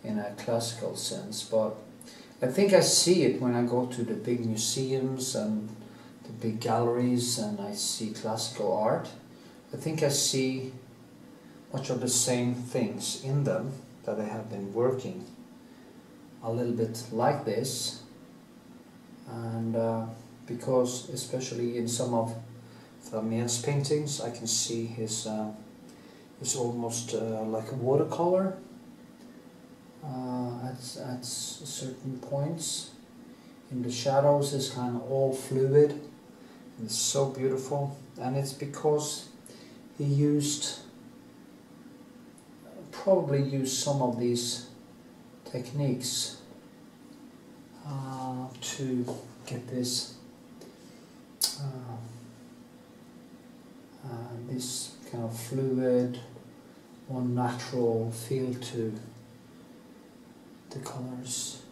in a classical sense, but I think I see it when I go to the big museums and the big galleries and I see classical art. I think I see much of the same things in them, that they have been working a little bit like this, and because especially in some of Vermeer's paintings I can see his almost like a watercolor at certain points. In the shadows is kind of all fluid, and it's so beautiful, and it's because he probably used some of these techniques to get this this kind of fluid, more natural feel to the colors.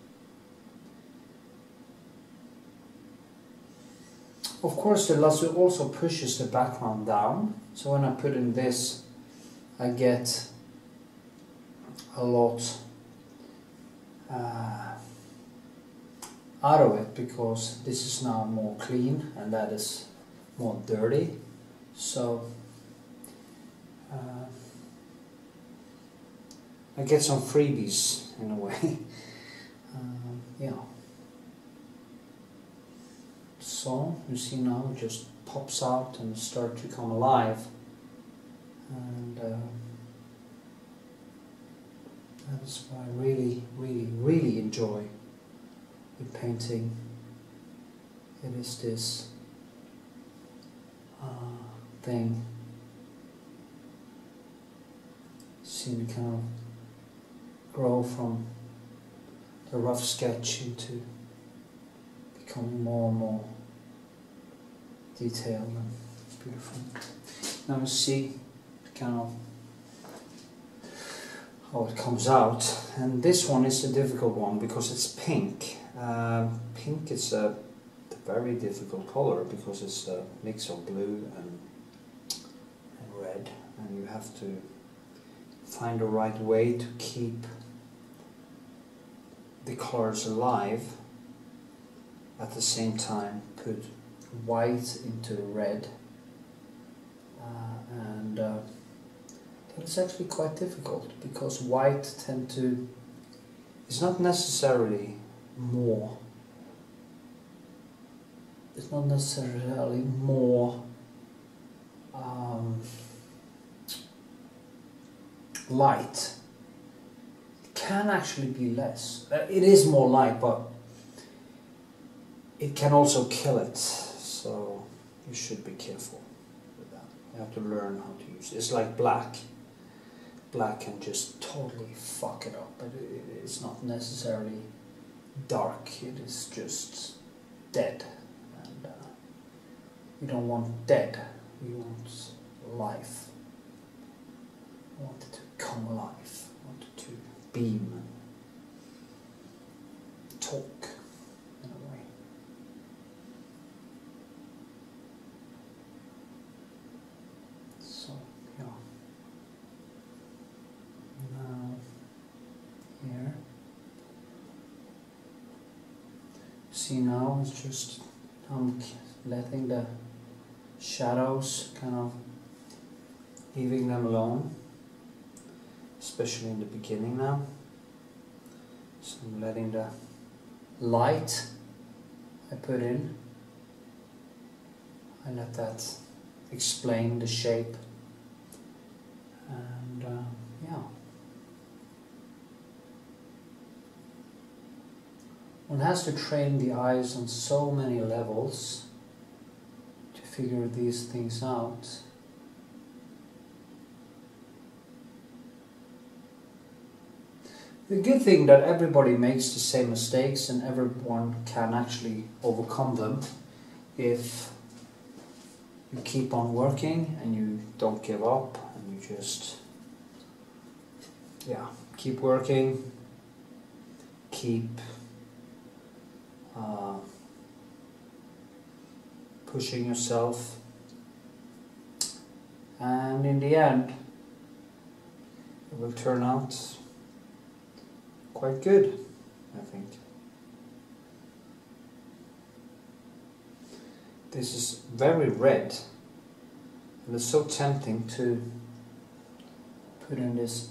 Of course, the lasso also pushes the background down, so when I put in this I get a lot out of it, because this is now more clean and that is more dirty. So I get some freebies in a way. Yeah. So you see now it just pops out and starts to come alive, and that's what I really enjoy with painting. It is this thing, seeing it kind of grow from the rough sketch into becoming more and more detailed, and it's beautiful. Now you see kind of how it comes out, and this one is a difficult one because it's pink. Pink is a very difficult color because it's a mix of blue and red, and you have to find the right way to keep the colors alive, at the same time put white into red, and that is actually quite difficult, because white tend to, it's not necessarily more, light. It can actually be less. It is more light, but it can also kill it, so you should be careful with that. You have to learn how to use it. It's like black. Black can just totally fuck it up, but it's not necessarily dark. It is just dead, and we don't want dead. We want life. We want it to come alive. We want it to beam, talk in a way. So yeah. Now here. See, now it's just, I'm letting the shadows, kind of leaving them alone, especially in the beginning now. So I'm letting the light I put in, I let that explain the shape, and yeah. One has to train the eyes on so many levels to figure these things out. The good thing that everybody makes the same mistakes, and everyone can actually overcome them if you keep on working and you don't give up, and you just, yeah, keep working, keep pushing yourself, and in the end it will turn out quite good, I think. This is very red, and it's so tempting to put in this.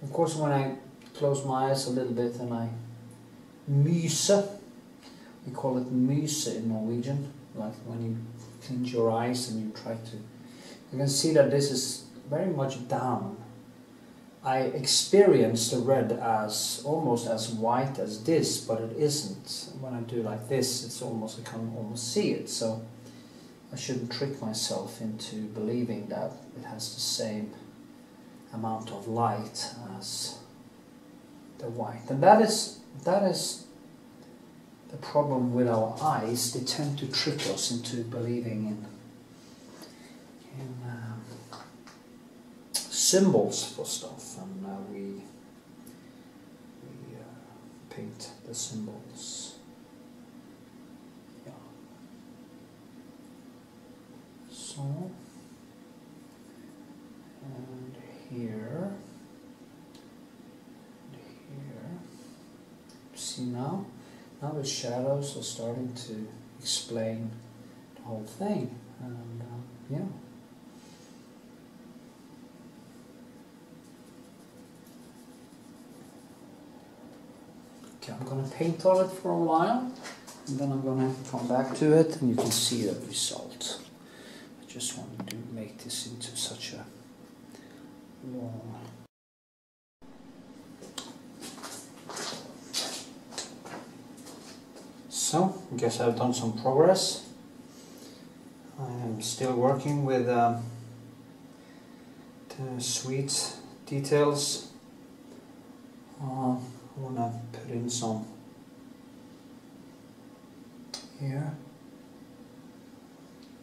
Of course, when I close my eyes a little bit and I myse, we call it myse in Norwegian, like when you clench your eyes and you try to, you can see that this is very much down. I experience the red as almost as white as this, but it isn't. When I do like this, it's almost, I can almost see it, so I shouldn't trick myself into believing that it has the same amount of light as the white. And that is the problem with our eyes. They tend to trick us into believing in symbols for stuff, and we paint the symbols. Yeah. So, and here, and here. See now? Now the shadows are starting to explain the whole thing, and yeah. Okay, I'm going to paint on it for a while, and then I'm going to come back to it, and you can see the result. I just wanted to make this into such a long. So, I guess I've done some progress. I am still working with the sweet details. I want to put in some here.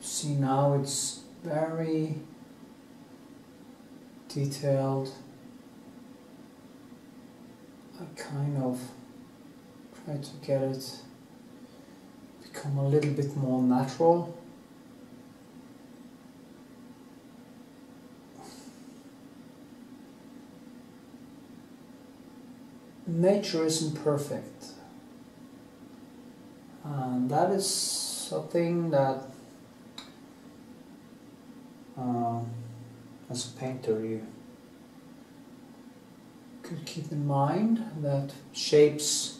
See, now it's very detailed. I kind of try to get it become a little bit more natural. Nature isn't perfect. And that is something that as a painter you could keep in mind, that shapes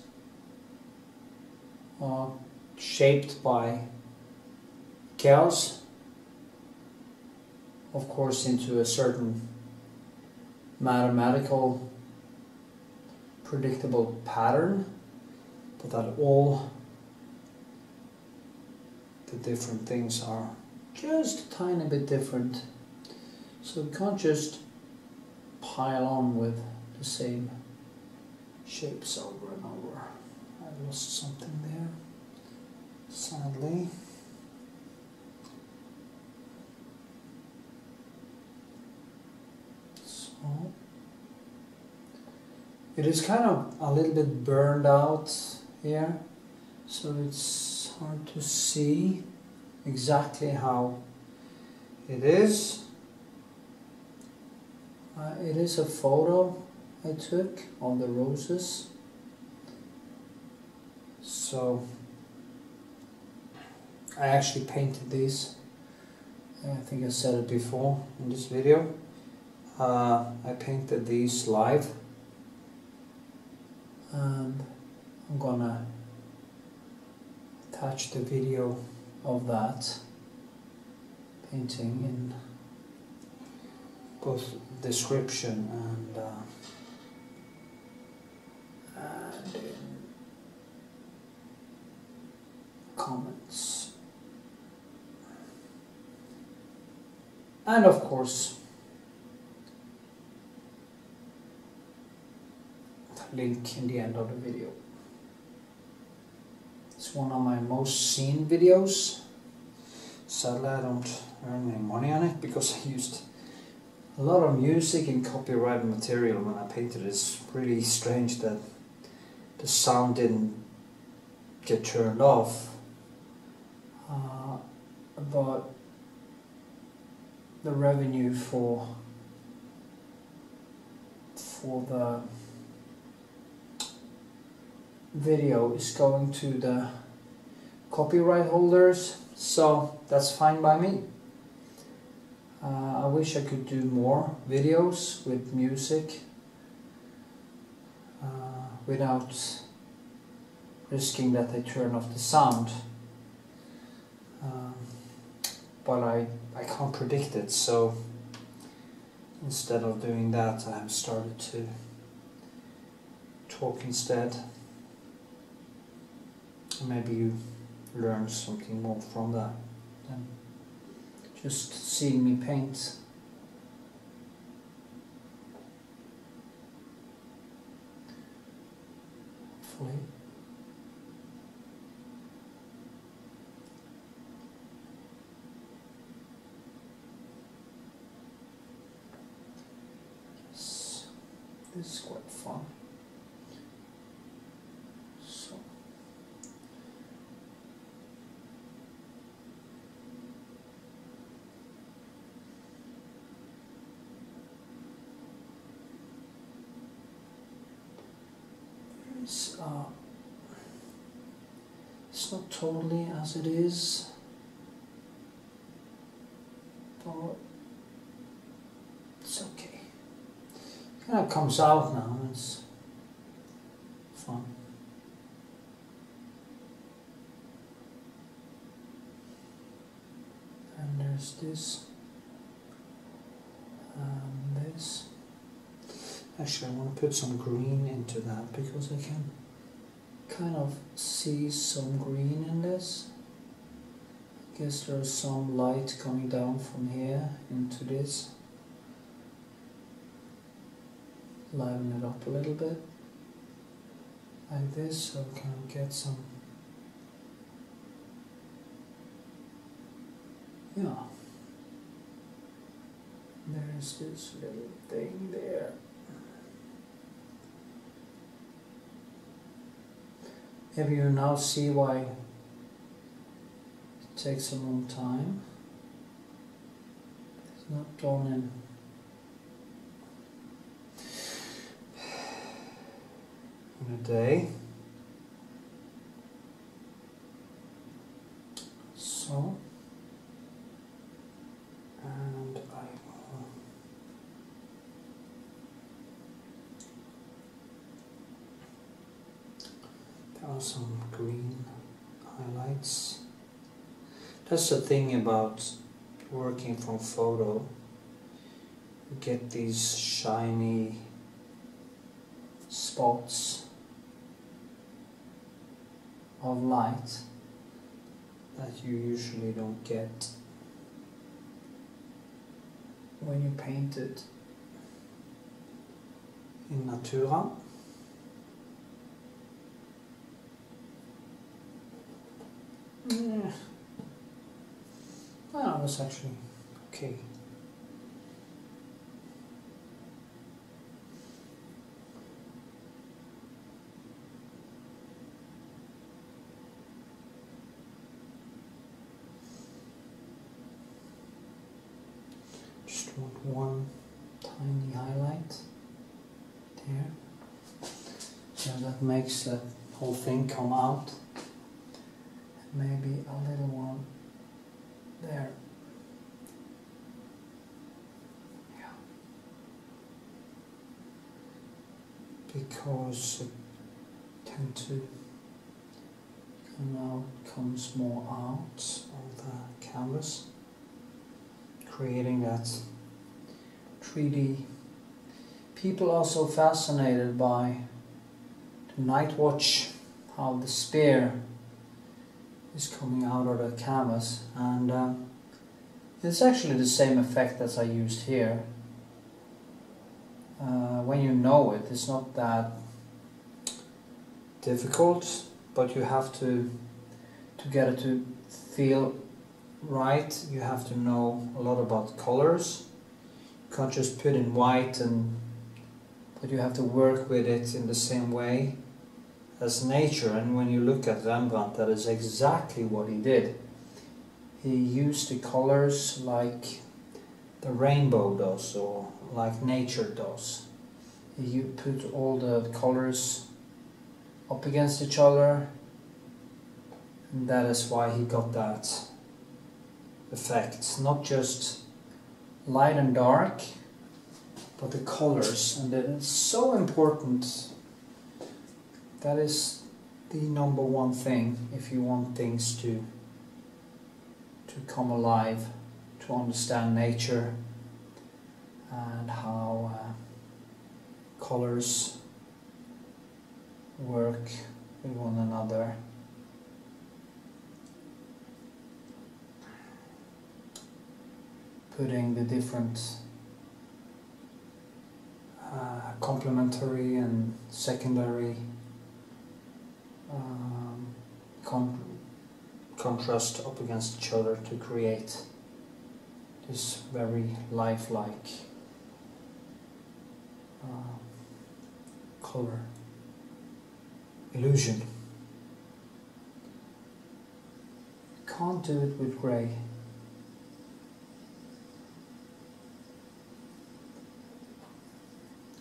are shaped by chaos, of course, into a certain mathematical predictable pattern, but that all the different things are just a tiny bit different. So we can't just pile on with the same shapes over and over. I lost something there, sadly. So it is kind of a little bit burned out here, so it's hard to see exactly how it is. It is a photo I took of the roses, so I actually painted these. I think I said it before in this video. I painted these live, and I'm gonna attach the video of that painting in both description and in comments, and of course link in the end of the video. It's one of my most seen videos. Sadly I don't earn any money on it because I used a lot of music and copyrighted material when I painted. It's pretty strange that the sound didn't get turned off, but the revenue for the video is going to the copyright holders, so that's fine by me. I wish I could do more videos with music without risking that they turn off the sound, but I can't predict it, so instead of doing that I have started to talk instead. Maybe you learn something more from that than just seeing me paint. Hopefully. This is quite fun. It's not totally as it is, but it's okay. It kind of comes out now, it's fun. And there's this and this. Actually, I want to put some green into that because I can kind of see some green in this. I guess there's some light coming down from here into this. Liven it up a little bit like this, so we can get some, yeah. There's this little thing there. Maybe you now see why it takes a long time. It's not done in a day. so. And I will there are some green highlights. That's the thing about working from photo. You get these shiny spots of light that you usually don't get when you paint it in natura. Yeah. Well, that's actually okay. Just want one tiny highlight there, so that makes the whole thing come out. Maybe a little one there. Yeah. Because I tend to now comes more out of the canvas, creating that 3D. People are so fascinated by the night watch, how the spear is coming out of the canvas, and it's actually the same effect as I used here. When you know it, it's not that difficult, but you have to get it to feel right. You have to know a lot about colors. You can't just put in white, but you have to work with it in the same way as nature. And when you look at Rembrandt, that is exactly what he did. He used the colors like the rainbow does, or like nature does. He put all the colors up against each other, and that is why he got that effect. Not just light and dark, but the colors, and it's so important. That is the number one thing if you want things to come alive, to understand nature and how colors work with one another. Putting the different complementary and secondary contrast up against each other to create this very lifelike color illusion. Can't do it with grey.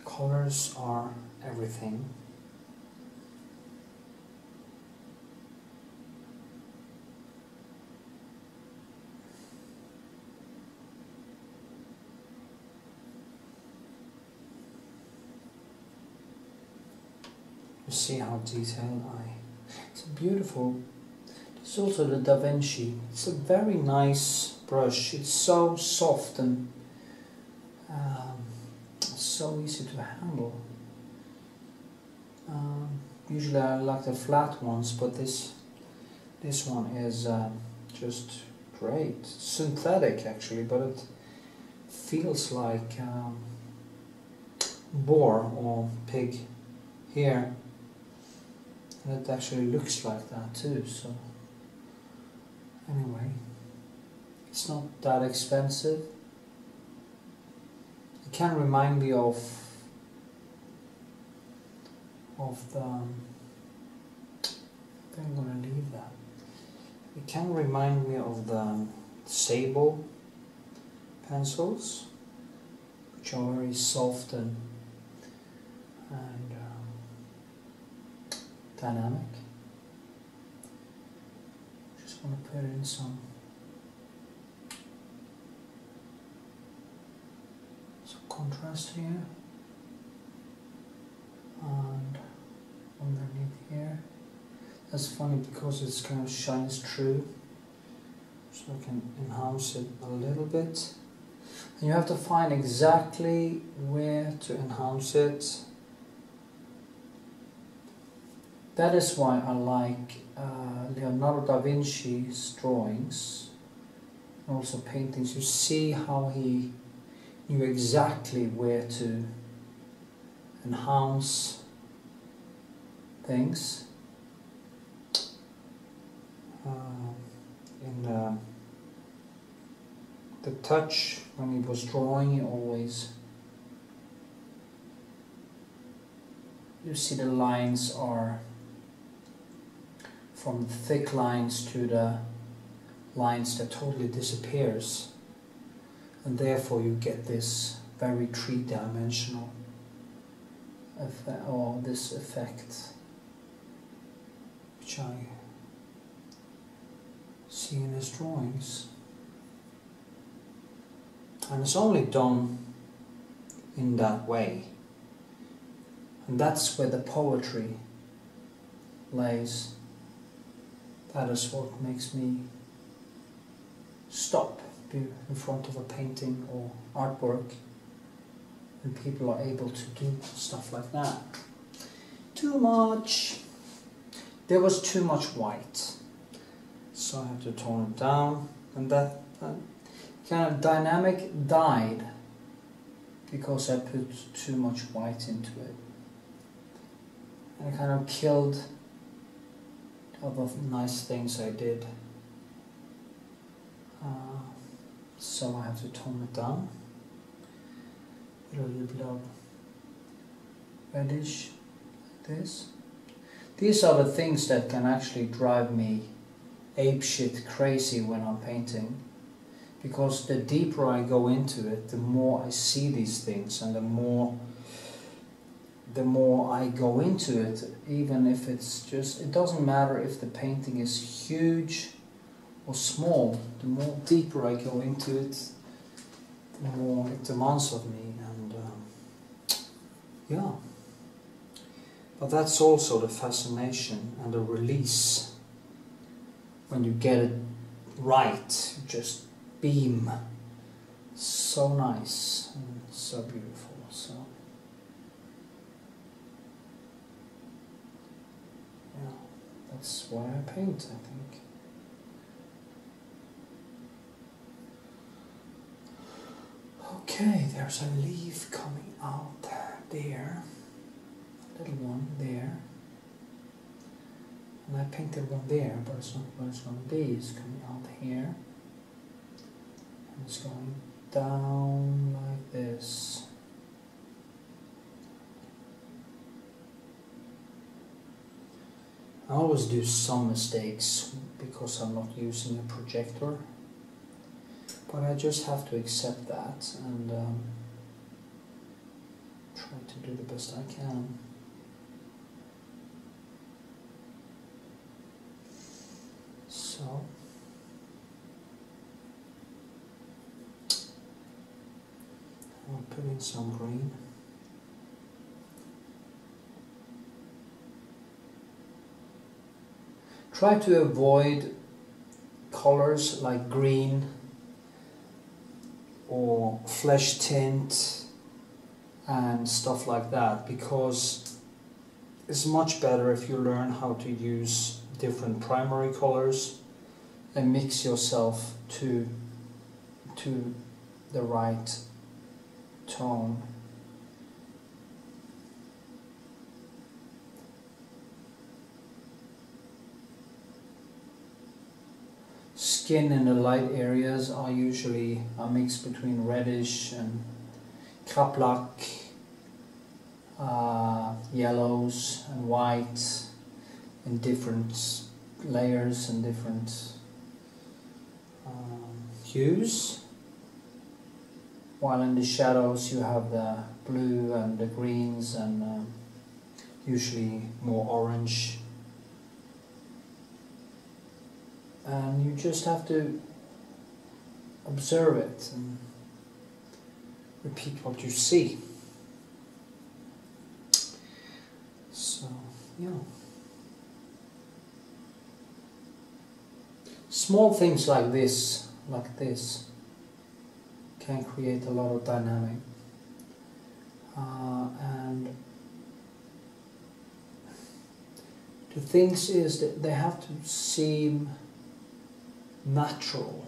Colors are everything. You see how detailed it's beautiful. It's also the Da Vinci. It's a very nice brush. It's so soft and so easy to handle. Usually I like the flat ones, but this one is just great. Synthetic actually, but it feels like boar or pig here. And it actually looks like that too, so anyway, it's not that expensive. It can remind me of the, I think I'm going to leave that. It can remind me of the sable pencils, which are very soft and dynamic. Just want to put in some contrast here, and underneath here. That's funny because it's kind of shines through, so I can enhance it a little bit. And you have to find exactly where to enhance it. That is why I like Leonardo da Vinci's drawings and also paintings. You see how he knew exactly where to enhance things. In the touch, when he was drawing, he always, you see the lines are from the thick lines to the lines that totally disappears, and therefore you get this very three-dimensional effect, or this effect, which I see in his drawings. And it's only done in that way, and that's where the poetry lays. That is what makes me stop in front of a painting or artwork, and people are able to do stuff like that. Too much. There was too much white, so I have to tone it down, and that kind of dynamic died because I put too much white into it, and it kind of killed other nice things I did. So I have to tone it down. A little bit of reddish, like this. These are the things that can actually drive me apeshit crazy when I'm painting, because the deeper I go into it, the more I see these things, and the more I go into it, even if it's just, it doesn't matter if the painting is huge or small, the more deeper I go into it, the more it demands of me, and yeah. But that's also the fascination and the release. When you get it right, you just beam. So nice and so beautiful. So yeah, that's why I paint, I think. Okay, there's a leaf coming out there, a little one there, and I painted one there, but it's not what it's going to be. It's coming out here, and it's going down like this. I always do some mistakes because I'm not using a projector. But I just have to accept that and try to do the best I can. So I'll put in some green. Try to avoid colors like green or flesh tint and stuff like that, because it's much better if you learn how to use different primary colors and mix yourself to the right tone. Skin in the light areas are usually a mix between reddish and kraplak, yellows and white in different layers and different hues, while in the shadows you have the blue and the greens and usually more orange. And you just have to observe it and repeat what you see. So, yeah. Small things like this, can create a lot of dynamic. And the things is that they have to seem natural,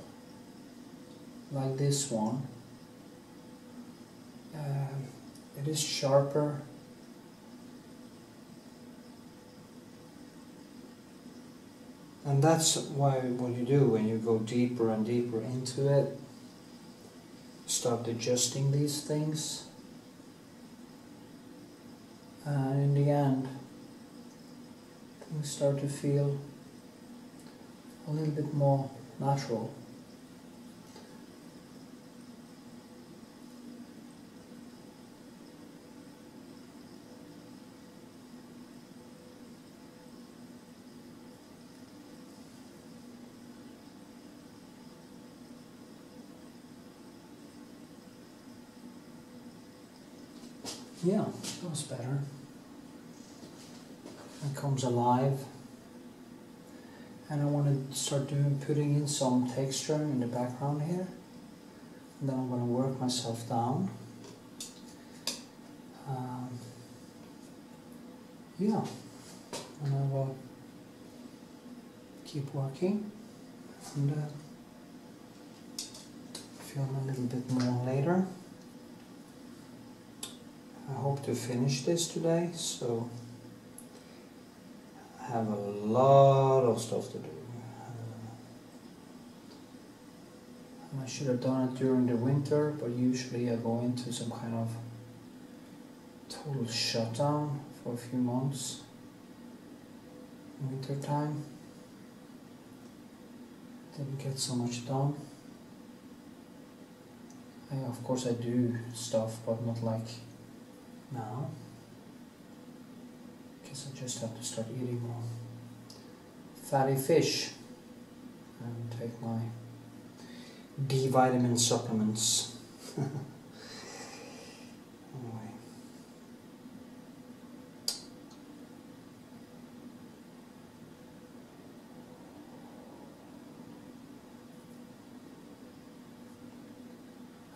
like this one. It is sharper. And that's why what you do when you go deeper and deeper into it, start adjusting these things, and in the end things start to feel a little bit more natural. Yeah, that was better. It comes alive. And I want to start putting in some texture in the background here. And then I'm going to work myself down. Yeah, and I will keep working and film a little bit more later. I hope to finish this today, so I have a lot of stuff to do. And I should have done it during the winter, but usually I go into some kind of total shutdown for a few months in winter time. Didn't get so much done. Of course I do stuff, but not like now. Guess I just have to start eating more fatty fish and take my D vitamin supplements. Anyway.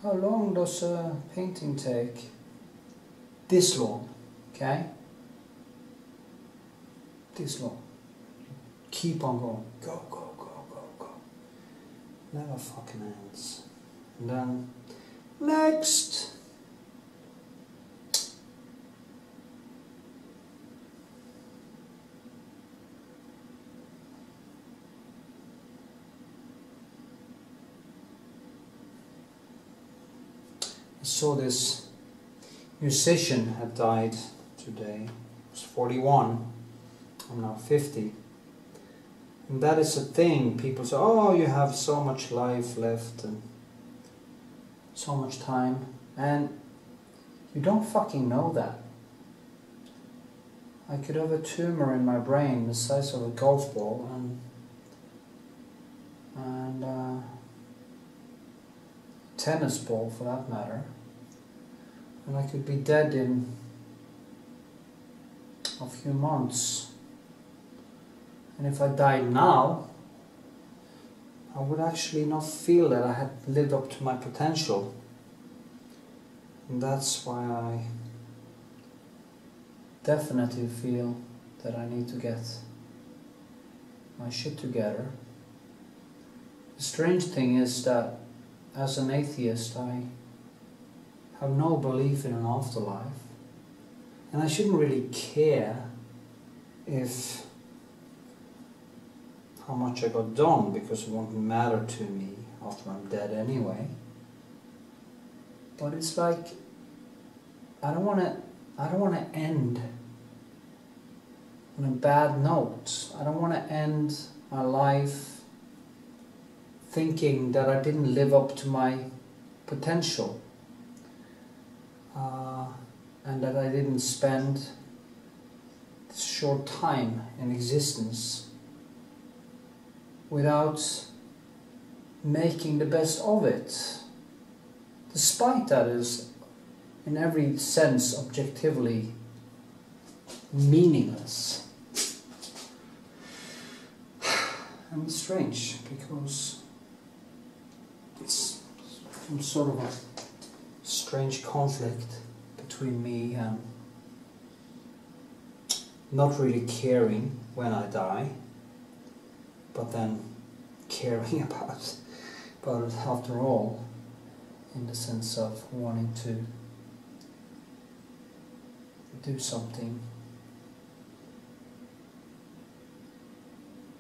How long does a painting take? This long, okay? This long. Keep on going. Go, go, go, go, go. Never fucking ends. And then, next. I saw this musician had died today. He was 41. I'm now 50. And that is a thing. People say, oh, you have so much life left and so much time. And you don't fucking know that. I could have a tumor in my brain the size of a golf ball and tennis ball for that matter. And I could be dead in a few months. And if I died now, I would actually not feel that I had lived up to my potential. And that's why I definitely feel that I need to get my shit together. The strange thing is that as an atheist, I have no belief in an afterlife, and I shouldn't really care if how much I got done, because it won't matter to me after I'm dead anyway. But it's like I don't want to end on a bad note. I don't want to end my life thinking that I didn't live up to my potential. And that I didn't spend this short time in existence without making the best of it. despite that is in every sense objectively meaningless. And it's strange because it's some sort of a strange conflict between me and not really caring when I die, but then caring about it after all, in the sense of wanting to do something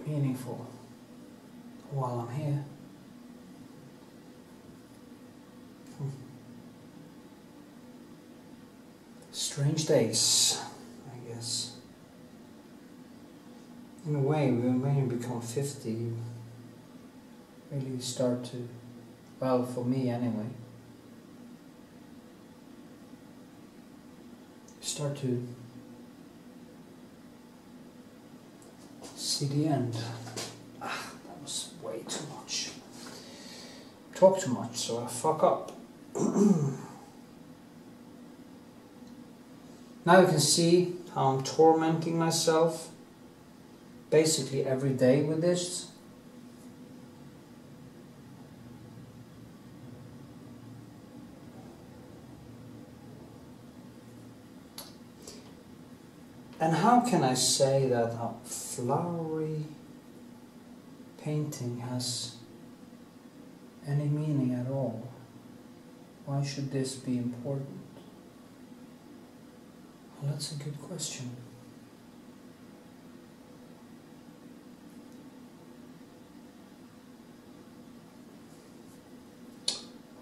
meaningful while I'm here. Strange days, I guess. In a way, when you become 50, you really start to, well, for me anyway, start to see the end. That was way too much. Talk too much, so I fuck up. Now you can see how I'm tormenting myself basically every day with this. And how can I say that a flowery painting has any meaning at all? Why should this be important? Well, that's a good question.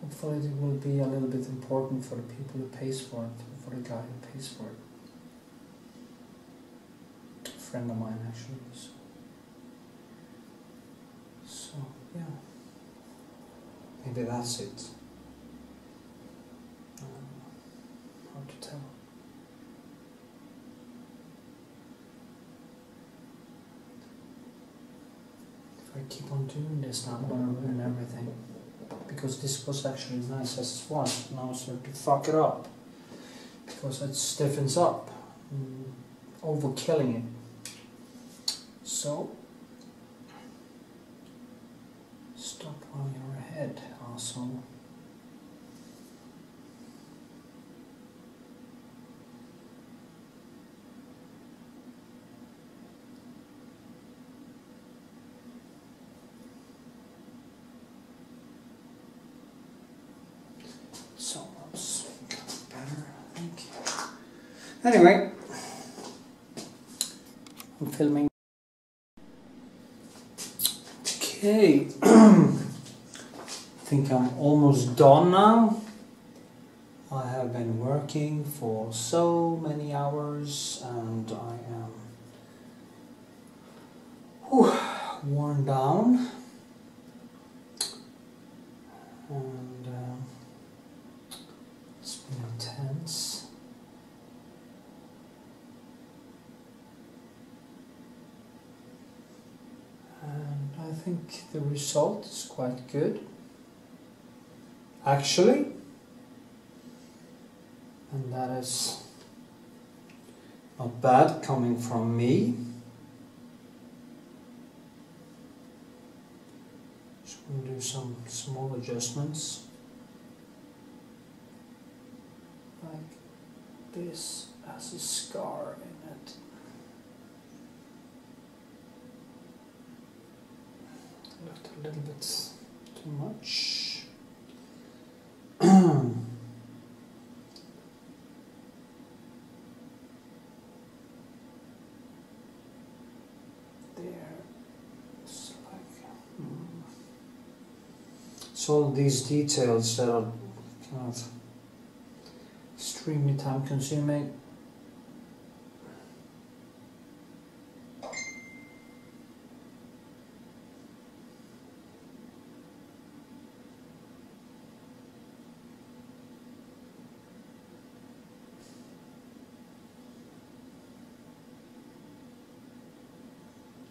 Hopefully it will be a little bit important for the people who pays for it, for the guy who pays for it. A friend of mine actually. So yeah. Maybe that's it. Hard to tell. If I keep on doing this now, I'm gonna ruin everything. Because this was actually nice as it was. Now I start to fuck it up. Because it stiffens up. Overkilling it. So, stop while you're ahead, asshole. So that's better, I think. Anyway, I'm filming. Okay, I think I'm almost done now. I have been working for so many hours and I am worn down. And it's been intense. And I think the result is quite good, actually. And that is not bad coming from me. Just going to do some small adjustments. Like this has a scar in it. Left a little bit too much. There. It's like it's all these details that are kind of extremely time consuming.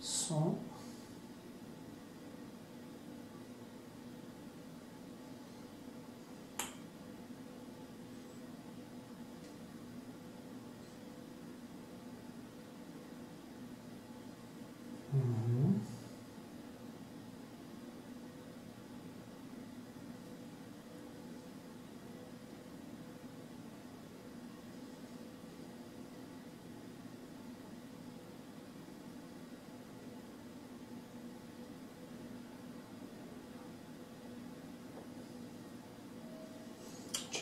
So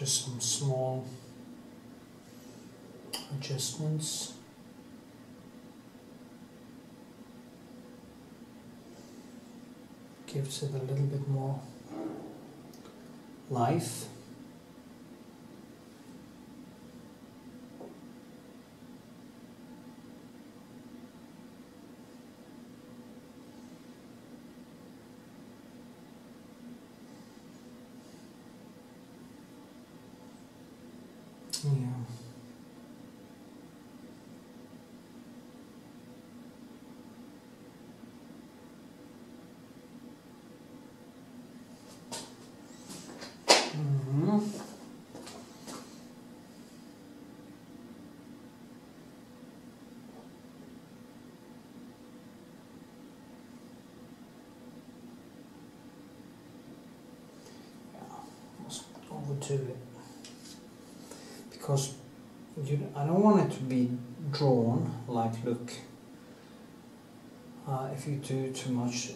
Just some small adjustments. Gives it a little bit more life. Yeah. Overdo it because I don't want it to be drawn. Like, look, if you do too much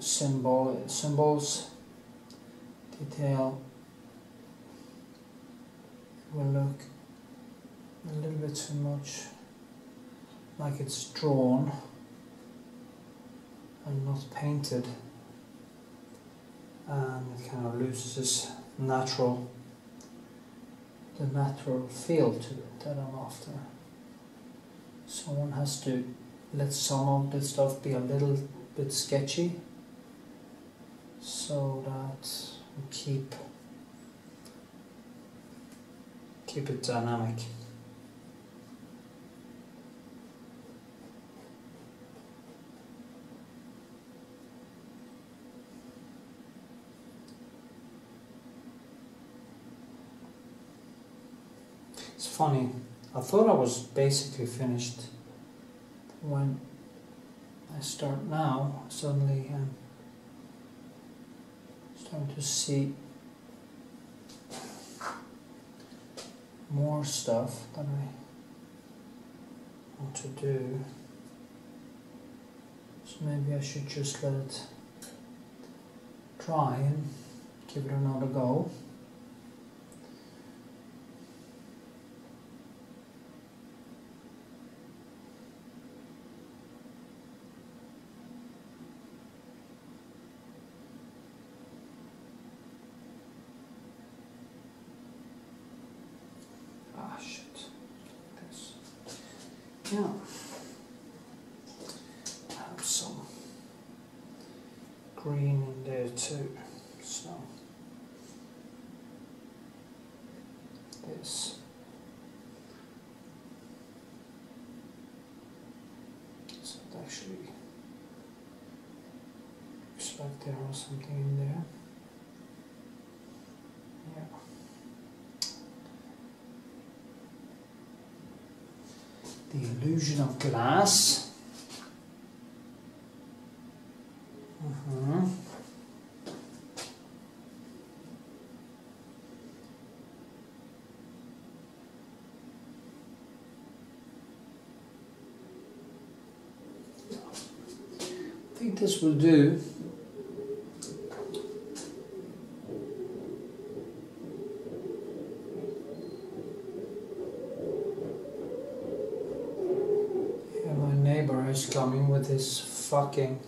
symbols, detail, it will look a little bit too much like it's drawn and not painted, and it kind of loses the natural feel to it that I'm after. So one has to let some of the stuff be a little bit sketchy so that we keep it dynamic. It's funny, I thought I was basically finished. When I start now, suddenly I'm starting to see more stuff that I want to do. So maybe I should just let it dry and give it another go. Yeah, have some green in there too, so this. So it actually looks like there was something in there. Yeah. The illusion of glass. I think this will do. Is coming with his fucking...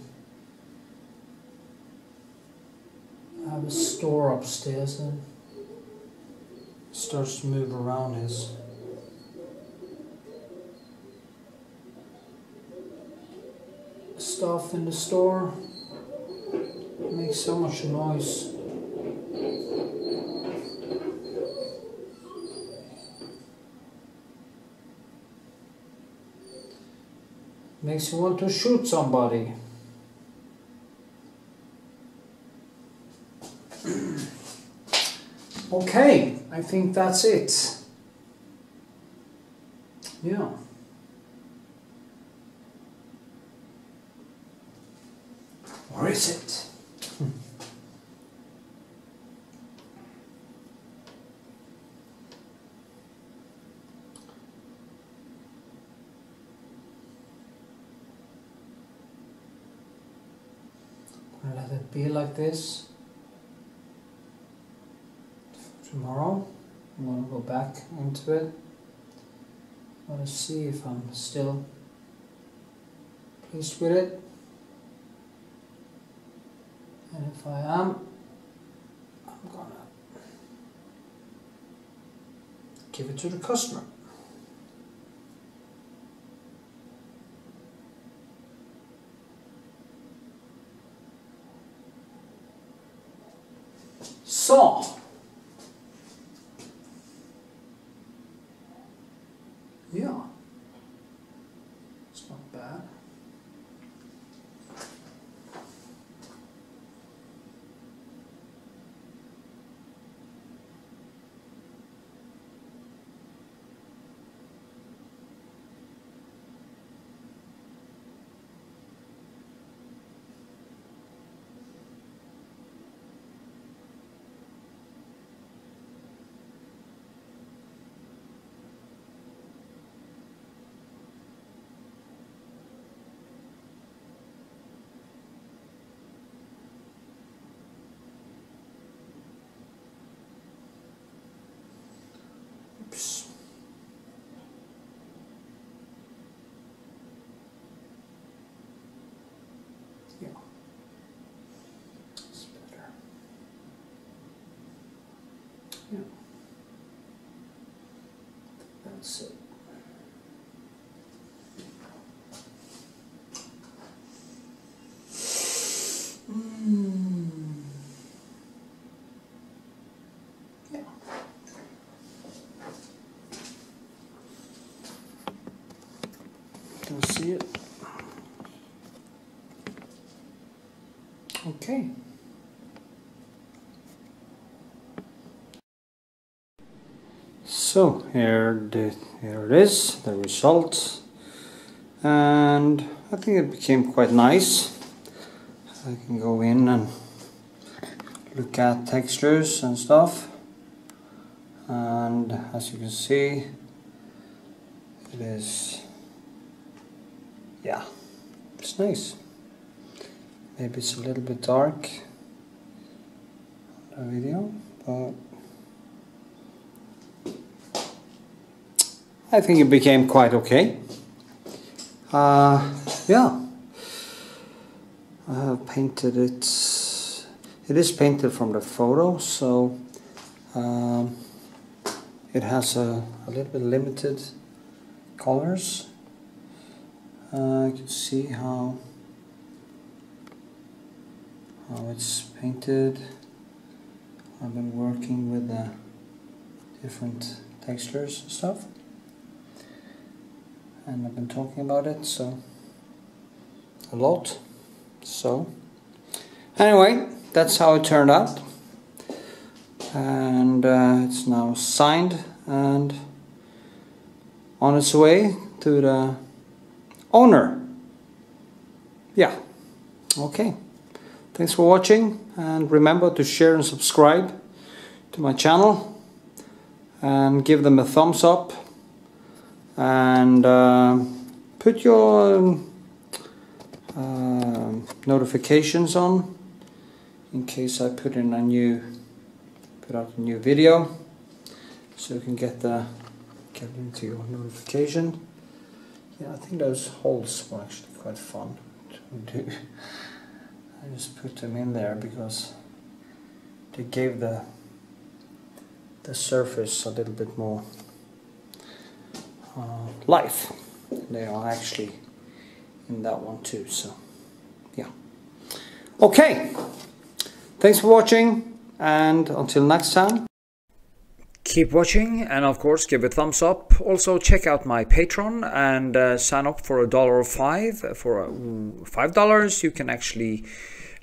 I have a store upstairs and starts to move around his stuff in the store. It makes so much noise. Makes you want to shoot somebody. Okay, I think that's it. Yeah. Or is it? Let it be like this. tomorrow. I'm going to go back into it. I want to see if I'm still pleased with it. And if I am, I'm going to give it to the customer. So, yeah, it's not bad. Oops. Yeah, it's better. Yeah, that's it. Yeah. Can you see it? Okay. So here it is, the result, and I think it became quite nice. I can go in and look at textures and stuff, and as you can see, it is, yeah, it's nice. Maybe it's a little bit dark on the video, but I think it became quite okay. Yeah, I have painted it. It is painted from the photo, so it has a little bit limited colors. You can see how it's painted. I've been working with the different textures and stuff, and I've been talking about it a lot. So anyway, that's how it turned out, and it's now signed and on its way to the owner. Yeah, okay. Thanks for watching, and remember to share and subscribe to my channel and give them a thumbs up, and put your notifications on in case I put out a new video, so you can get into your notification. Yeah, I think those holes were actually quite fun to do. I just put them in there because they gave the surface a little bit more life. They are actually in that one too, so yeah. Okay, thanks for watching, and until next time. Keep watching, and of course give a thumbs up. Also check out my Patreon and sign up for $1.05. For $5 you can actually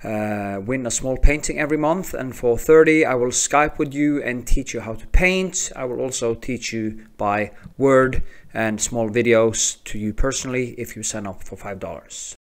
win a small painting every month, and for $30 I will Skype with you and teach you how to paint. I will also teach you by word and small videos to you personally if you sign up for $5.